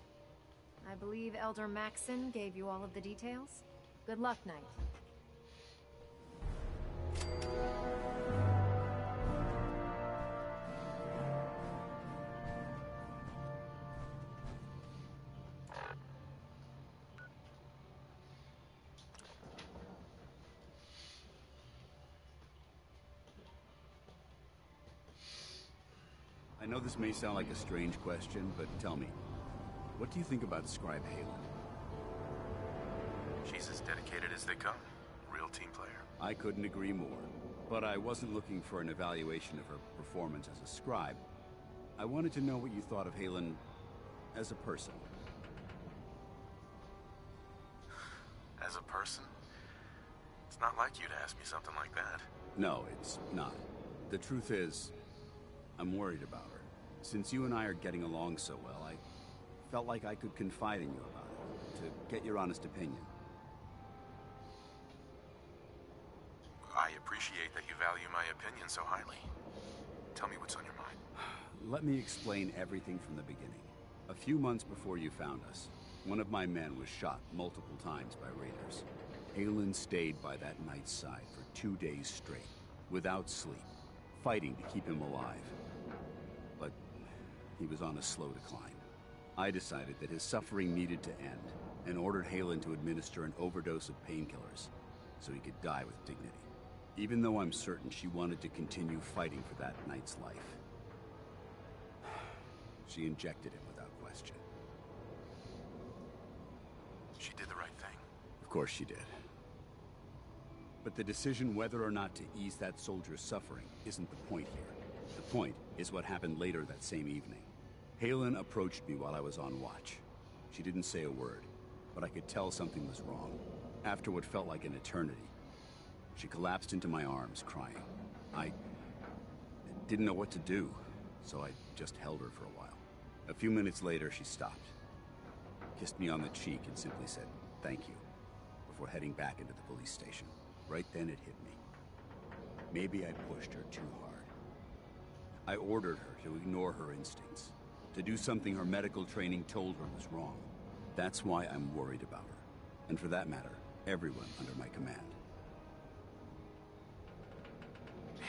I believe Elder Maxson gave you all of the details. Good luck, Knight. I know this may sound like a strange question, but tell me, what do you think about Scribe Halen? She's as dedicated as they come. Real team player. I couldn't agree more. But I wasn't looking for an evaluation of her performance as a scribe. I wanted to know what you thought of Halen as a person. As a person? It's not like you to ask me something like that. No, it's not. The truth is, I'm worried about her. Since you and I are getting along so well, I felt like I could confide in you about it, to get your honest opinion. I appreciate that you value my opinion so highly. Tell me what's on your mind. Let me explain everything from the beginning. A few months before you found us, one of my men was shot multiple times by raiders. Halen stayed by that knight's side for 2 days straight, without sleep, fighting to keep him alive. But he was on a slow decline. I decided that his suffering needed to end, and ordered Halen to administer an overdose of painkillers, so he could die with dignity. Even though I'm certain she wanted to continue fighting for that knight's life. She injected him without question. She did the right thing. Of course she did. But the decision whether or not to ease that soldier's suffering isn't the point here. The point is what happened later that same evening. Halen approached me while I was on watch. She didn't say a word, but I could tell something was wrong. After what felt like an eternity, She collapsed into my arms, crying. I didn't know what to do, so I just held her for a while. A few minutes later, she stopped, kissed me on the cheek, and simply said, "Thank you," before heading back into the police station. Right then it hit me. Maybe I pushed her too hard. I ordered her to ignore her instincts, to do something her medical training told her was wrong. That's why I'm worried about her, and for that matter, everyone under my command.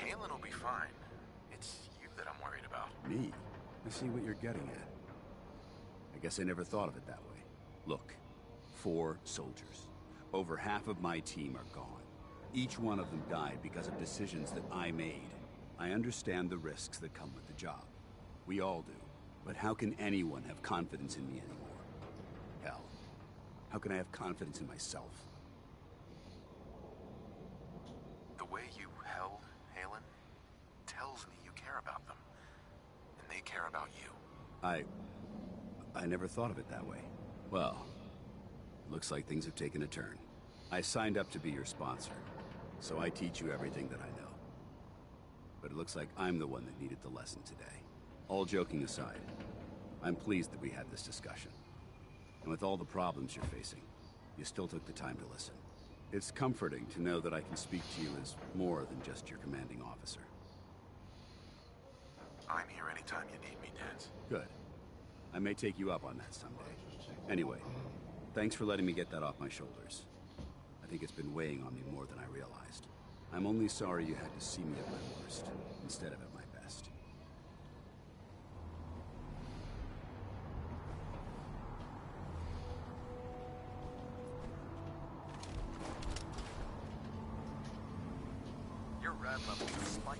Halen will be fine. It's you that I'm worried about. Me? I see what you're getting at. I guess I never thought of it that way. Look, 4 soldiers. Over half of my team are gone. Each one of them died because of decisions that I made. I understand the risks that come with the job. We all do. But how can anyone have confidence in me anymore? Hell, how can I have confidence in myself? The way you held Halen tells me you care about them. And they care about you. I never thought of it that way. Well, looks like things have taken a turn. I signed up to be your sponsor, so I teach you everything that I know. But it looks like I'm the one that needed the lesson today. All joking aside, I'm pleased that we had this discussion. And with all the problems you're facing, you still took the time to listen. It's comforting to know that I can speak to you as more than just your commanding officer. I'm here anytime you need me, Dance. Good. I may take you up on that someday. Anyway, thanks for letting me get that off my shoulders. I think it's been weighing on me more than I realized. I'm only sorry you had to see me at my worst, instead of at my best. Your rad level is spiking.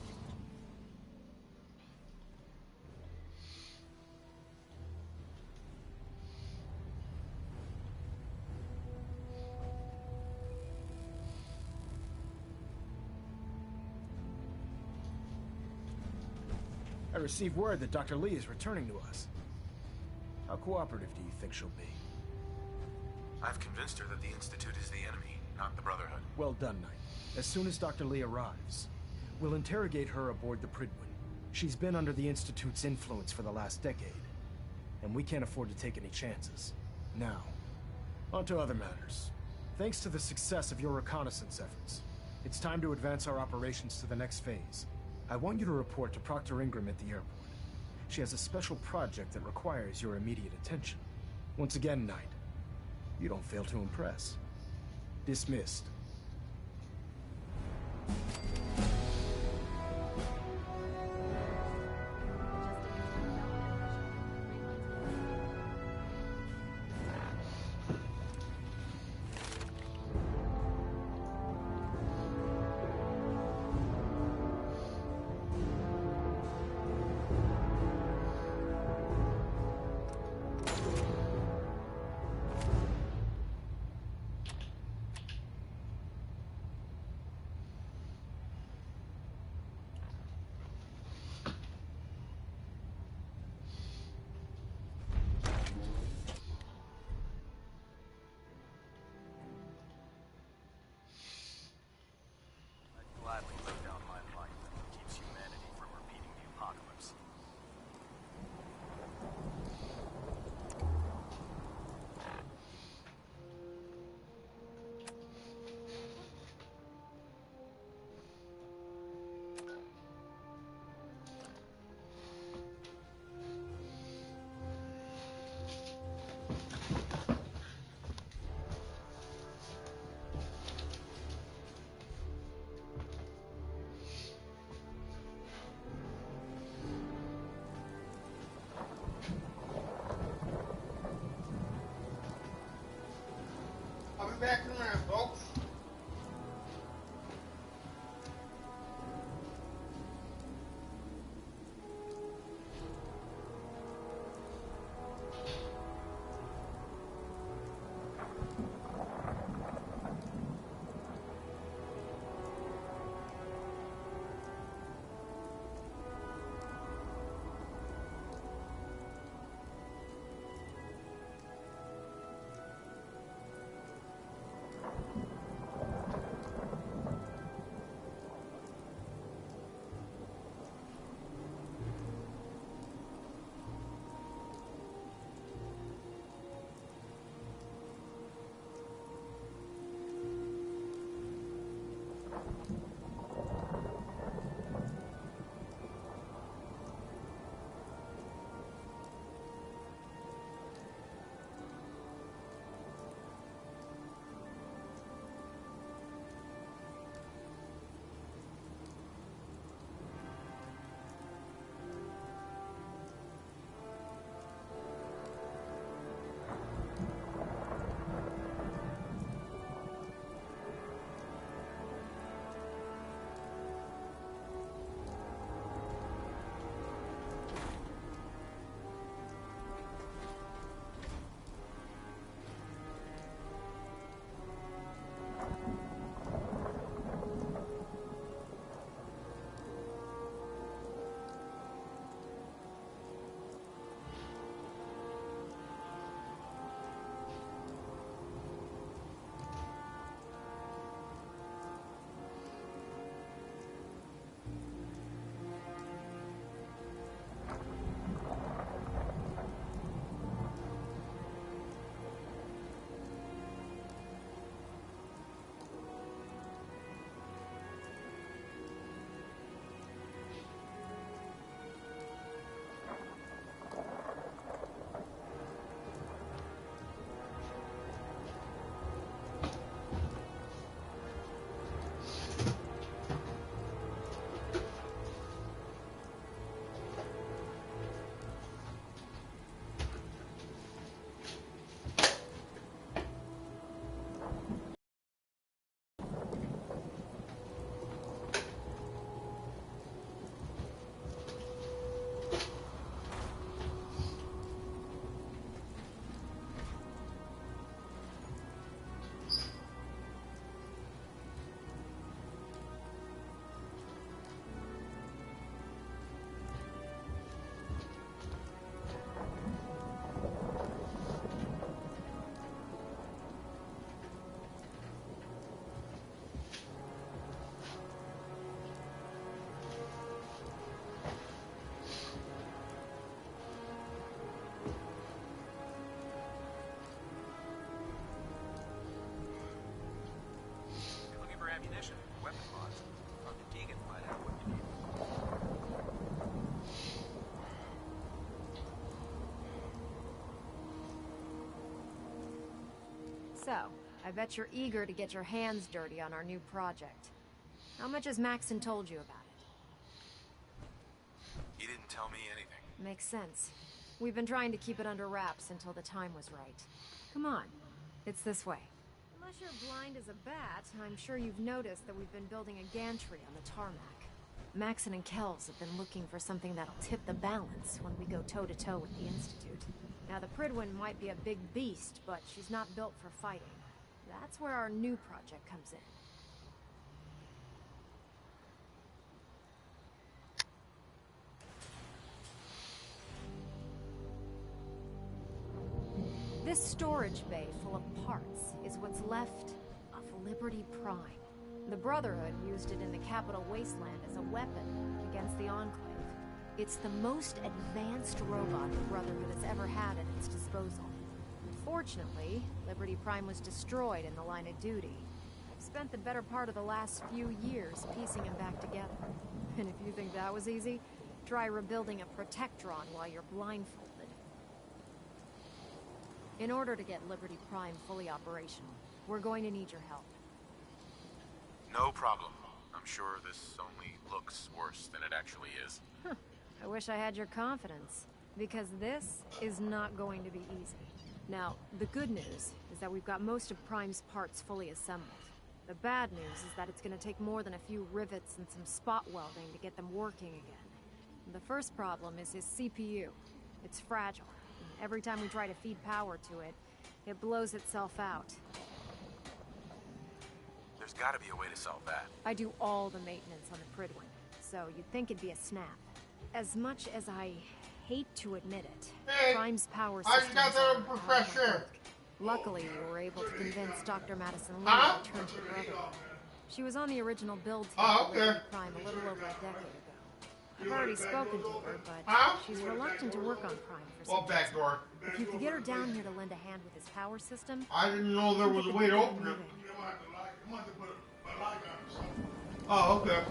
I received word that Dr. Lee is returning to us. How cooperative do you think she'll be? I've convinced her that the Institute is the enemy, not the Brotherhood. Well done, Knight. As soon as Dr. Lee arrives, we'll interrogate her aboard the Pridwin. She's been under the Institute's influence for the last decade, and we can't afford to take any chances. Now, on to other matters. Thanks to the success of your reconnaissance efforts, it's time to advance our operations to the next phase. I want you to report to Procter Ingram at the airport. She has a special project that requires your immediate attention. Once again, Knight, you don't fail to impress. Dismissed. So, I bet you're eager to get your hands dirty on our new project. How much has Maxon told you about it? He didn't tell me anything. Makes sense. We've been trying to keep it under wraps until the time was right. Come on, it's this way. Unless you're blind as a bat, I'm sure you've noticed that we've been building a gantry on the tarmac. Maxon and Kells have been looking for something that'll tip the balance when we go toe-to-toe with the Institute. Now, the Prydwen might be a big beast, but she's not built for fighting. That's where our new project comes in. This storage bay full of parts is what's left of Liberty Prime. The Brotherhood used it in the Capital Wasteland as a weapon against the Enclave. It's the most advanced robot the Brotherhood has ever had at its disposal. Unfortunately, Liberty Prime was destroyed in the line of duty. I've spent the better part of the last few years piecing him back together. And if you think that was easy, try rebuilding a Protectron while you're blindfolded. In order to get Liberty Prime fully operational, we're going to need your help. No problem. I'm sure this only looks worse than it actually is. Huh. I wish I had your confidence, because this is not going to be easy. Now, the good news is that we've got most of Prime's parts fully assembled. The bad news is that it's going to take more than a few rivets and some spot welding to get them working again. The first problem is his CPU. It's fragile. Every time we try to feed power to it, it blows itself out. There's gotta be a way to solve that. I do all the maintenance on the Prydwen, so you'd think it'd be a snap. As much as I hate to admit it, Prime's power system is Luckily, we were able to convince Dr. Madison Lee to return to the Brotherhood. She was on the original build team for Liberty Prime a little over a decade ago. I've already spoken to her, but she's reluctant to work on Prime for some reason. If you could get her down here to lend a hand with his power system... I didn't know there was a way to open it. Oh, okay.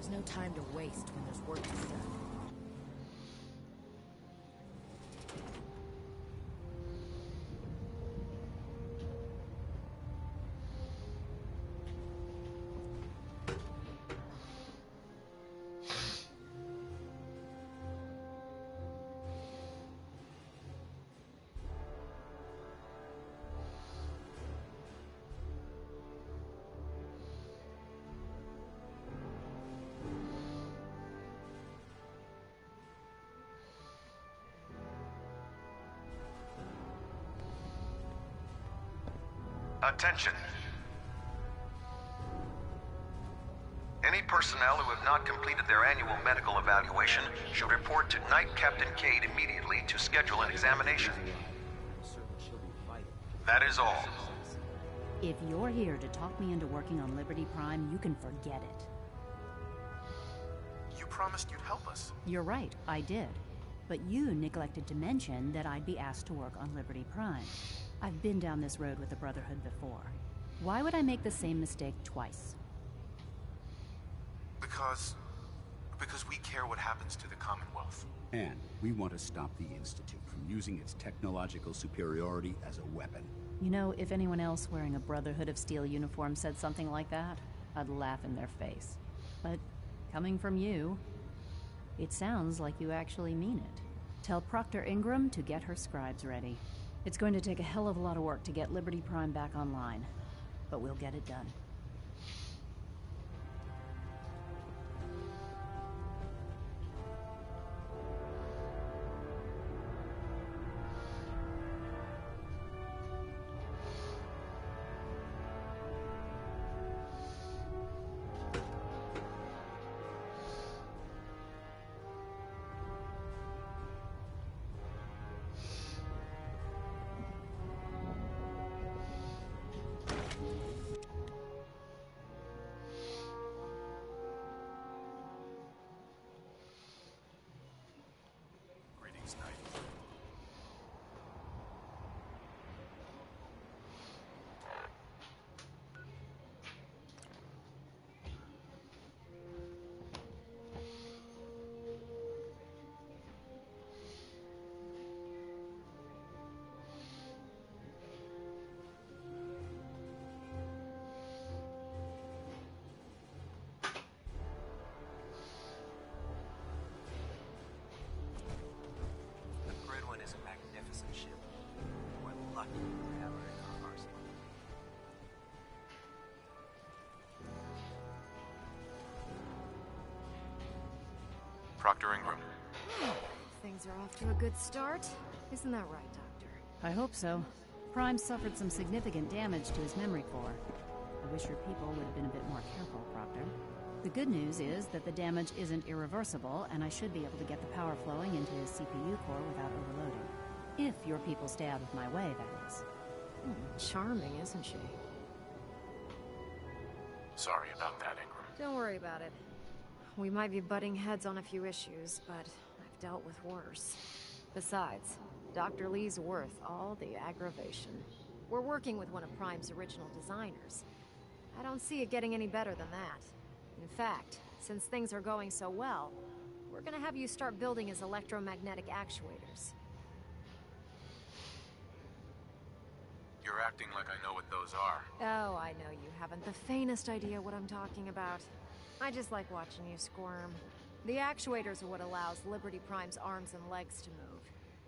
There's no time to waste when there's work to be done. Attention. Any personnel who have not completed their annual medical evaluation should report to Night Captain Cade immediately to schedule an examination. That is all. If you're here to talk me into working on Liberty Prime, you can forget it. You promised you'd help us. You're right, I did. But you neglected to mention that I'd be asked to work on Liberty Prime. I've been down this road with the Brotherhood before. Why would I make the same mistake twice? Because we care what happens to the Commonwealth. And we want to stop the Institute from using its technological superiority as a weapon. You know, if anyone else wearing a Brotherhood of Steel uniform said something like that, I'd laugh in their face. But coming from you, it sounds like you actually mean it. Tell Proctor Ingram to get her Scribes ready. It's going to take a hell of a lot of work to get Liberty Prime back online, but we'll get it done. Proctor Ingram. Things are off to a good start. Isn't that right, Doctor? I hope so. Prime suffered some significant damage to his memory core. I wish your people would have been a bit more careful, Proctor. The good news is that the damage isn't irreversible, and I should be able to get the power flowing into his CPU core without overloading. If your people stay out of my way, that is. Charming, isn't she? Sorry about that, Ingram. Don't worry about it. We might be butting heads on a few issues, but I've dealt with worse. Besides, Dr. Lee's worth all the aggravation. We're working with one of Prime's original designers. I don't see it getting any better than that. In fact, since things are going so well, we're gonna have you start building his electromagnetic actuators. You're acting like I know what those are. Oh, I know you haven't the faintest idea what I'm talking about. I just like watching you squirm. The actuators are what allows Liberty Prime's arms and legs to move.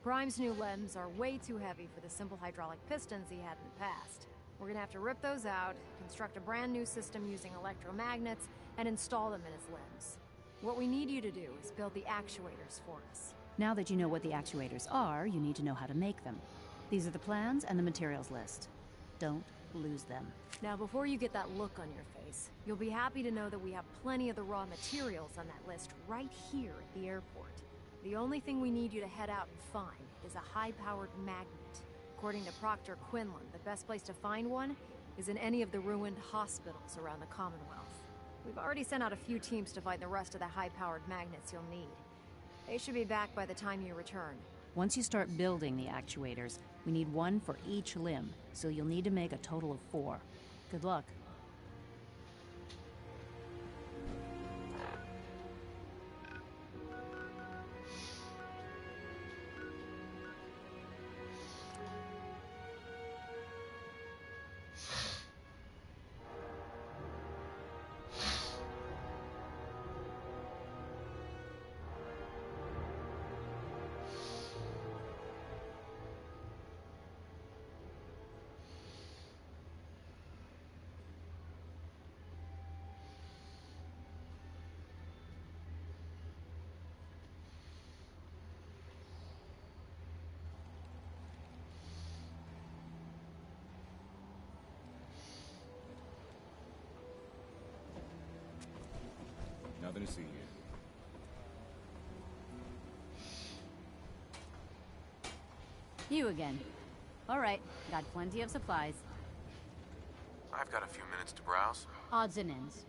Prime's new limbs are way too heavy for the simple hydraulic pistons he had in the past. We're gonna have to rip those out, construct a brand new system using electromagnets, and install them in his limbs. What we need you to do is build the actuators for us. Now that you know what the actuators are, you need to know how to make them. These are the plans and the materials list. Don't lose them. Now, before you get that look on your face, you'll be happy to know that we have plenty of the raw materials on that list right here at the airport. The only thing we need you to head out and find is a high-powered magnet. According to Proctor Quinlan, the best place to find one is in any of the ruined hospitals around the Commonwealth. We've already sent out a few teams to find the rest of the high-powered magnets you'll need. They should be back by the time you return. Once you start building the actuators, we need one for each limb, so you'll need to make a total of 4. Good luck. Nothing to see here. You again. All right, got plenty of supplies. I've got a few minutes to browse. Odds and ends.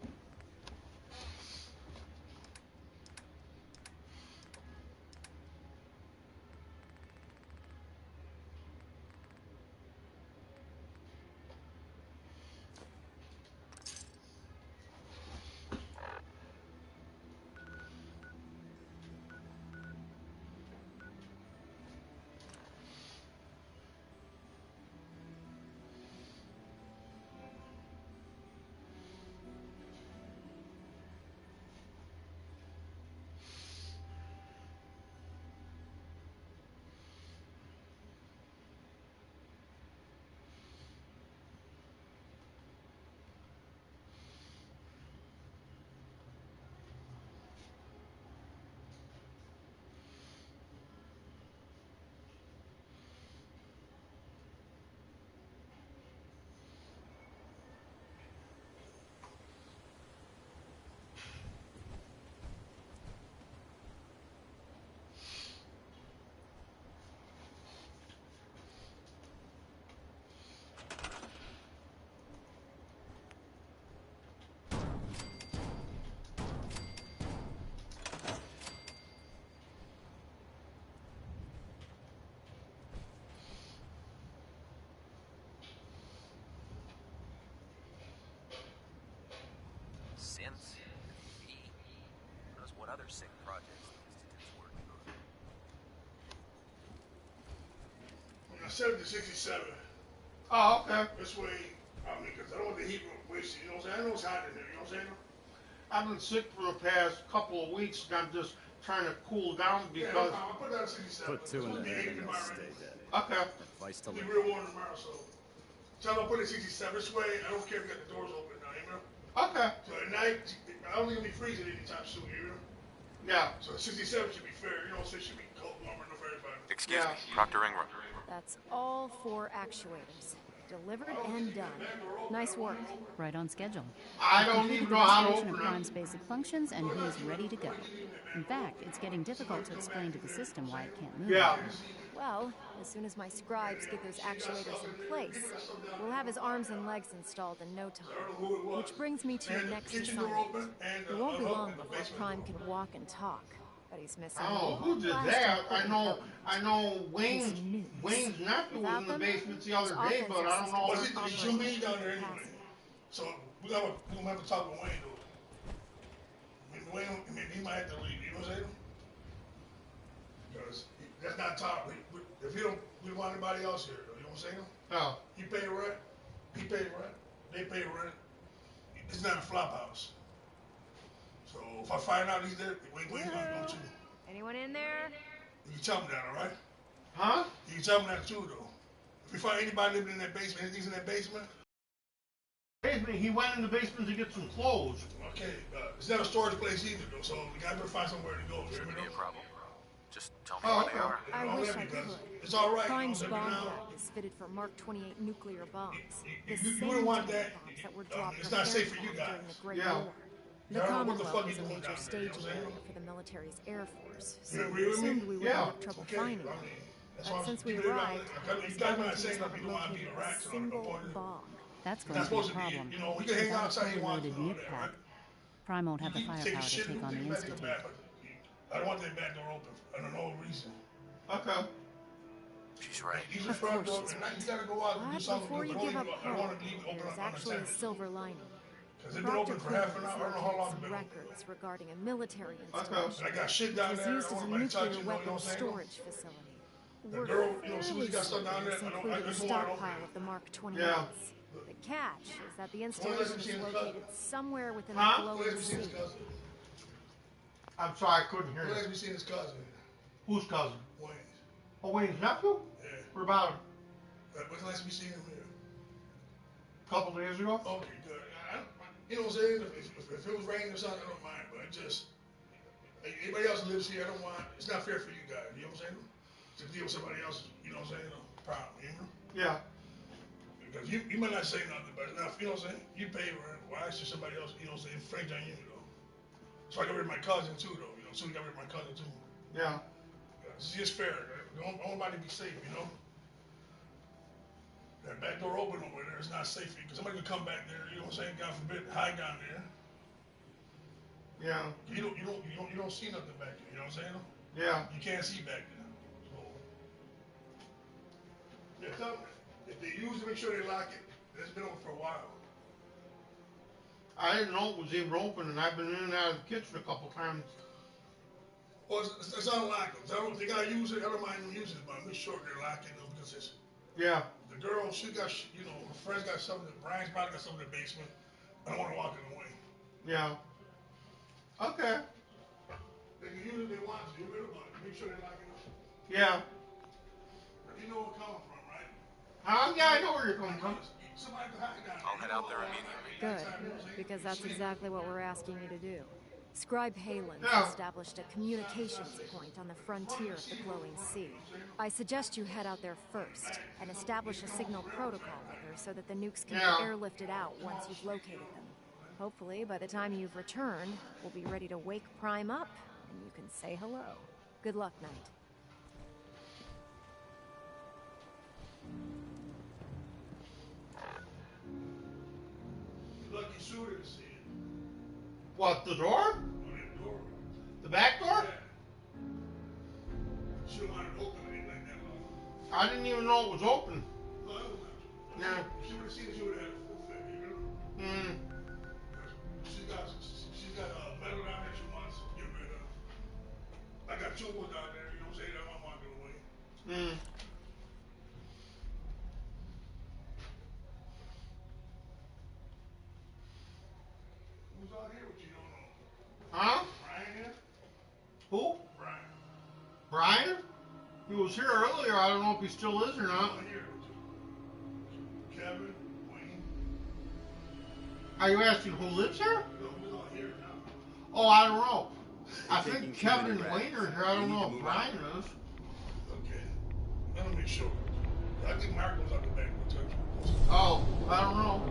Synths? V? Knows what other sick projects the Institute's working on. 7067. Oh, okay. This way, I mean, because I don't want the heat wasted, you know what I'm saying? I know it's hot in there, you know what I'm saying? I've been sick for the past couple of weeks, and I'm just trying to cool down because... Yeah, I'll put that at 67. Put 2 in the head and you'll stay dead. Okay. Advice to It'll be live. real warm tomorrow, so tell them to put it 67. This way, I don't care if you got the doors open now, you know? Okay. So at night, I don't think it'll be freezing anytime soon, you know? Yeah. So 67 should be fair. You know, so it should be cold warmer enough for everybody. Excuse me, Proctor Ingram. That's all 4 actuators. Delivered and done. Nice work. Right on schedule. I don't even know how to Demonstration open of them. Prime's basic functions, and he's ready to go. In fact, it's getting difficult to explain to the system why it can't move. Yeah. Well, as soon as my scribes get those actuators in place, we'll have his arms and legs installed in no time. Which brings me to your next assignment. It won't be long before Prime can walk and talk, but he's missing. Oh, who did that? I know Wayne's nephew was in the basement the other day, but I don't know. Was it the me down there anyway? So we're gonna have to talk with Wayne though. Wayne, I mean, he might have to leave. You know what I'm saying? Because that's not top. If you don't, we don't want anybody else here. You know what I'm saying? No. He paid rent. He paid rent. They pay rent. It's not a flop house. So if I find out he's there, Wayne's gonna go too. Anyone in there? You can tell him that, all right? Huh? You can tell him that too, though. If you find anybody living in that basement, anything's in that basement. He went in the basement to get some clothes. Okay, it's not a storage place either, though. So we gotta find somewhere to go. Shouldn't be a problem. Just tell me where they are. I wish I could. It's all right. Prime's bomb rack is fitted for Mark 28 nuclear bombs. The You same wouldn't want type that. of bombs that were dropped It's from not safe for you aircraft guys. during the Great Yeah. War. The Yeah, what the fuck Commonwealth you is a doing major down there, staging you know what I'm area for the military's Air Force, so You we agree with me? assumed we wouldn't Yeah. have trouble Okay, finding I them. mean, that's But why since we you live out arrived, there. the You guys might skeletons say nothing. haven't You don't want to be located a a rat. So single bomb. That's You're going not to be a supposed to be. problem. You know, we can hang Without a outside. fully You want loaded to do all nuke that, pack, right? Prime won't have the You can firepower to shit, take on the back in Institute. back, but I don't want that back door open for no reason. Okay. She's right. Use the front door, and now you gotta go out and do But something. before you Don't give up even- I don't hope, want to leave it open there's up actually a unattended. silver lining. Because it's been Proctor open for half an hour. I don't know how long located it's been some open. records regarding a military And installation. I got shit down It was there. used I as a don't want anybody nuclear touching. You know what I'm weapons saying? storage facility. The We're girl, you know, as soon as fairly you got stuff down certain there, this I included a just want it stockpile open. of the Mark 28s. Yeah. The catch is that the Well, let's installation see is his located cousin. somewhere within Huh? the glowing Let me see his sea. cousin. I'm sorry, I couldn't hear Let you. me see his cousin. Whose cousin? Wayne's. Oh, Wayne's nephew? Yeah. What about him? When's the last time you seen him here? A couple days ago? Okay, good. You know what I'm saying? If it was raining or something, I don't mind. But it just, anybody else who lives here, I don't want, it's not fair for you guys. You know what I'm saying? To deal with somebody else's, you know what I'm saying, problem, you know? Yeah. Because you might not say nothing, but enough, you know what I'm saying? You pay rent. Why should somebody else, you know what I'm saying, infringe on you, though? So I got rid of my cousin, too, though. You know, so we got rid of my cousin, too. Yeah. It's just fair. I want everybody to be safe, you know? That back door open over there is not safe for you, because somebody could come back there, you know what I'm saying? God forbid, hide down there. Yeah. You don't see nothing back there, you know what I'm saying? Yeah. You can't see back there. So, yeah, tell them, if they use it, make sure they lock it. It's been open for a while. I didn't know it was even open, and I've been in and out of the kitchen a couple times. Well, it's unlocked. If they gotta use it, I don't mind them using it, but make sure they're locked in, because it's, Yeah. the girl, she got, you know, her friends got something, Brian's probably got something in the basement. I don't want to walk in the way. Yeah. Okay. They can use it if they want to, make sure they lock it up. Yeah. You know where I'm coming from, right? Yeah, I know where you're coming from. Somebody can hide down there. I'll head out there immediately. Good, because that's exactly what we're asking you to do. Scribe Halen Yeah. established a communications point on the frontier of the glowing sea. I suggest you head out there first and establish a signal protocol with her so that the nukes can Yeah. be airlifted out once you've located them. Hopefully, by the time you've returned, we'll be ready to wake Prime up and you can say hello. Good luck, Knight. Lucky shooter to see it. What, the door? The door. The back door? Yeah. She don't want to open it like that long. I didn't even know it was open. No, I don't know. Yeah. She would have seen it, she would have had a full figure, you know? Hmm. She's got metal down there she wants to get rid of. I got tools down there, you know what I'm saying? That I'm walking away. Hmm. Who's out here with you, don't know? Huh? Brian here? Who? Brian. Brian? He was here earlier. I don't know if he still is or not. Who's out here with you? Kevin, Wayne. Are you asking who lives here? No, who's out here now? Oh, I don't know. I think Nothing too Kevin many and rags. Wayne are here. I We don't need know to if move Brian on. is. Okay. Let me make sure. I think Mark was out the back. Oh, I don't know. All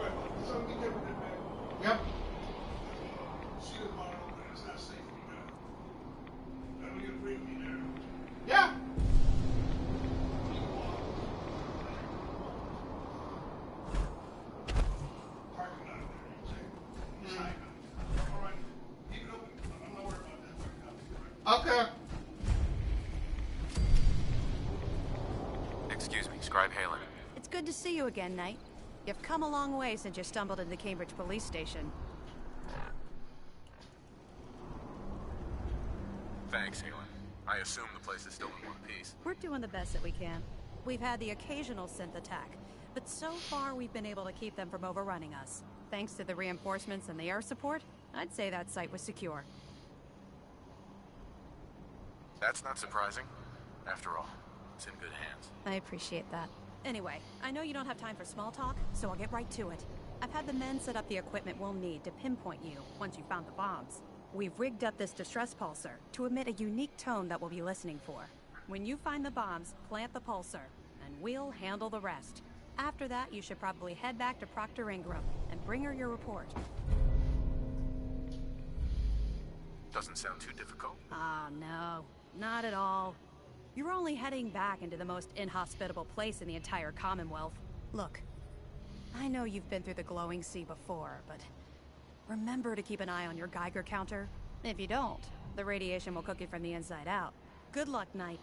right, so we get with that back. Yep. See you tomorrow, but it's not safe for you guys. I know you agree with me there. Yeah. Parking lot there, you say? All right. Keep it open. I'm not worried about that right now. Okay. Excuse me, Scribe Halen. It's good to see you again, Knight. You've come a long way since you stumbled into the Cambridge police station. Thanks, Halen. I assume the place is still in one piece. We're doing the best that we can. We've had the occasional synth attack, but so far we've been able to keep them from overrunning us. Thanks to the reinforcements and the air support, I'd say that site was secure. That's not surprising. After all, it's in good hands. I appreciate that. Anyway, I know you don't have time for small talk, so I'll get right to it. I've had the men set up the equipment we'll need to pinpoint you once you found the bombs. We've rigged up this distress pulsar to emit a unique tone that we'll be listening for. When you find the bombs, plant the pulsar, and we'll handle the rest. After that, you should probably head back to Procter Ingram and bring her your report. Doesn't sound too difficult. Ah, no. Not at all. You're only heading back into the most inhospitable place in the entire Commonwealth. Look, I know you've been through the glowing sea before, but remember to keep an eye on your Geiger counter. If you don't, the radiation will cook you from the inside out. Good luck, Knight.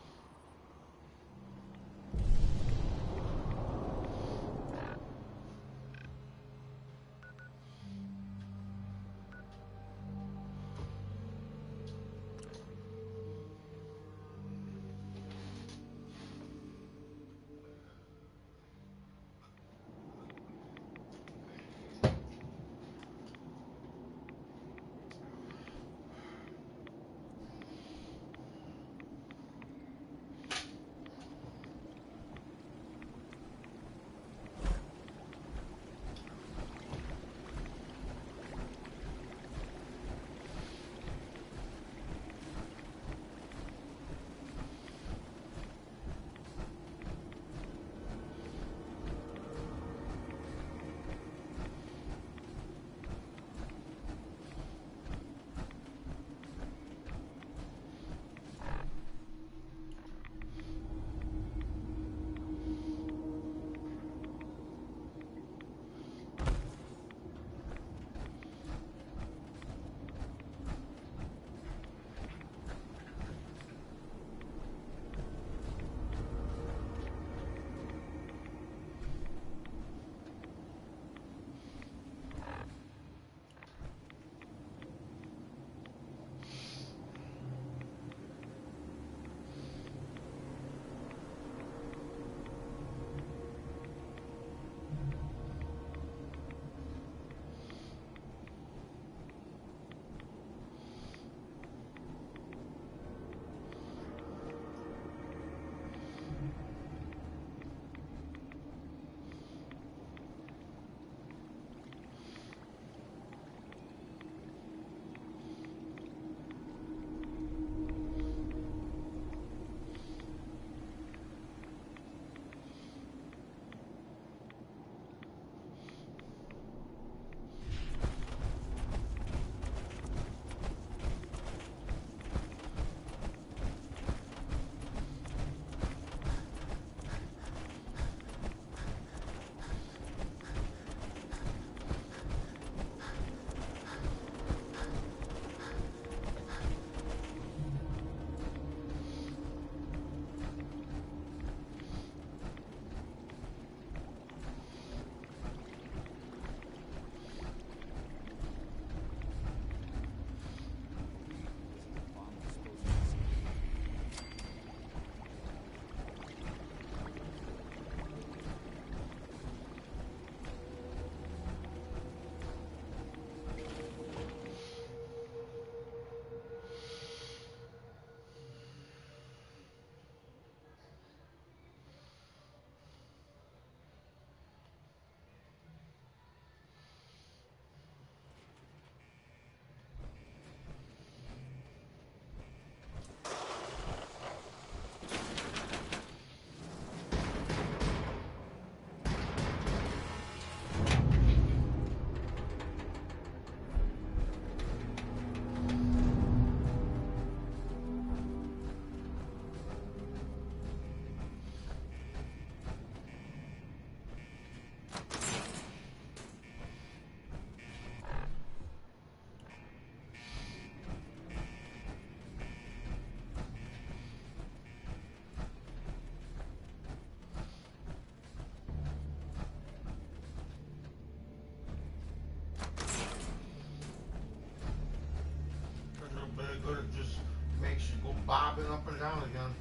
any good. It just makes you go bobbing up and down again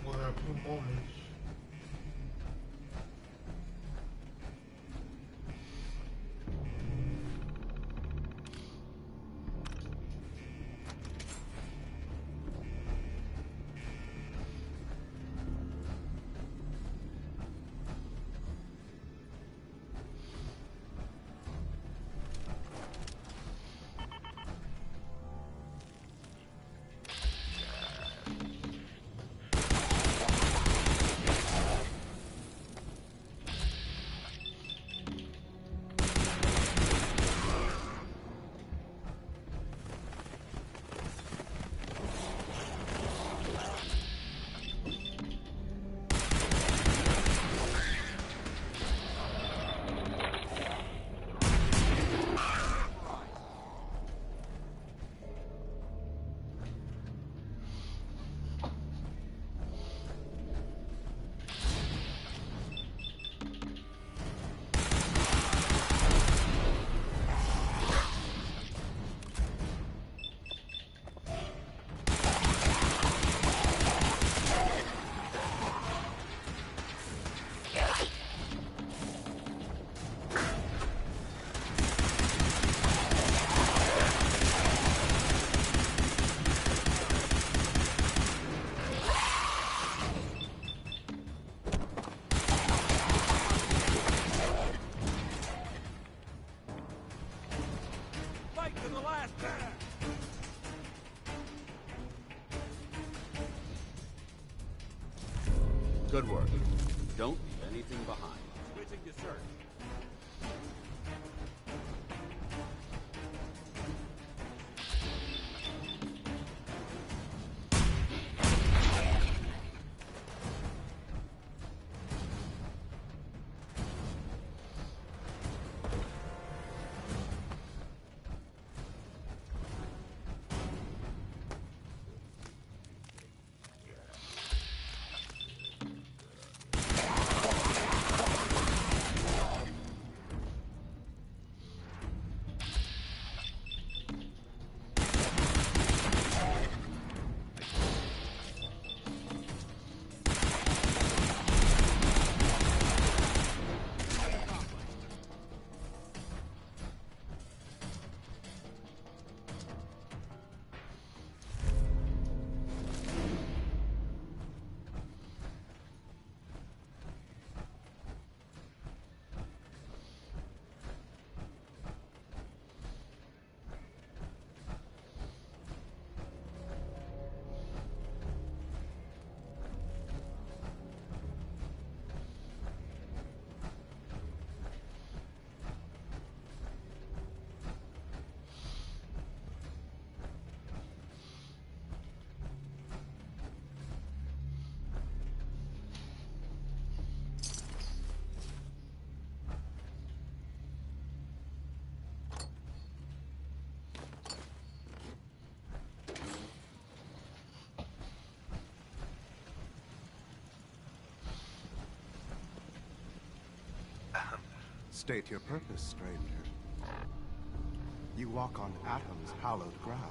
within a few moments. Good work. Don't leave anything behind. Switching to search. State your purpose, stranger. You walk on Atom's hallowed ground.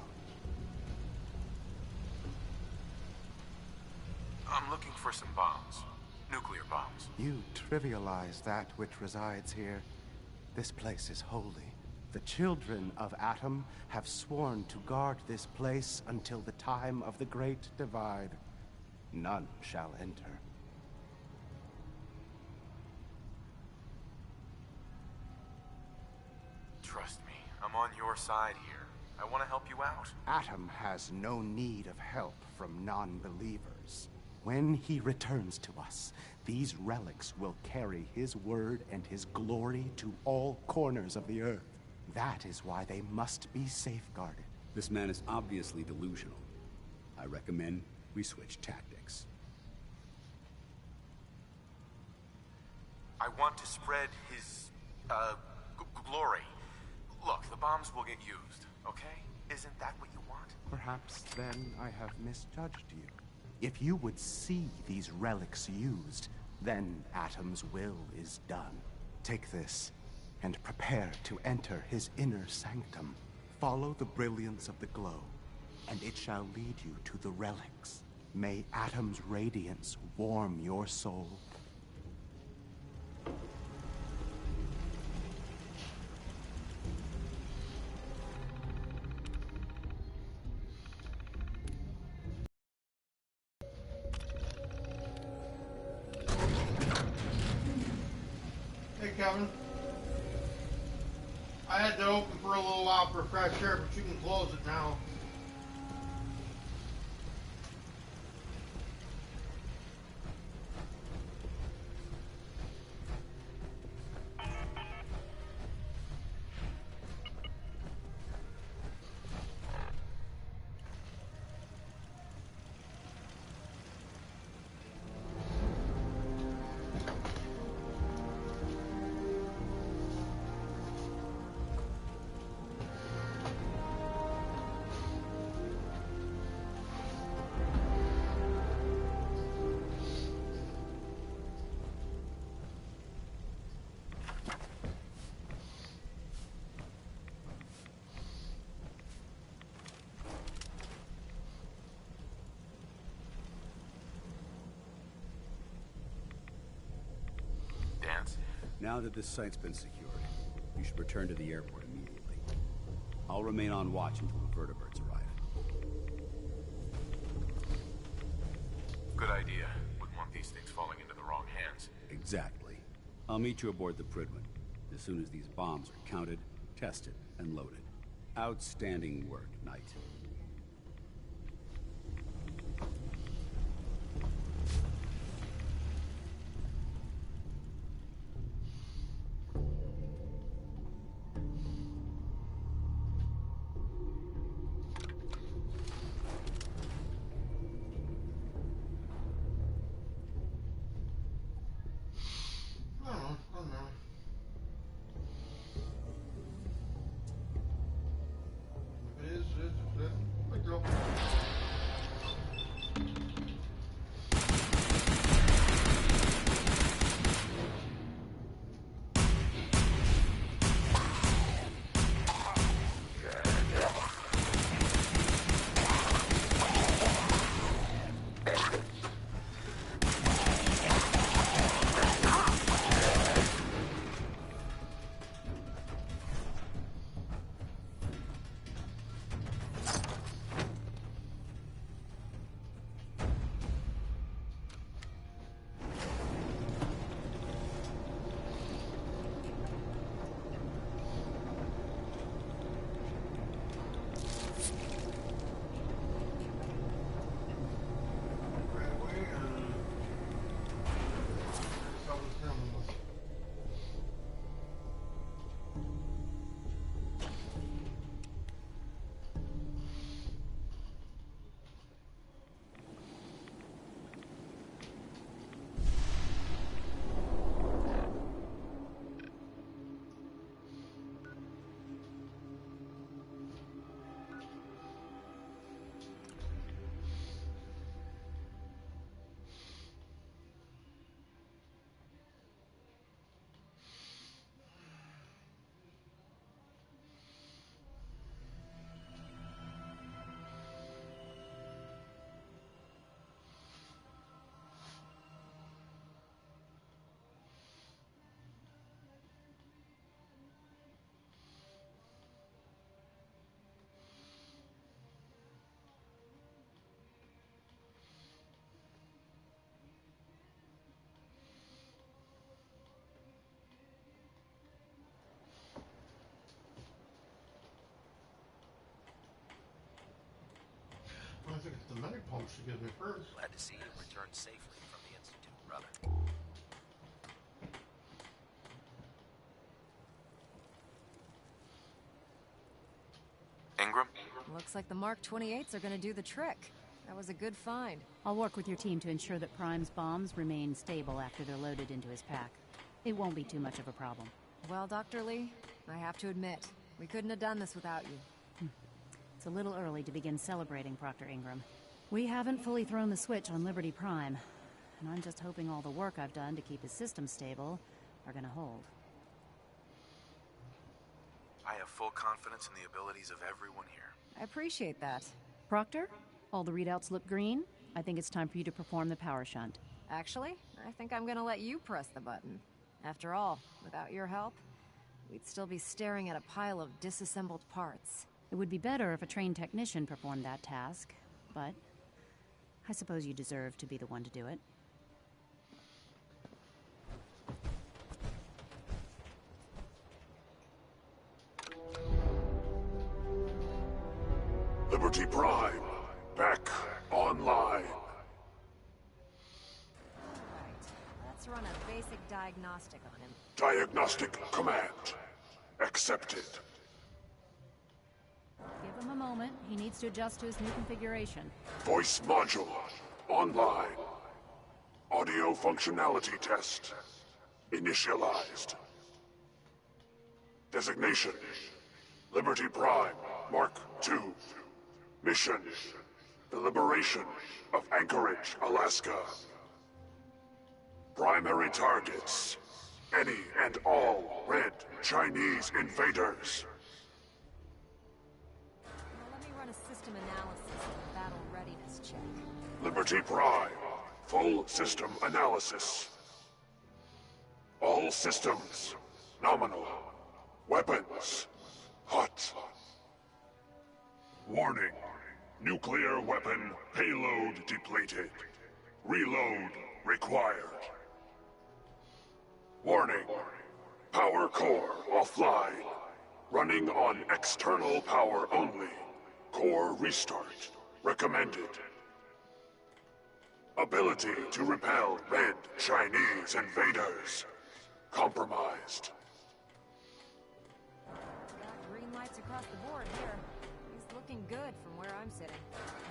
I'm looking for some bombs. Nuclear bombs. You trivialize that which resides here. This place is holy. The children of Atom have sworn to guard this place until the time of the Great Divide. None shall enter. Trust me, I'm on your side here. I want to help you out. Atom has no need of help from non-believers. When he returns to us, these relics will carry his word and his glory to all corners of the earth. That is why they must be safeguarded. This man is obviously delusional. I recommend we switch tactics. I want to spread his, glory. Look, the bombs will get used, okay? Isn't that what you want? Perhaps then I have misjudged you. If you would see these relics used, then Atom's will is done. Take this, and prepare to enter his inner sanctum. Follow the brilliance of the glow, and it shall lead you to the relics. May Atom's radiance warm your soul. Hey, Kevin. I had to open for a little while for fresh air, but you can close it now. Now that this site's been secured, you should return to the airport immediately. I'll remain on watch until the vertibirds arrive. Good idea. Wouldn't want these things falling into the wrong hands. Exactly. I'll meet you aboard the Prydwen as soon as these bombs are counted, tested, and loaded. Outstanding work, Knight. I think it's the medic pump she gives me first. Glad to see you returned safely from the Institute, brother. Ingram? Looks like the Mark 28s are gonna do the trick. That was a good find. I'll work with your team to ensure that Prime's bombs remain stable after they're loaded into his pack. It won't be too much of a problem. Well, Dr. Lee, I have to admit, we couldn't have done this without you. It's a little early to begin celebrating, Proctor Ingram. We haven't fully thrown the switch on Liberty Prime, and I'm just hoping all the work I've done to keep his system stable are gonna hold. I have full confidence in the abilities of everyone here. I appreciate that. Proctor, all the readouts look green. I think it's time for you to perform the power shunt. Actually, I think I'm gonna let you press the button. After all, without your help, we'd still be staring at a pile of disassembled parts. It would be better if a trained technician performed that task, but I suppose you deserve to be the one to do it. Liberty Prime, back online. Let's run a basic diagnostic on him. Diagnostic command accepted. Give him a moment. He needs to adjust to his new configuration. Voice module online. Audio functionality test initialized. Designation: Liberty Prime Mark II. Mission: the liberation of Anchorage, Alaska. Primary targets: any and all red Chinese invaders. Now let me run a system analysis and a battle readiness check. Liberty Prime, full system analysis. All systems nominal. Weapons hot. Warning: nuclear weapon payload depleted. Reload required. Warning: power core offline. Running on external power only. Core restart recommended. Ability to repel red Chinese invaders compromised. Got green lights across the board here. He's looking good from where I'm sitting.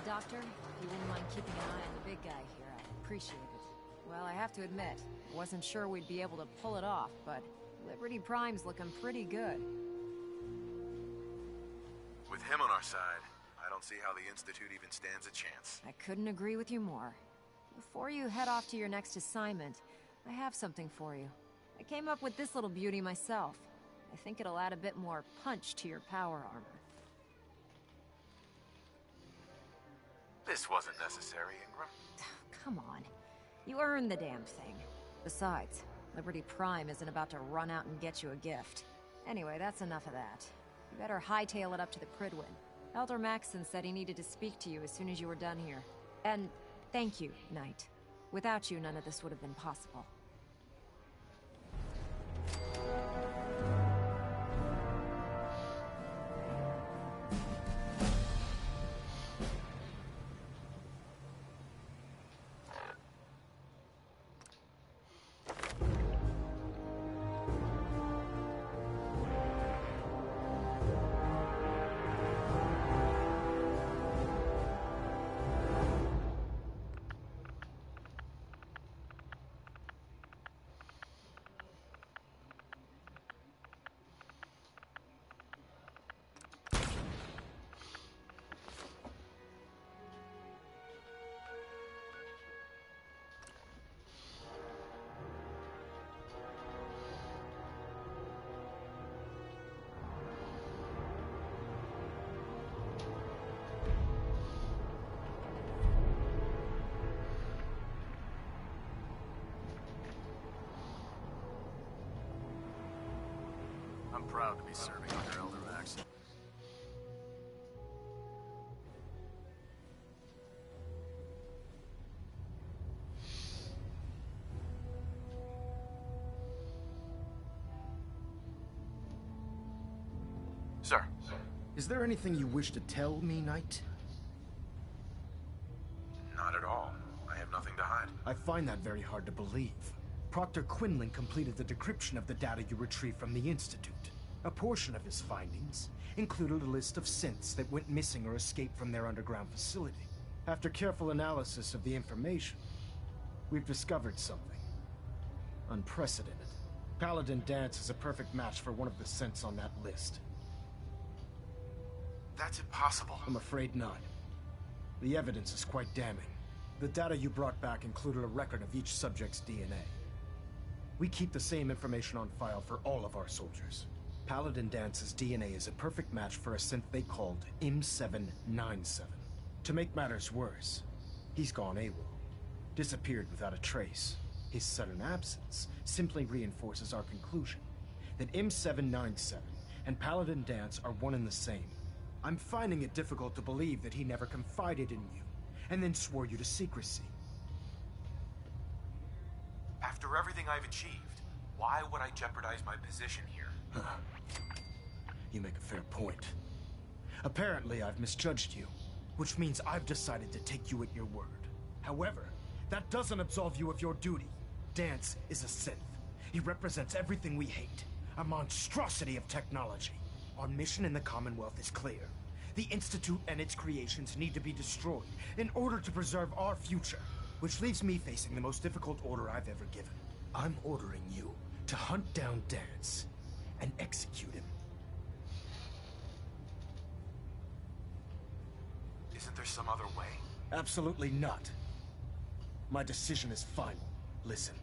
Doctor, if you wouldn't mind keeping an eye on the big guy here, I'd appreciate it. Well, I have to admit, I wasn't sure we'd be able to pull it off, but Liberty Prime's looking pretty good. With him on our side, I don't see how the Institute even stands a chance. I couldn't agree with you more. Before you head off to your next assignment, I have something for you. I came up with this little beauty myself. I think it'll add a bit more punch to your power armor. This wasn't necessary, Ingram. Come on. You earned the damn thing. Besides, Liberty Prime isn't about to run out and get you a gift. Anyway, that's enough of that. You better hightail it up to the Pridwin. Elder Maxson said he needed to speak to you as soon as you were done here. And thank you, Knight. Without you, none of this would have been possible. I'm proud to be serving under Elder Maxson. Sir. Is there anything you wish to tell me, Knight? Not at all. I have nothing to hide. I find that very hard to believe. Proctor Quinlan completed the decryption of the data you retrieved from the Institute. A portion of his findings included a list of synths that went missing or escaped from their underground facility. After careful analysis of the information, we've discovered something unprecedented. Paladin Dance is a perfect match for one of the synths on that list. That's impossible. I'm afraid not. The evidence is quite damning. The data you brought back included a record of each subject's DNA. We keep the same information on file for all of our soldiers. Paladin Dance's DNA is a perfect match for a synth they called M797. To make matters worse, he's gone AWOL. Disappeared without a trace. His sudden absence simply reinforces our conclusion that M797 and Paladin Dance are one and the same. I'm finding it difficult to believe that he never confided in you, and then swore you to secrecy. After everything I've achieved, why would I jeopardize my position here? You make a fair point. Apparently, I've misjudged you, which means I've decided to take you at your word. However, that doesn't absolve you of your duty. Dance is a synth. He represents everything we hate, a monstrosity of technology. Our mission in the Commonwealth is clear. The Institute and its creations need to be destroyed in order to preserve our future, which leaves me facing the most difficult order I've ever given. I'm ordering you to hunt down Dance and execute him. Isn't there some other way? Absolutely not. My decision is final. Listen,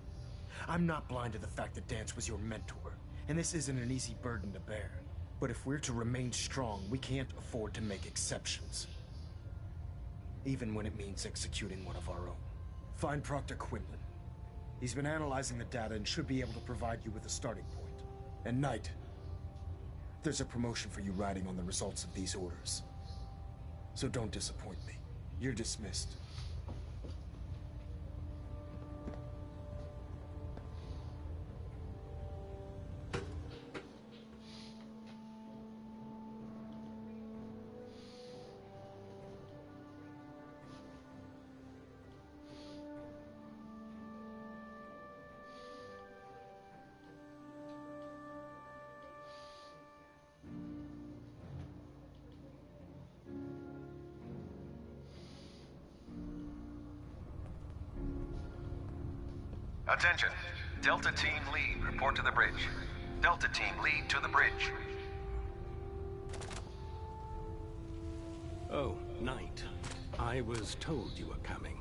I'm not blind to the fact that Dance was your mentor, and this isn't an easy burden to bear. But if we're to remain strong, we can't afford to make exceptions. Even when it means executing one of our own. Find Proctor Quinlan. He's been analyzing the data and should be able to provide you with a starting point. And Knight, there's a promotion for you riding on the results of these orders. So don't disappoint me. You're dismissed. Attention. Delta Team Lead, report to the bridge. Delta Team Lead to the bridge. Oh, Knight. I was told you were coming.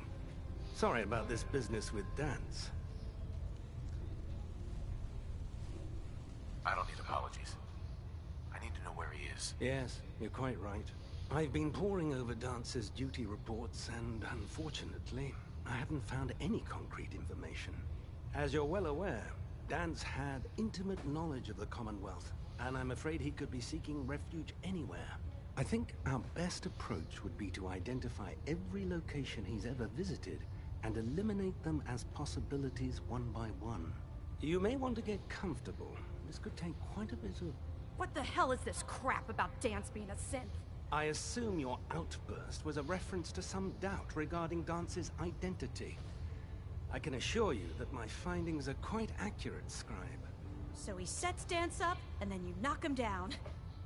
Sorry about this business with Dance. I don't need apologies. I need to know where he is. Yes, you're quite right. I've been poring over Dance's duty reports, and unfortunately, I haven't found any concrete information. As you're well aware, Dance had intimate knowledge of the Commonwealth, and I'm afraid he could be seeking refuge anywhere. I think our best approach would be to identify every location he's ever visited and eliminate them as possibilities one by one. You may want to get comfortable. This could take quite a bit of... What the hell is this crap about Dance being a synth? I assume your outburst was a reference to some doubt regarding Dance's identity. I can assure you that my findings are quite accurate, Scribe. So he sets Dance up, and then you knock him down.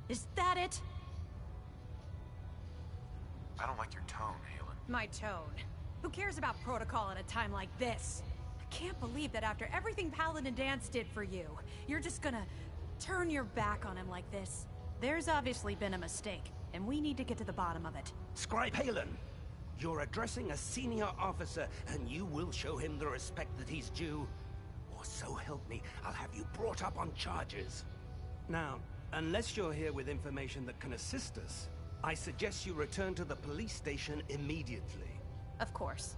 Is that it? I don't like your tone, Halen. My tone? Who cares about protocol at a time like this? I can't believe that after everything Paladin Dance did for you, you're just gonna turn your back on him like this. There's obviously been a mistake, and we need to get to the bottom of it. Scribe Halen! You're addressing a senior officer, and you will show him the respect that he's due. Or so help me, I'll have you brought up on charges. Now, unless you're here with information that can assist us, I suggest you return to the police station immediately. Of course.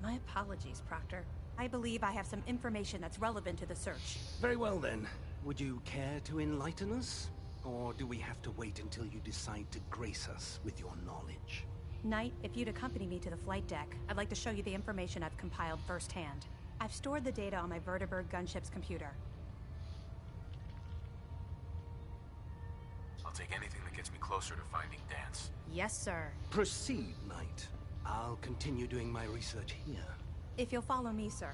My apologies, Proctor. I believe I have some information that's relevant to the search. Very well then. Would you care to enlighten us? Or do we have to wait until you decide to grace us with your knowledge? Knight, if you'd accompany me to the flight deck, I'd like to show you the information I've compiled firsthand. I've stored the data on my Vertibird gunship's computer. I'll take anything that gets me closer to finding Dance. Yes, sir. Proceed, Knight. I'll continue doing my research here. If you'll follow me, sir.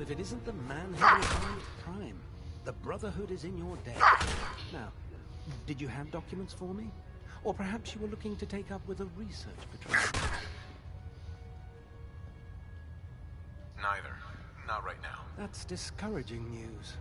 if it isn't the man who revived Prime, the Brotherhood is in your debt. Now, did you have documents for me? Or perhaps you were looking to take up with a research patrol? Neither. Not right now. That's discouraging news.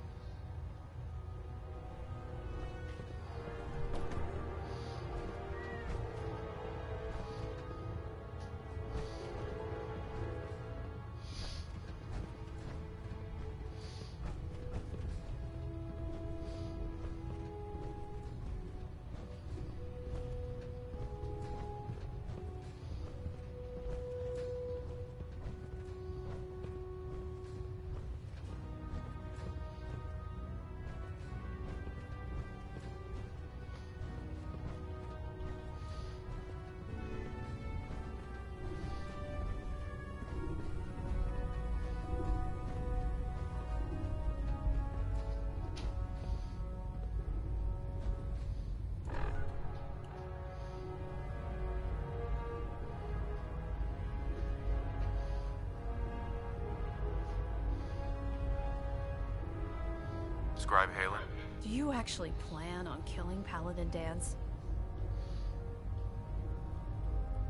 Scribe Halen? Do you actually plan on killing Paladin Dance?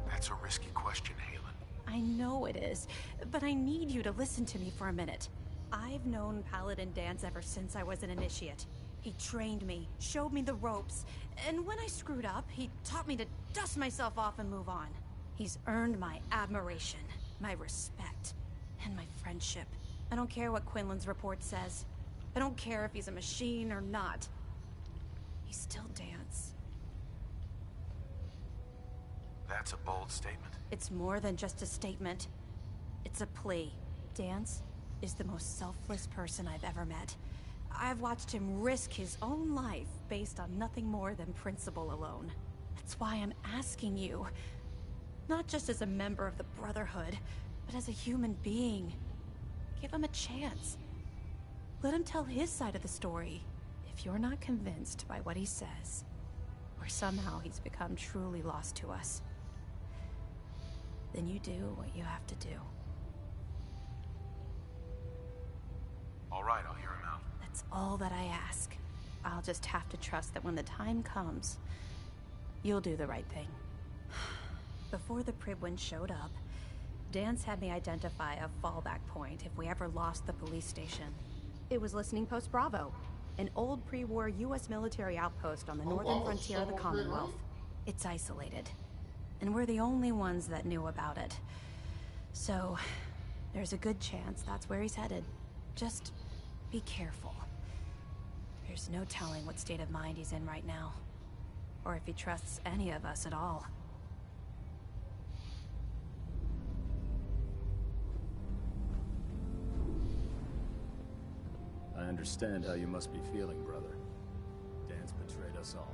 That's a risky question, Halen. I know it is, but I need you to listen to me for a minute. I've known Paladin Dance ever since I was an initiate. He trained me, showed me the ropes, and when I screwed up, he taught me to dust myself off and move on. He's earned my admiration, my respect, and my friendship. I don't care what Quinlan's report says. I don't care if he's a machine or not. He's still Dance. That's a bold statement. It's more than just a statement. It's a plea. Dance is the most selfless person I've ever met. I've watched him risk his own life based on nothing more than principle alone. That's why I'm asking you. Not just as a member of the Brotherhood, but as a human being. Give him a chance. Let him tell his side of the story. If you're not convinced by what he says, or somehow he's become truly lost to us, then you do what you have to do. All right, I'll hear him out. That's all that I ask. I'll just have to trust that when the time comes, you'll do the right thing. Before the Pribwin showed up, Dance had me identify a fallback point if we ever lost the police station. It was Listening Post Bravo, an old pre-war U.S. military outpost on the northern frontier of the Commonwealth. It's isolated, and we're the only ones that knew about it. So, there's a good chance that's where he's headed. Just be careful. There's no telling what state of mind he's in right now, or if he trusts any of us at all. I understand how you must be feeling, brother. Dan's betrayed us all.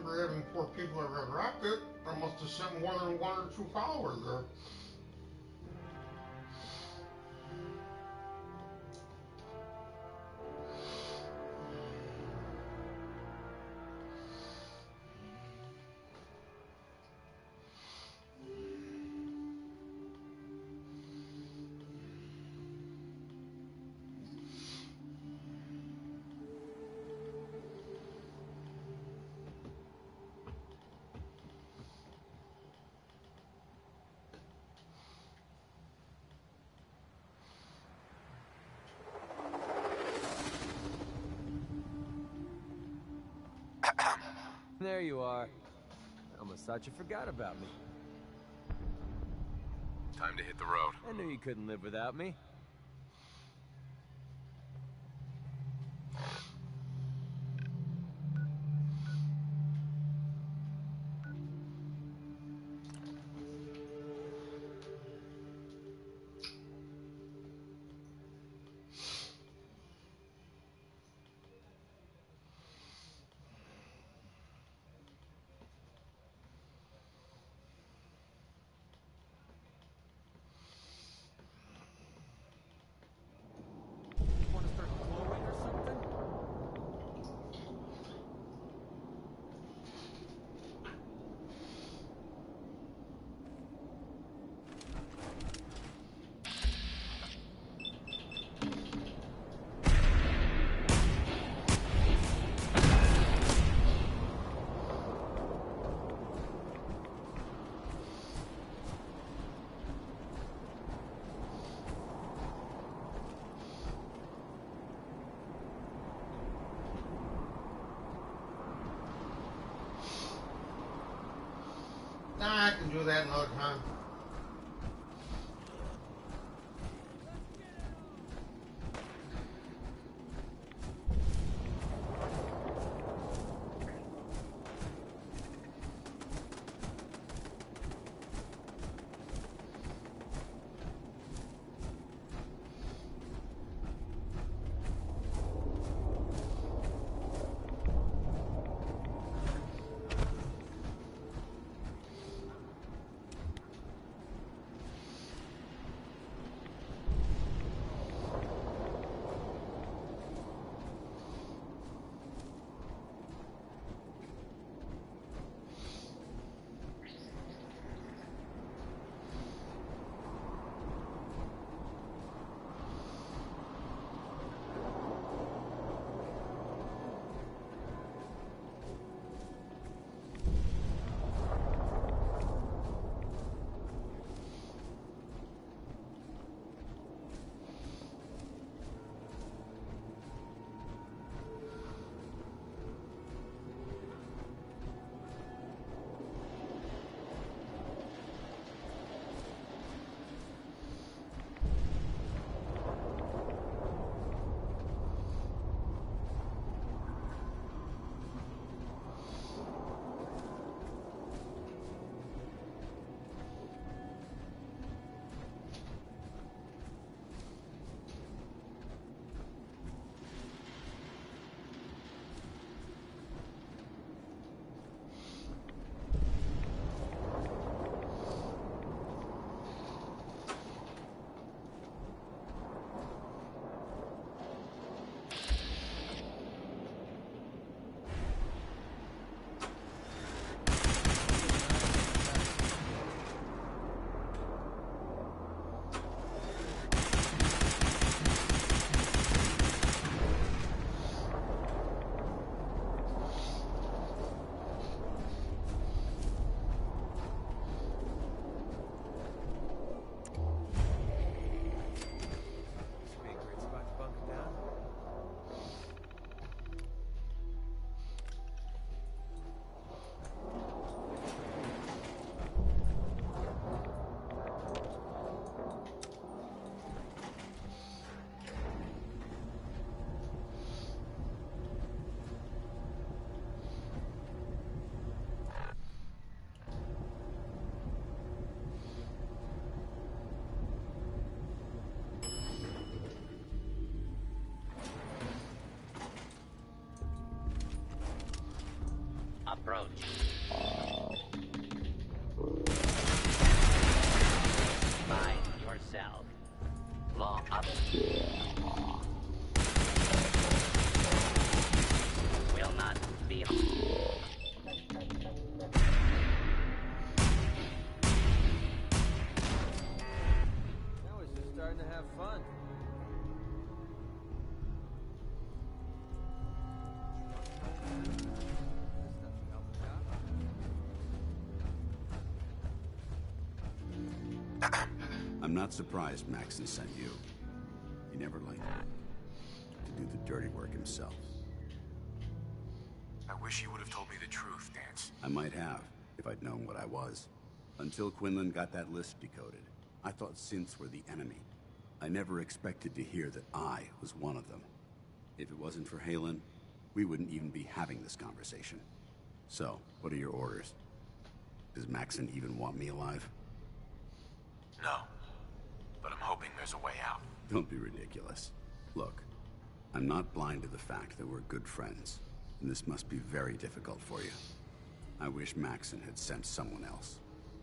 for having 4 people that resurrected. I must have sent more than 1 or 2 followers there. There you are. I almost thought you forgot about me. Time to hit the road. I knew you couldn't live without me. Nah, I can do that another time. approach. Find yourself. Law up. Will not be. Now it's just starting to have fun. I'm not surprised Maxon sent you. He never liked to do the dirty work himself. I wish you would have told me the truth, Dance. I might have, if I'd known what I was. Until Quinlan got that list decoded, I thought synths were the enemy. I never expected to hear that I was one of them. If it wasn't for Halen, we wouldn't even be having this conversation. So, what are your orders? Does Maxon even want me alive? No. But I'm hoping there's a way out. Don't be ridiculous. Look, I'm not blind to the fact that we're good friends, and this must be very difficult for you. I wish Maxon had sent someone else,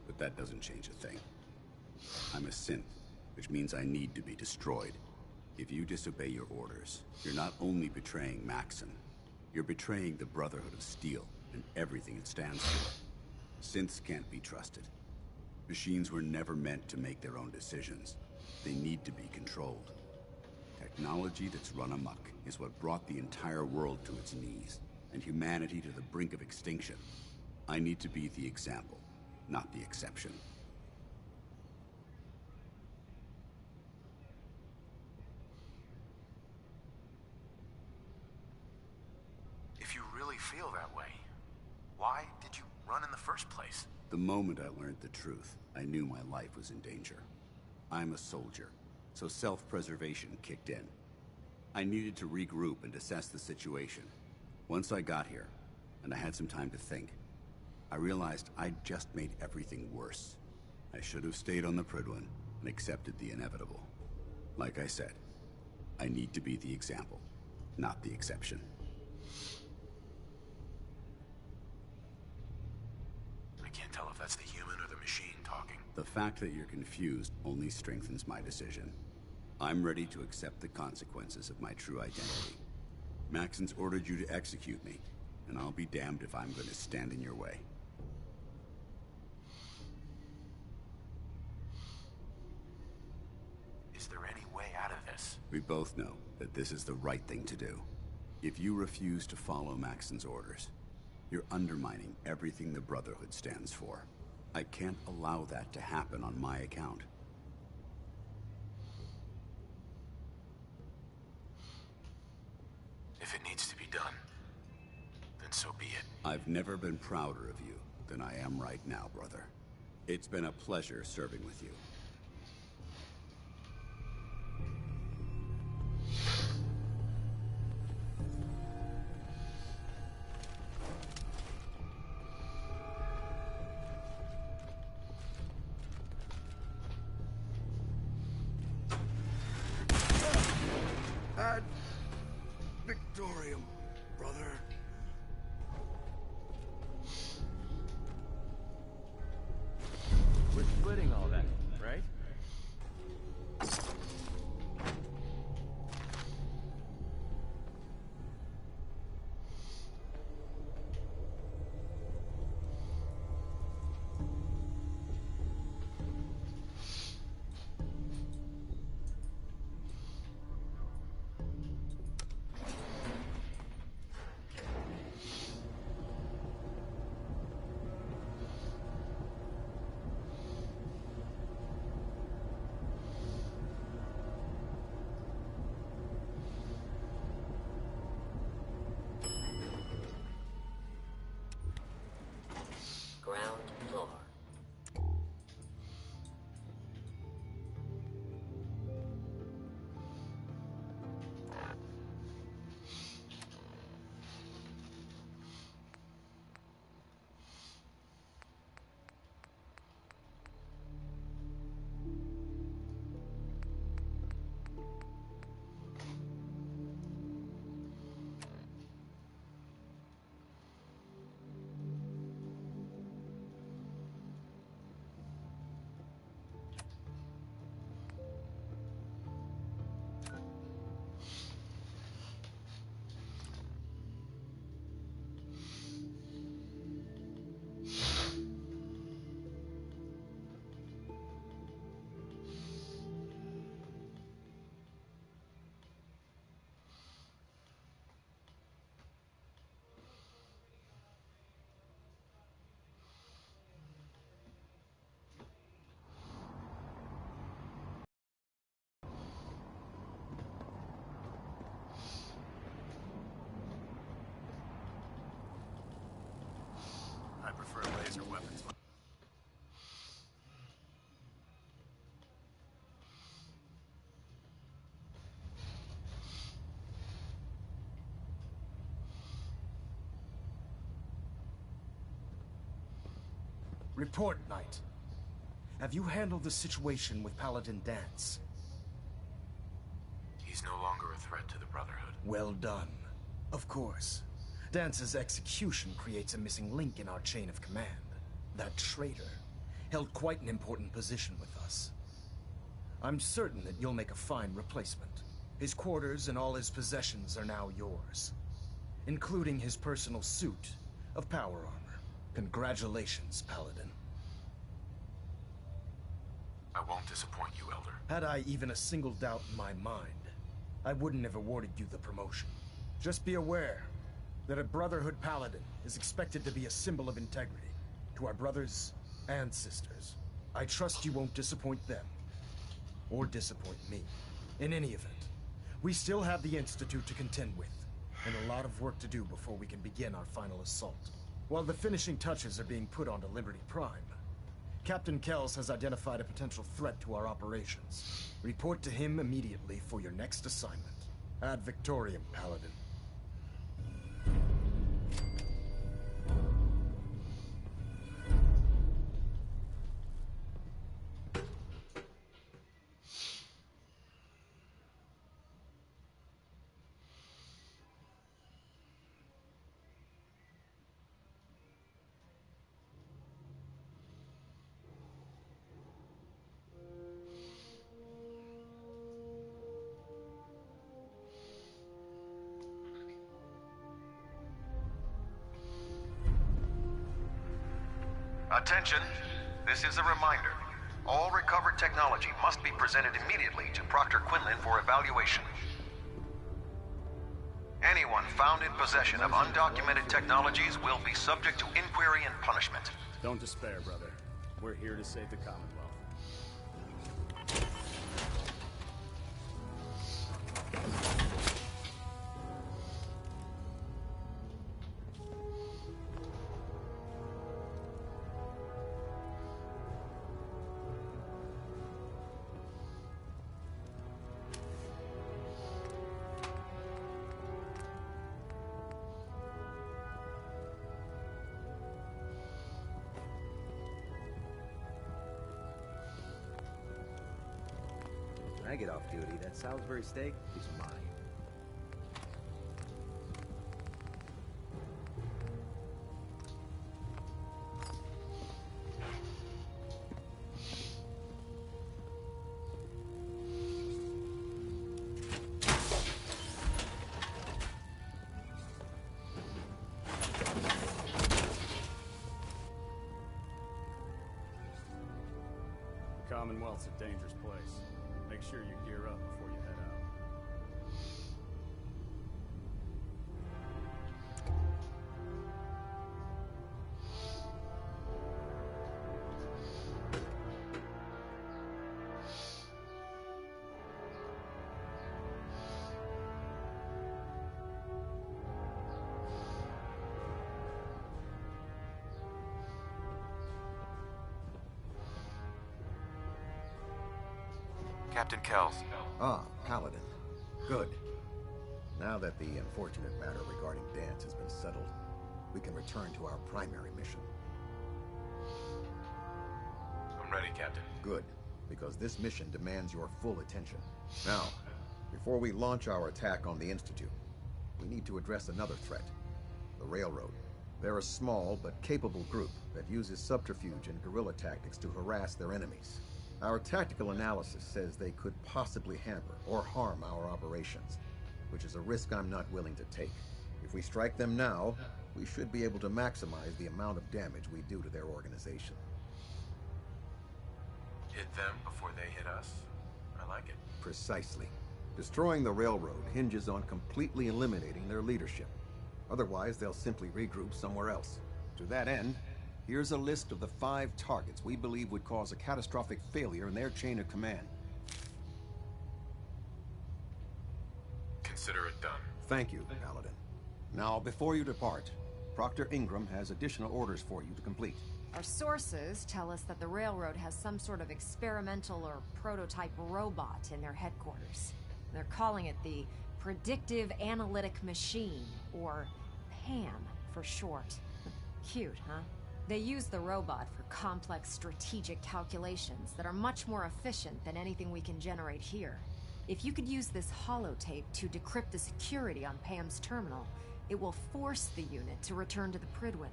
but that doesn't change a thing. I'm a synth, which means I need to be destroyed. If you disobey your orders, you're not only betraying Maxon, you're betraying the Brotherhood of Steel and everything it stands for. Synths can't be trusted. Machines were never meant to make their own decisions. They need to be controlled. Technology that's run amok is what brought the entire world to its knees, and humanity to the brink of extinction. I need to be the example, not the exception. If you really feel that way, why did you run in the first place? The moment I learned the truth, I knew my life was in danger. I'm a soldier, so self-preservation kicked in. I needed to regroup and assess the situation. Once I got here, and I had some time to think, I realized I'd just made everything worse. I should have stayed on the Prydwen and accepted the inevitable. Like I said, I need to be the example, not the exception. I can't tell if that's the human or the machine talking. The fact that you're confused only strengthens my decision. I'm ready to accept the consequences of my true identity. Maxon's ordered you to execute me, and I'll be damned if I'm going to stand in your way. Is there any way out of this? We both know that this is the right thing to do. If you refuse to follow Maxon's orders, you're undermining everything the Brotherhood stands for. I can't allow that to happen on my account. If it needs to be done, then so be it. I've never been prouder of you than I am right now, brother. It's been a pleasure serving with you. Ad Victorium, brother. We're splitting all that, right? Report, Knight. Have you handled the situation with Paladin Dance? He's no longer a threat to the Brotherhood. Well done. Of course. Dance's execution creates a missing link in our chain of command. That traitor held quite an important position with us. I'm certain that you'll make a fine replacement. His quarters and all his possessions are now yours, including his personal suit of power armor. Congratulations, Paladin. I won't disappoint you, Elder. Had I even a single doubt in my mind, I wouldn't have awarded you the promotion. Just be aware that a Brotherhood Paladin is expected to be a symbol of integrity to our brothers and sisters. I trust you won't disappoint them, or disappoint me. In any event, we still have the Institute to contend with, and a lot of work to do before we can begin our final assault. While the finishing touches are being put onto Liberty Prime, Captain Kells has identified a potential threat to our operations. Report to him immediately for your next assignment. Ad Victoriam, Paladin. Attention, this is a reminder. All recovered technology must be presented immediately to Proctor Quinlan for evaluation. Anyone found in possession of undocumented technologies will be subject to inquiry and punishment. Don't despair, brother. We're here to save the Commonwealth. When I get off duty, that Salisbury steak is mine. The Commonwealth's a dangerous place. Make sure you gear up before you head out. Captain Kells. Ah, Paladin. Good. Now that the unfortunate matter regarding Dance has been settled, we can return to our primary mission. I'm ready, Captain. Good, because this mission demands your full attention. Now, before we launch our attack on the Institute, we need to address another threat. The Railroad. They're a small but capable group that uses subterfuge and guerrilla tactics to harass their enemies. Our tactical analysis says they could possibly hamper or harm our operations, which is a risk I'm not willing to take. If we strike them now, we should be able to maximize the amount of damage we do to their organization. Hit them before they hit us? I like it. Precisely. Destroying the railroad hinges on completely eliminating their leadership. Otherwise, they'll simply regroup somewhere else. To that end, here's a list of the 5 targets we believe would cause a catastrophic failure in their chain of command. Consider it done. Thank you, Paladin. Now, before you depart, Proctor Ingram has additional orders for you to complete. Our sources tell us that the railroad has some sort of experimental or prototype robot in their headquarters. They're calling it the Predictive Analytic Machine, or PAM for short. Cute, huh? They use the robot for complex strategic calculations that are much more efficient than anything we can generate here. If you could use this holotape to decrypt the security on Pam's terminal, it will force the unit to return to the Prydwen.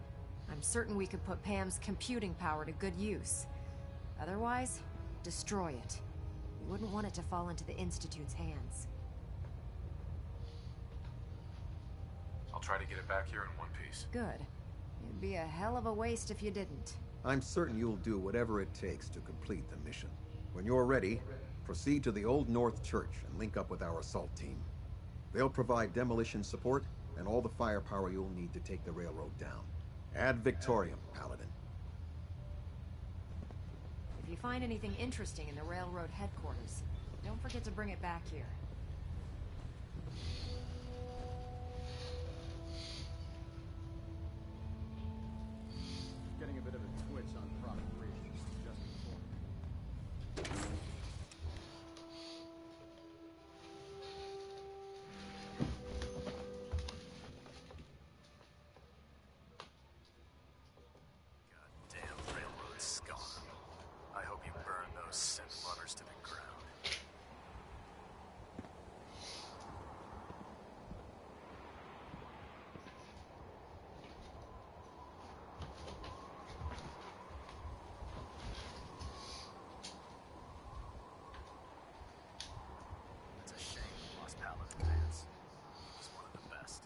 I'm certain we could put Pam's computing power to good use. Otherwise, destroy it. We wouldn't want it to fall into the Institute's hands. I'll try to get it back here in one piece. Good. It'd be a hell of a waste if you didn't. I'm certain you'll do whatever it takes to complete the mission. When you're ready, proceed to the Old North Church and link up with our assault team. They'll provide demolition support and all the firepower you'll need to take the railroad down. Ad Victoriam, Paladin. If you find anything interesting in the railroad headquarters, don't forget to bring it back here. Getting a bit of a twitch on Proctor just before. Goddamn railroad scum. I hope you burn those synth lovers to the ground. It's a shame we lost Paladin Vance. He was one of the best.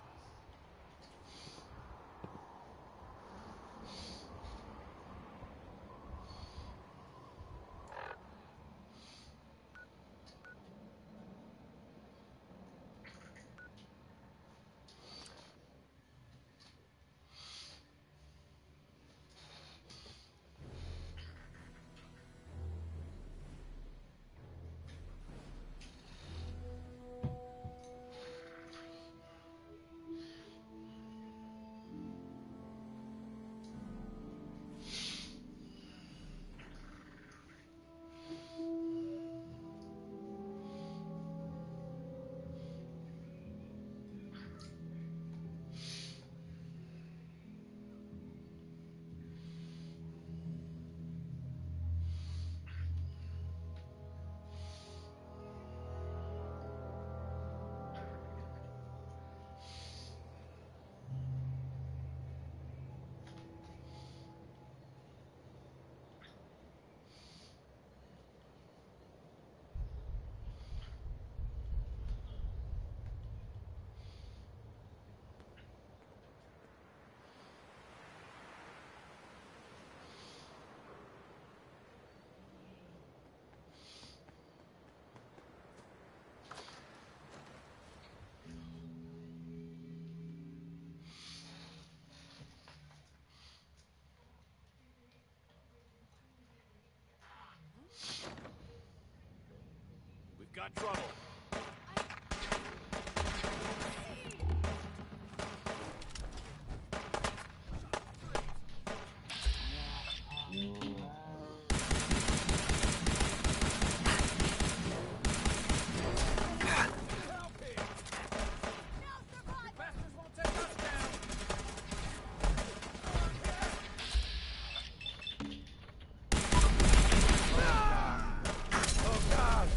We've got trouble. Oh, God!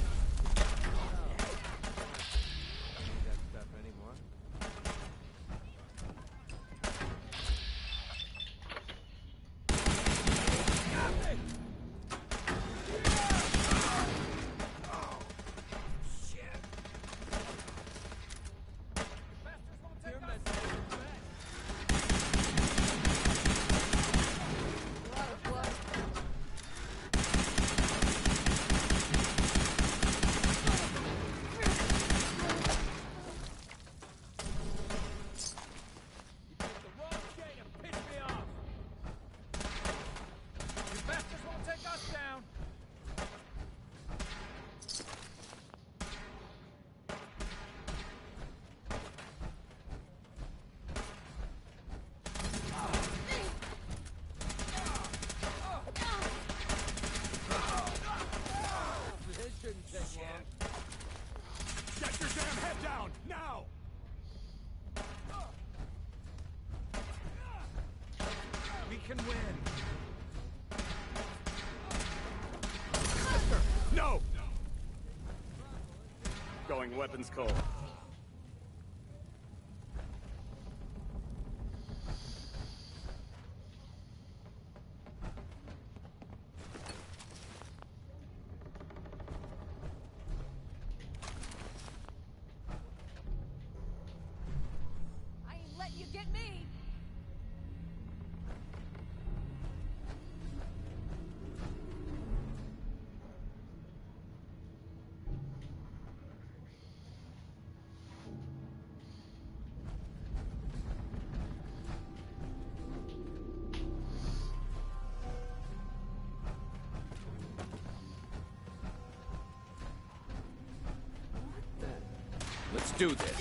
We can win. No! Going weapons cold. I ain't letting you get me! Let's do this.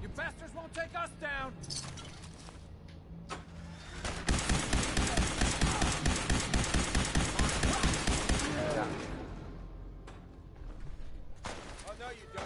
You bastards won't take us down! Oh, no, you don't.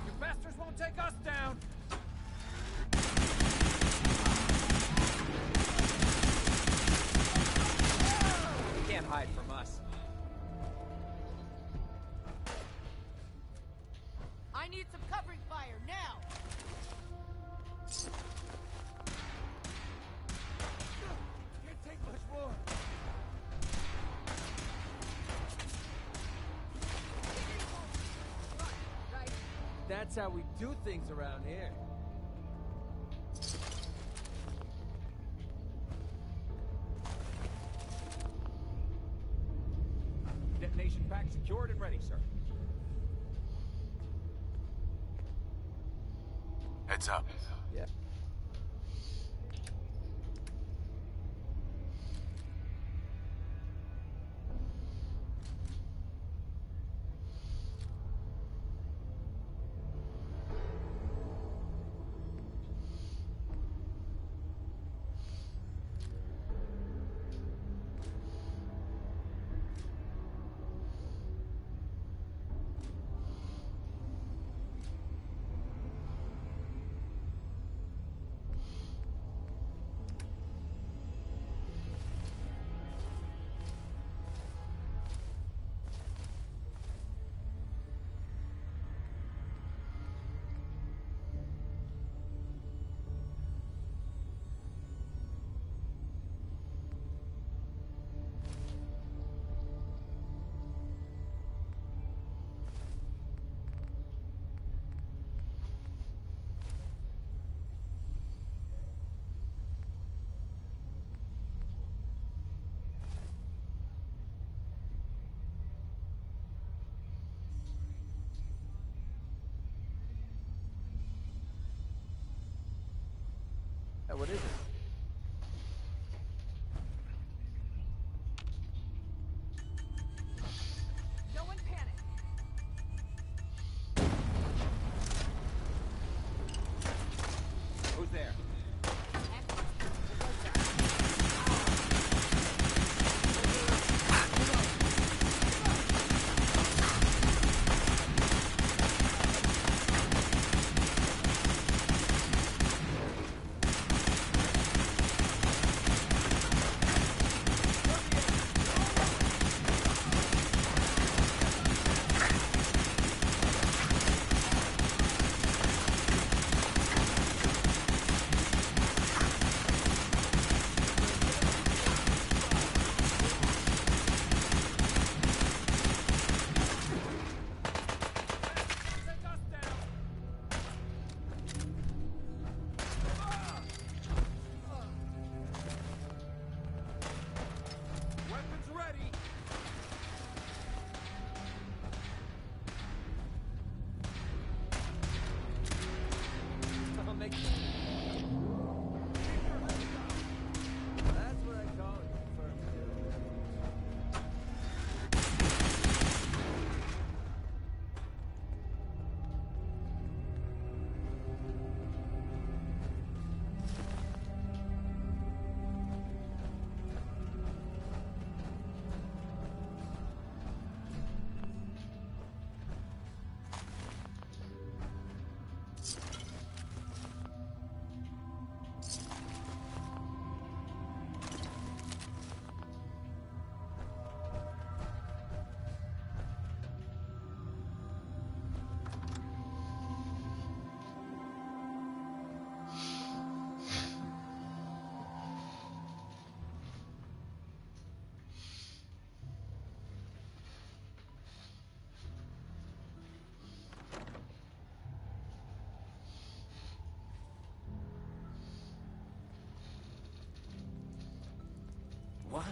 You bastards won't take us down! You can't hide from us. I need some covering fire now! Can't take much more. That's how we do things around here. Detonation pack secured and ready, sir. Heads up. Yeah. What is it? No one panic! Who's there? What?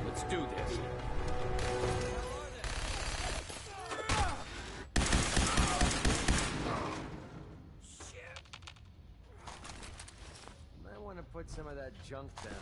Let's do this. Might want to put some of that junk down.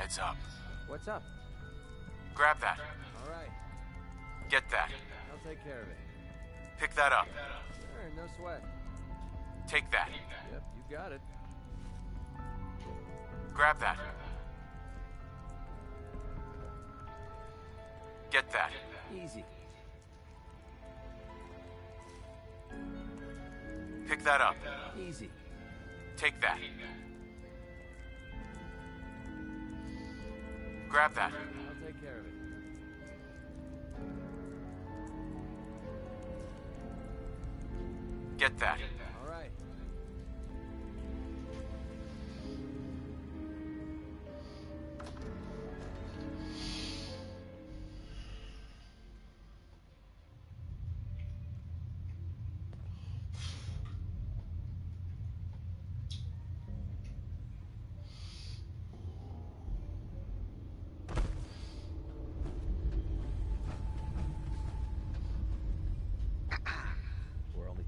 Heads up. What's up? Grab that. All right. Get that. I'll take care of it. Pick that up. Sure, no sweat. Take that. Yep, you got it. Grab that. Get that. Easy. Pick that up. Easy. Take that. Grab that. I'll take care of it. Get that. All right.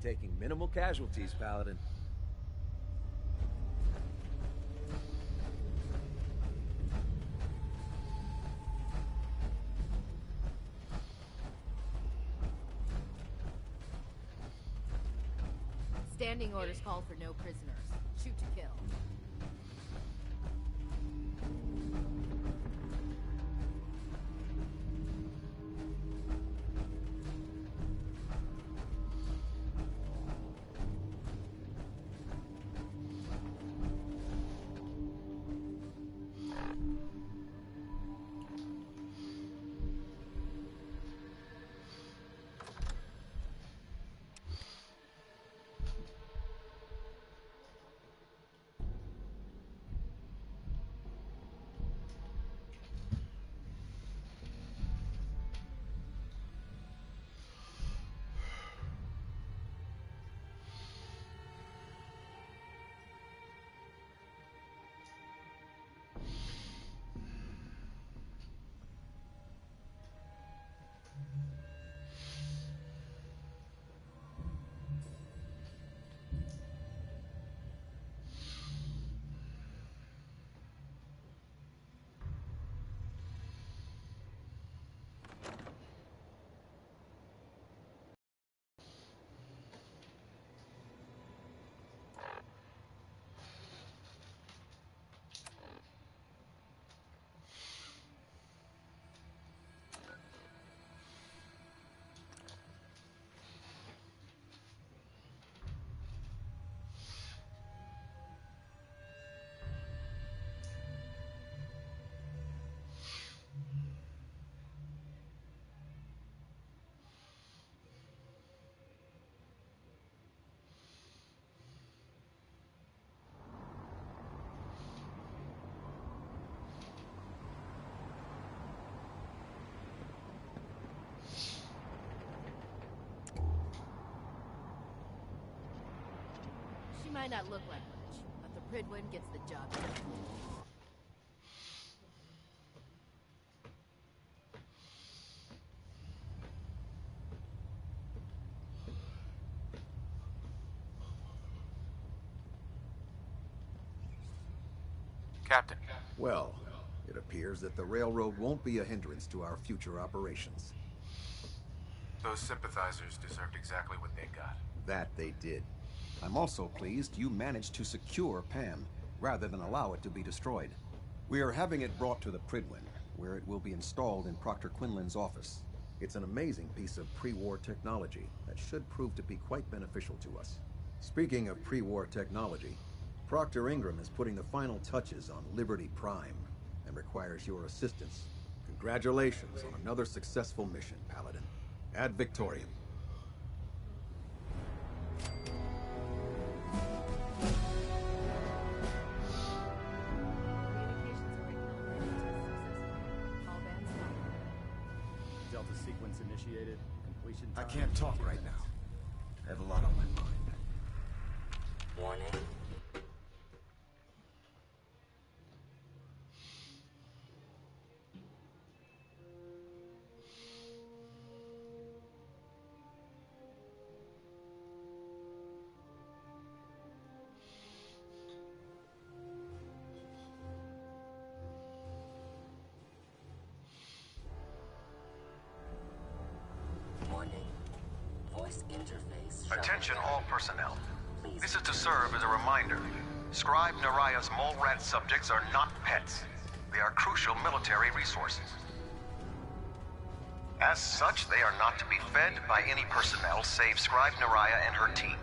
taking minimal casualties, Paladin. Standing orders called for no prisoners. Shoot to kill. She might not look like much, but the Pridwin gets the job done. Captain. Well, it appears that the railroad won't be a hindrance to our future operations. Those sympathizers deserved exactly what they got. That they did. I'm also pleased you managed to secure Pam, rather than allow it to be destroyed. We are having it brought to the Pridwin, where it will be installed in Proctor Quinlan's office. It's an amazing piece of pre-war technology that should prove to be quite beneficial to us. Speaking of pre-war technology, Proctor Ingram is putting the final touches on Liberty Prime and requires your assistance. Congratulations on another successful mission, Paladin. Ad Victoriam. Delta sequence initiated. Completion time. I can't talk right now. I have a lot on my mind. Warning. Attention all personnel. This is to serve as a reminder. Scribe Naraya's mole rat subjects are not pets. They are crucial military resources. As such, they are not to be fed by any personnel save Scribe Naraya and her team.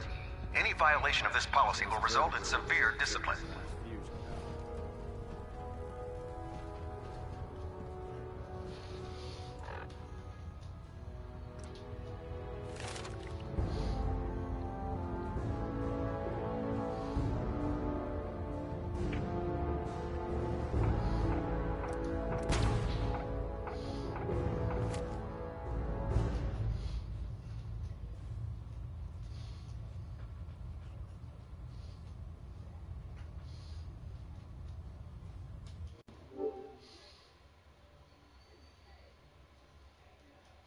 Any violation of this policy will result in severe discipline.